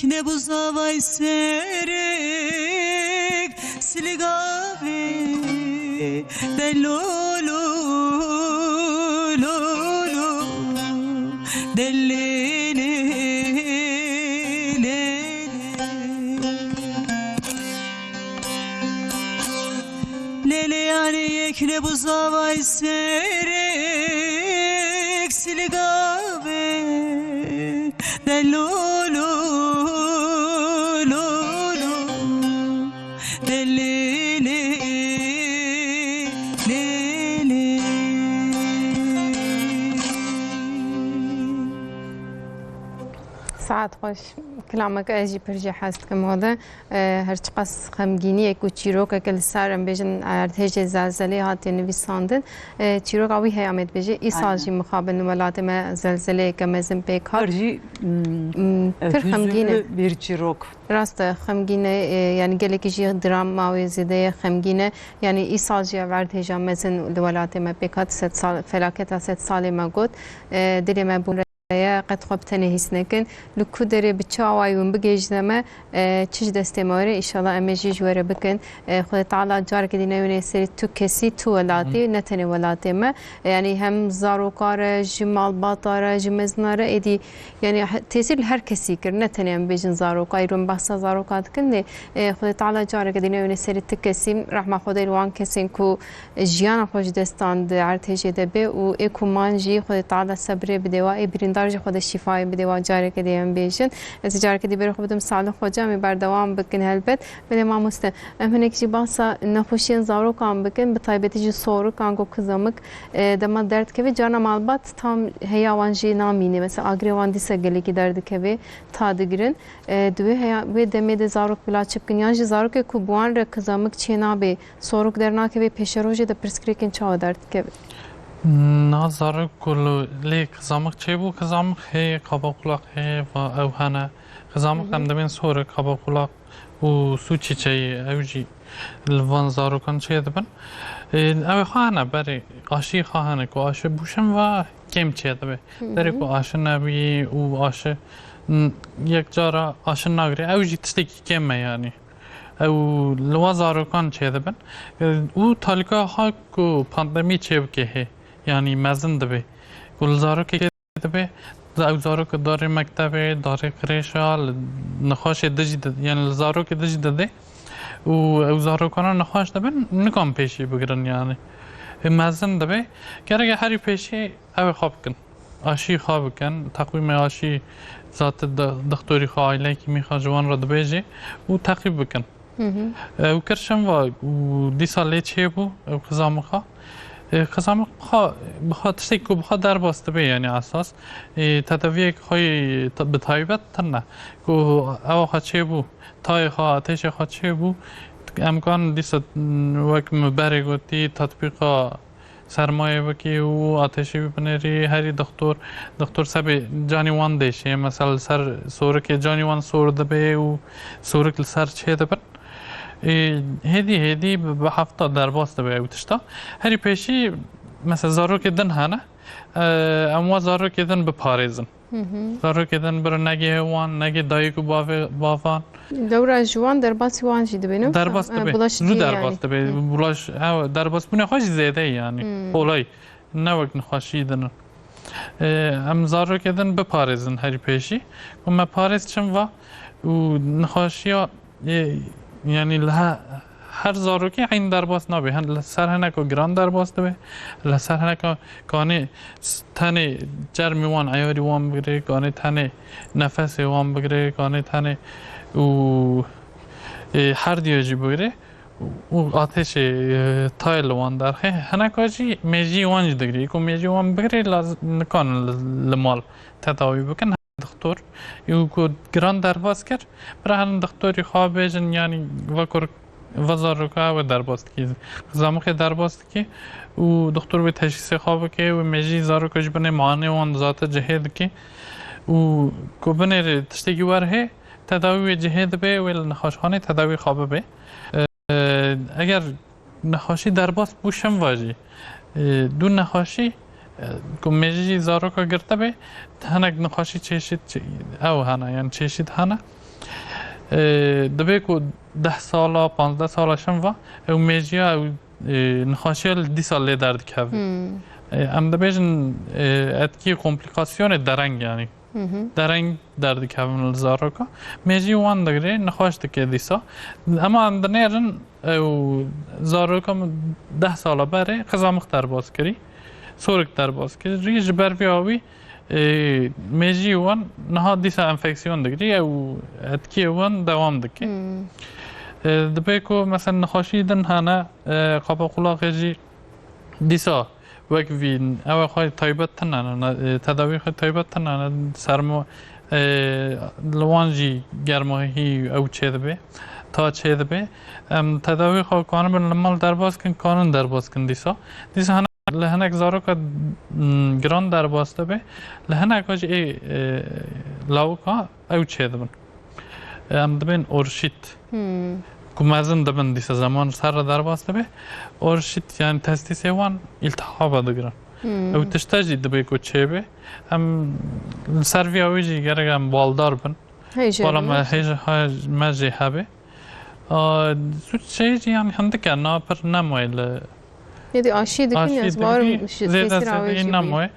ne bu zavay serek Siligavi Delulu Lulu Delili Lele yani yekne bu zavay serek Siligavi Delulu Lulu Delili ساعات خوش كلامك اجي برجع حاسد كم هذا هرچقاس خمگینی کو چیروک کل سرم بجن ارتش زلزله هات نویساندن چیروک اوی هیامت بجه ای سالجی مخابن ولات ما زلزله کمزم پیک هات پر خمگینه bir çirok. راست خمگینه یعنی گله کیجی درام و زیده خمگینه یعنی ای سالجی ارتش مزن ولات ما پیک هات 7 سال فلاکت 7 سال ما گفت دلی ما بون قد خوب تنهیس نکن لکو داره بچاوایون بگیجنمه چیز دستماره ایشالا امجی جواره بکن خود تعالی جار که دینه سری تو کسی تو ولاتی نتنه ولاتی ما یعنی هم زاروکار جمال باطاره جمزناره ایدی یعنی تأثیر هر کسی کر نتنه هم بیجن زاروکای رون بحث زاروکات کنه خود تعالی جار که دینه سری تو کسی رحمه خدای روان کسی کو جیان خوش دستان ارتش دبه و اکو مانجی خود تعالی صبر بده و ایبرین درجه خود شفای بده و جاری که دیم بیشن از جاری که دی بر خودم سال خودم می بردوام بکن هلبت ولی ما مست همینک چی باسا نخوشین زارو کام بکن به تایبتی جو سورو کانگو کزامک دم درد که جانا مالبات tam heyavanji namini mesela agrevan dise gele giderdi keve tadigrin dve heya ve demede zarok bila çıpkın yanji zarok ku buan re kızamık çenabe soruk derna keve peşeroje de preskrikin çağı derdi keve نظر كل ليك زامك تشيبو كزامك هي قباقلاق هي أو هنا كزامك هم دبين صورة قباقلاق وسوتشي شيء أوجي الفان زارو كان شيء دبن أو خانة بري عشي خانة كو عشي بوشم و كم شيء دبي بري كو عشي نبي وعشي يك جارا عشي ناقري أوجي تستيكي كم يعني أو لوازارو كان شيء دبن و تالكا هاكو باندمي شيء بكيه yani mezun debe gulzaro ke debe zaro ke dare mektebe dare kreşa nxaş edici yani zaro ke edici de u zaro kana nxaş debe nikam peşi bugran yani mezun debe gerek her peşi ev xabkin aşı xabkin takvim aşı zaten doktori aile kimi xajwan radbeji u takip bikin u kerşem va u disale çebu u kızamxa خزامق بخاطر تشتكي بخاطر درباست به يعني اساس تدویک های به تایبت تنه کو او خاچه بو تای خا آتش خاچه بو امکان دیست وقت مبرگوتی تطبیقا سرمایه بکی و آتشی بپنری هری دکتر سب جانی وان دیشه مثلا سر سورک جانی وان سور دبه و سورک سر چه دبن هدی به هفته درباست به اوتشتا هری پیشی مثلا زارو کدن هنه اما زارو کدن به پاریزن زارو کدن بر نگه وان نگه دایکو بافان دوره جوان درباسی وان جی دبینو درباست به رو درباست به بلاش درباست بونه خوش زیاده یعنی اولای نه وقت نخوشی دن ام زارو کدن به پاریزن هری پیشی و ما پاریز چم و نخوشی يعني لها هر زاروكي عين درباس نبي هن لسر هناك جراند درباس دبي لسر هناك كاني تاني جرمي وان عياري وان بگري كاني تاني نفسي وان بگري كاني تاني و هر ديوجي بگري و آتش تايل وان درخه هناك جي ميجي وان جدگري كو ميجي وان بگري لازم نكان المال تداوي بكن دكتور يوكو جراند درباس كر برهن دكتوري خوابجن يعني وكر وزاركا و درباست کی زمخ درباست کی و دکتر به تشخیص خواب کی و مجی زارکش بنه معنی وان ذات جهد کی و کوبنه تشتگی ورهه تداوی جهد به و نخاشخانه تداوی خواب به اگر نخاشی درباست بوشم واجی دو نخاشی مجی زارکا گرته به هنگ نخاشی چشید او هنه یعنی چشید هنه دبی کو 10 ساله 15 ساله شنوا او میجیا او نخاشیل 10 ساله درد کهوی ام دبیجن اتکی کمپلیکاسیون درنگ یعنی درنگ درد کهوی زاروکا میجی وان دگری نخاش دکی دیسا اما اندنیرن او زاروکا 10 ساله بره خزامخ در باز کری سورک در باز کری ریج بر بیاوی میجی وان نها دیسا انفکسیون دگری او اتکی وان دوام دکی دبی کو مثلا نخاشی دن هنه قابل قلاقی جی دیسا وقت وین او خواهی تایبت تنانه تداوی خواهی تایبت تنانه سرمو لوانجی گرماهی او چه دبی تا چه دبی تداوی خواهی کانون بن لمال درباز کن کانون درباز کن دیسا هنه لهنک زارو که گران درباز دبی لهنک آج ای لاو که او چه دبن دبین اورشیت کمازن دبن دیسا زمان سر درباز دبی اورشیت یعنی تستیس وان التحاب دگرن او تشتاجی دبی کو چه بی هم سروی آویجی گرگم بالدار بن بالا ما هیج مجی هبی سوچ چیزی یعنی هنده که ناپر نمویل یعنی آشی دکنی از بار زیاد آویجی نموی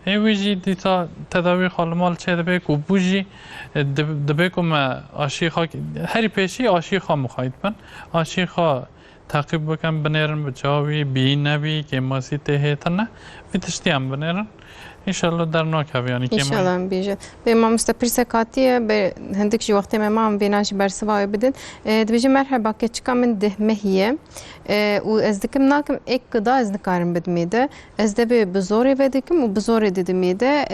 ویجی دیتا تداوی خالمال چه دبی کو بوجی دبی کو ما آشی خا هری پیشی آشی خا مخاید بن آشی خا تعقیب بکن بنیرن بجاوی بی نبی که ماسی تهیتنه ویتشتیم بنیرن انشالله در ناکاوی یعنی که انشالله بیجه به ما مستپرس کاتیه به هندک جی وقتی ما بیناش برسوای بدن دبیجه مرحبا که چکا من ده مهیه و از دکم ناکم یک قدا از نکارم بدمیده از دبی بزوری ودکم و بزوری ددمیده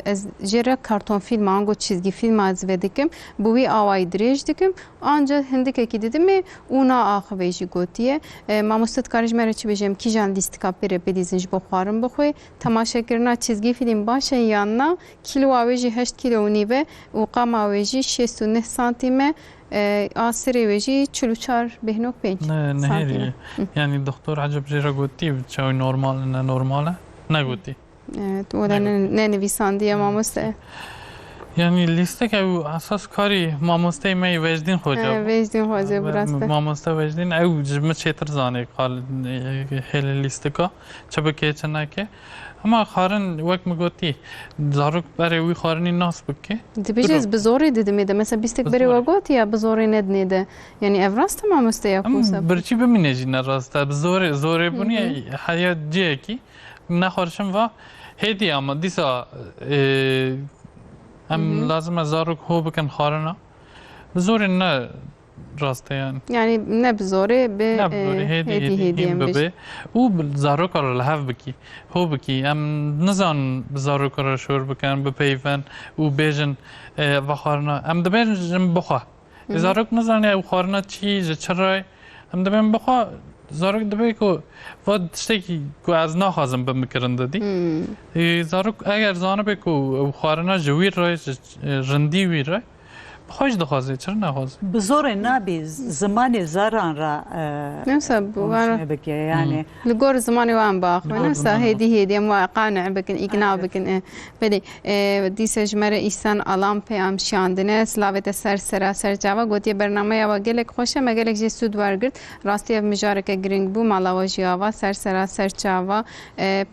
از جره کارتون فیلم آنگو چیزگی فیلم از ودکم بوی آوای دریج دکم آنجا هندک کی ددمی اونا آخویجی گوتیه ما مستکارج مرا چی بجم کی جان لیست کاپیره بدیزنج بخوارم بخوی تماشا کرنا چیزگی فیلم باشه yanına kilo aveci 8 kilo nive و قام aveci 69 سانتیمه آسری وجی 44 بهنوک 5 نه یعنی دکتر عجب جیرا گوتی چای نورمال نه نورماله نگوتی ولا نه نویسندی ماموسته یعنی لیسته که اساس کاری ماموسته می وجدین خوجا وجدین خوجا براسته ماموسته وجدین او جمع چتر زانه قال هل لیسته کا چبکه چنه که اما خارن وقت مگوتی زاروک برای وی خارنی ناس بکه دبیجز بزوری دیدمیده مثلا بیستک بری وگوتی یا بزوری ندنیده یعنی افراست تمام است یا کوسا برچی بمینجی نراسته بزوری بونی حیات جه کی نخورشم و هدی اما دیسا هم لازم زاروک هو بکن خارنا بزوری نه راسته yani ne bizore be hedi be u zaro kar lahav biki ho biki am nazan zaro kar shor bikan be peyven u bejin va kharna am de bejin bokha zaro nazan ya kharna chi charay am de ben bokha zaro de be ko vad shteki ko az nakhazim be mikrin dedi zaro agar zana be ko kharna jwir ray rindi wir ray خوش دخوازه چرا نخوازه بزور نبی زمان زاران را نفسه بوارا بکی یعنی لگور زمانی وان باخ نفسه هدی ما قانع بکن اقناع بکن بلی دیسه جمره ایسان علام پیام شاندنه سلاوت سر جاوا گوتی برنامه یا گلک خوشه مگلک جی سود ورگرد راستی مجارک گرینگ بو مالاوا جاوا سر جاوا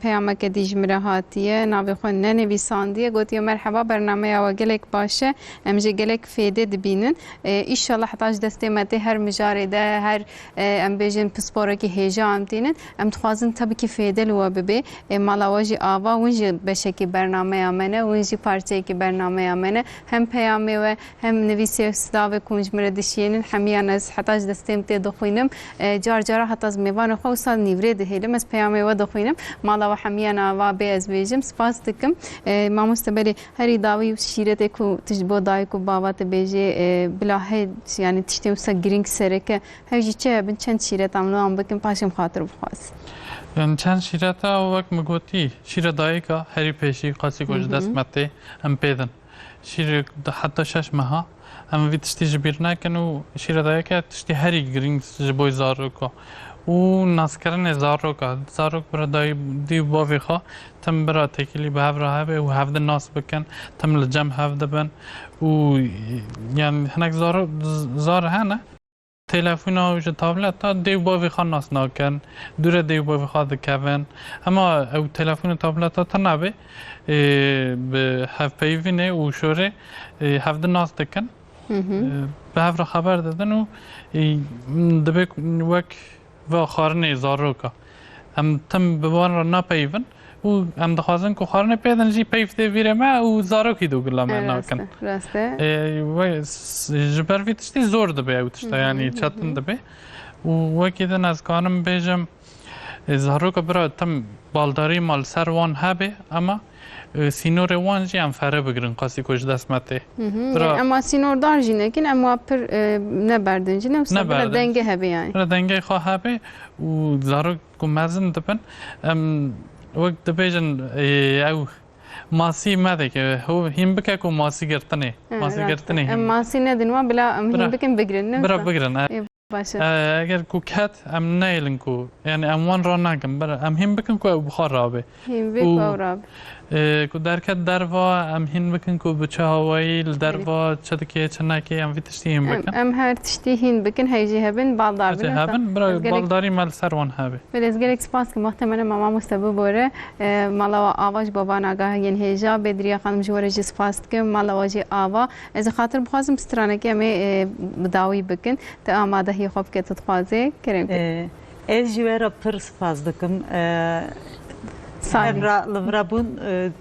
پیام که دی جمره هاتیه ناوی خون ننویساندیه گوتی مرحبا برنامه یا گلک باشه امجی گلک فیده دبینن ایشالله حتاج دستمتی هر مجارده هر ام بیجن پسپورا کی هیجان دینن ام تخوازن tabii ki faydalı و ببی مالاواجی آوا ونجی بشکی برنامه امنه ونجی پارچه کی برنامه امنه هم پیامی و هم نویسی استاد کنج مردشینن همیان از حتاج دستمتی دخوینم جار حتی از میوان خوصا نیوری دهیلم از پیامی و دخوینم مالاوا همیان آوا به از بیجم سپاس دکم ما مستبری هری داوی شیرت کو تجبو دای کو باوات بیجی بلاهی یعنی تشتیم سا گرینگ سره که هیچ چه بن چند شیرت عملان بکن پاشم خاطر بخواست yani çend şirata o vak mugoti şira dayka heri peşi qasi koj dast mate am peden şir hatta şaş maha am vit tişti jibirna kanu şira dayka tişti heri gring jboy zaruko و ناسکرین زاروک برای دی باوی خواه تم برای تکیلی به هفته هبه و هفته ناس بکن تم لجم هفته بن و یعنی هنک زار هنه تلفن و تابلت تا دی باوی خواه ناس ناکن دور دی باوی خواه دکون اما او تلفن و تابلت تا تنبه به هف پیوینه و شوره هفته ناس دکن به هفته خبر دادن و دبی وک و خارنه زاروکا هم تم بوان را نپیون و هم دخوازن که خارنه پیدن جی پیفته ویره ما و زاروکی دو گلا من ناکن راسته و جبر وی تشتی زور دبی او تشتا یعنی چطن دبی و وکی دن از کانم بیجم زاروکا برای تم بالداری مال سر وان هبه اما سینور وان جی هم فره بگرن قاسی کش دست مته اما سینور دار جی نکن اما پر نبردن جی نفسه برای دنگه هبه یعنی برای دنگه خواه هبه و زاروک که مزن دبن وقت دبیجن او ماسی مده که هو هم بکه که ماسی گرتنه ماسی ندن و بلا هم بکن بگرن برای بگرن اگر کو کت ام نیلن کو یعنی ام وان را نگم برای ام هم بکن که بخار رابه هم بکن رابه کو درکت دروا ام هین بکن کو بچه هوایی دروا چه که چه نکی ام ویتشتی هم بکن ام هر تشتی هین بکن هیجی هبن بالدار بن هبن برای بالداری مال سروان هبه بلیز گلک سپاس که محتمل ماما مستبه بوره مالا آواج بابا نگاه ین هیجا بدریا خانم جوره جی سپاس که مالا واجی آوا از خاطر بخوازم سترانه که امی بداوی بکن تا آماده هی خوب که تتخوازه کریم از جوره پر سپاس دکم لورابون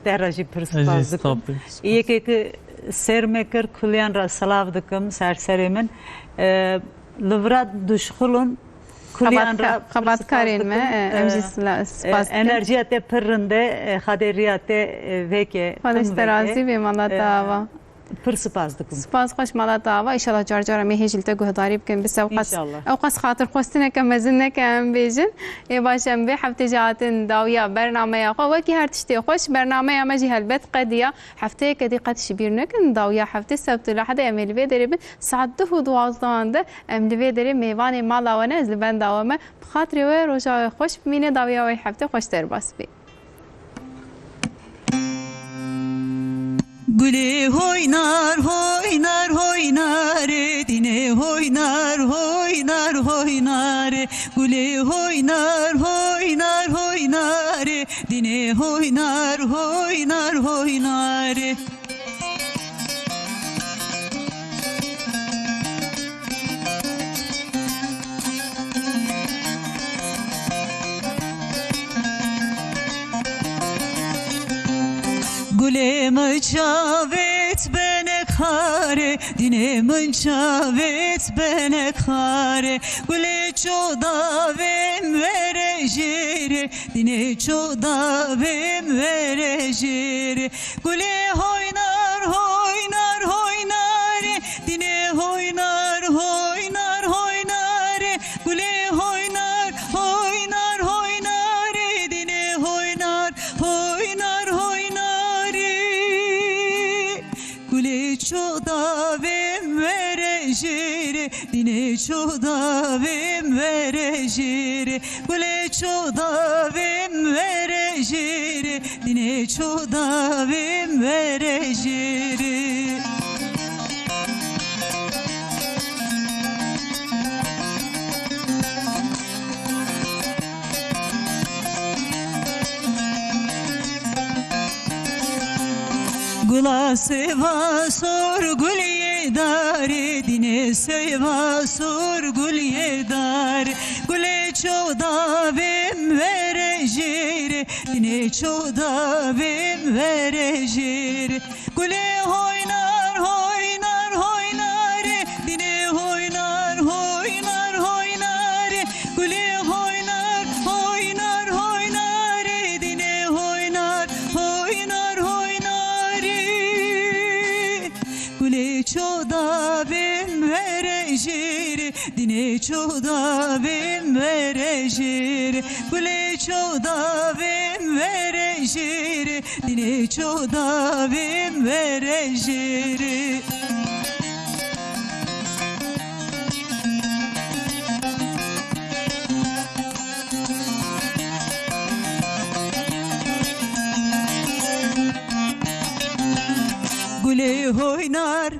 درجه پرسپاز دکم یکی سرمکر کلیان را سلاف دکم سرسری من لوراد دشخلون کلیان را خبات کارین ما امجی سپاس انرژیات پرنده خدریات وکی خدسترازی به مالات آوا پر سپاس دکم سپاس خوش مالات آوا ایشالا جار جار می هیجلتا گهداری بکن بس اوقات خاطر خوستنه که مزنه که ام بیجن ای باشم به هفته جاتن داویا برنامه خو وکی هر تشتی خوش برنامه ما جی هلبت قدیا هفته کدی قد شبیر نکن داویا هفته سبت لحد امل وی دری ساعت 12 ده امل وی دری میوان مالا و نزل بند داومه بخاطر و روزای خوش بمینه داویا و هفته خوش تر باس بی Gule hoynar hoynar hoynar dine hoynar hoynar hoynar Gule hoynar hoynar hoynar dine hoynar hoynar hoynar Gule mıçavet bene kare dine mıçavet bene kare Gule çodavem verejere dine çodavem verejere Gule hoynar hoynar hoynar dine hoynar hoynar hoynar Gule hoynar hoynar hoynar dine hoynar hoynar hoynar Gule çodavem verejere dine çodavem verejere Gule çodavem verejere dine çodavem verejere Gula seva sor gul yedare dine seva sor gul yedare Gule çodavem verejere dine çodavem verejere Gule hoynar hoynar hoynar dine hoynar hoynar hoynar Gule hoynar hoynar hoynar dine hoynar hoynar hoynar Gule çodavem verejere dine çodavem verejere Gule çodavem verejere dine çodavem verejere oynar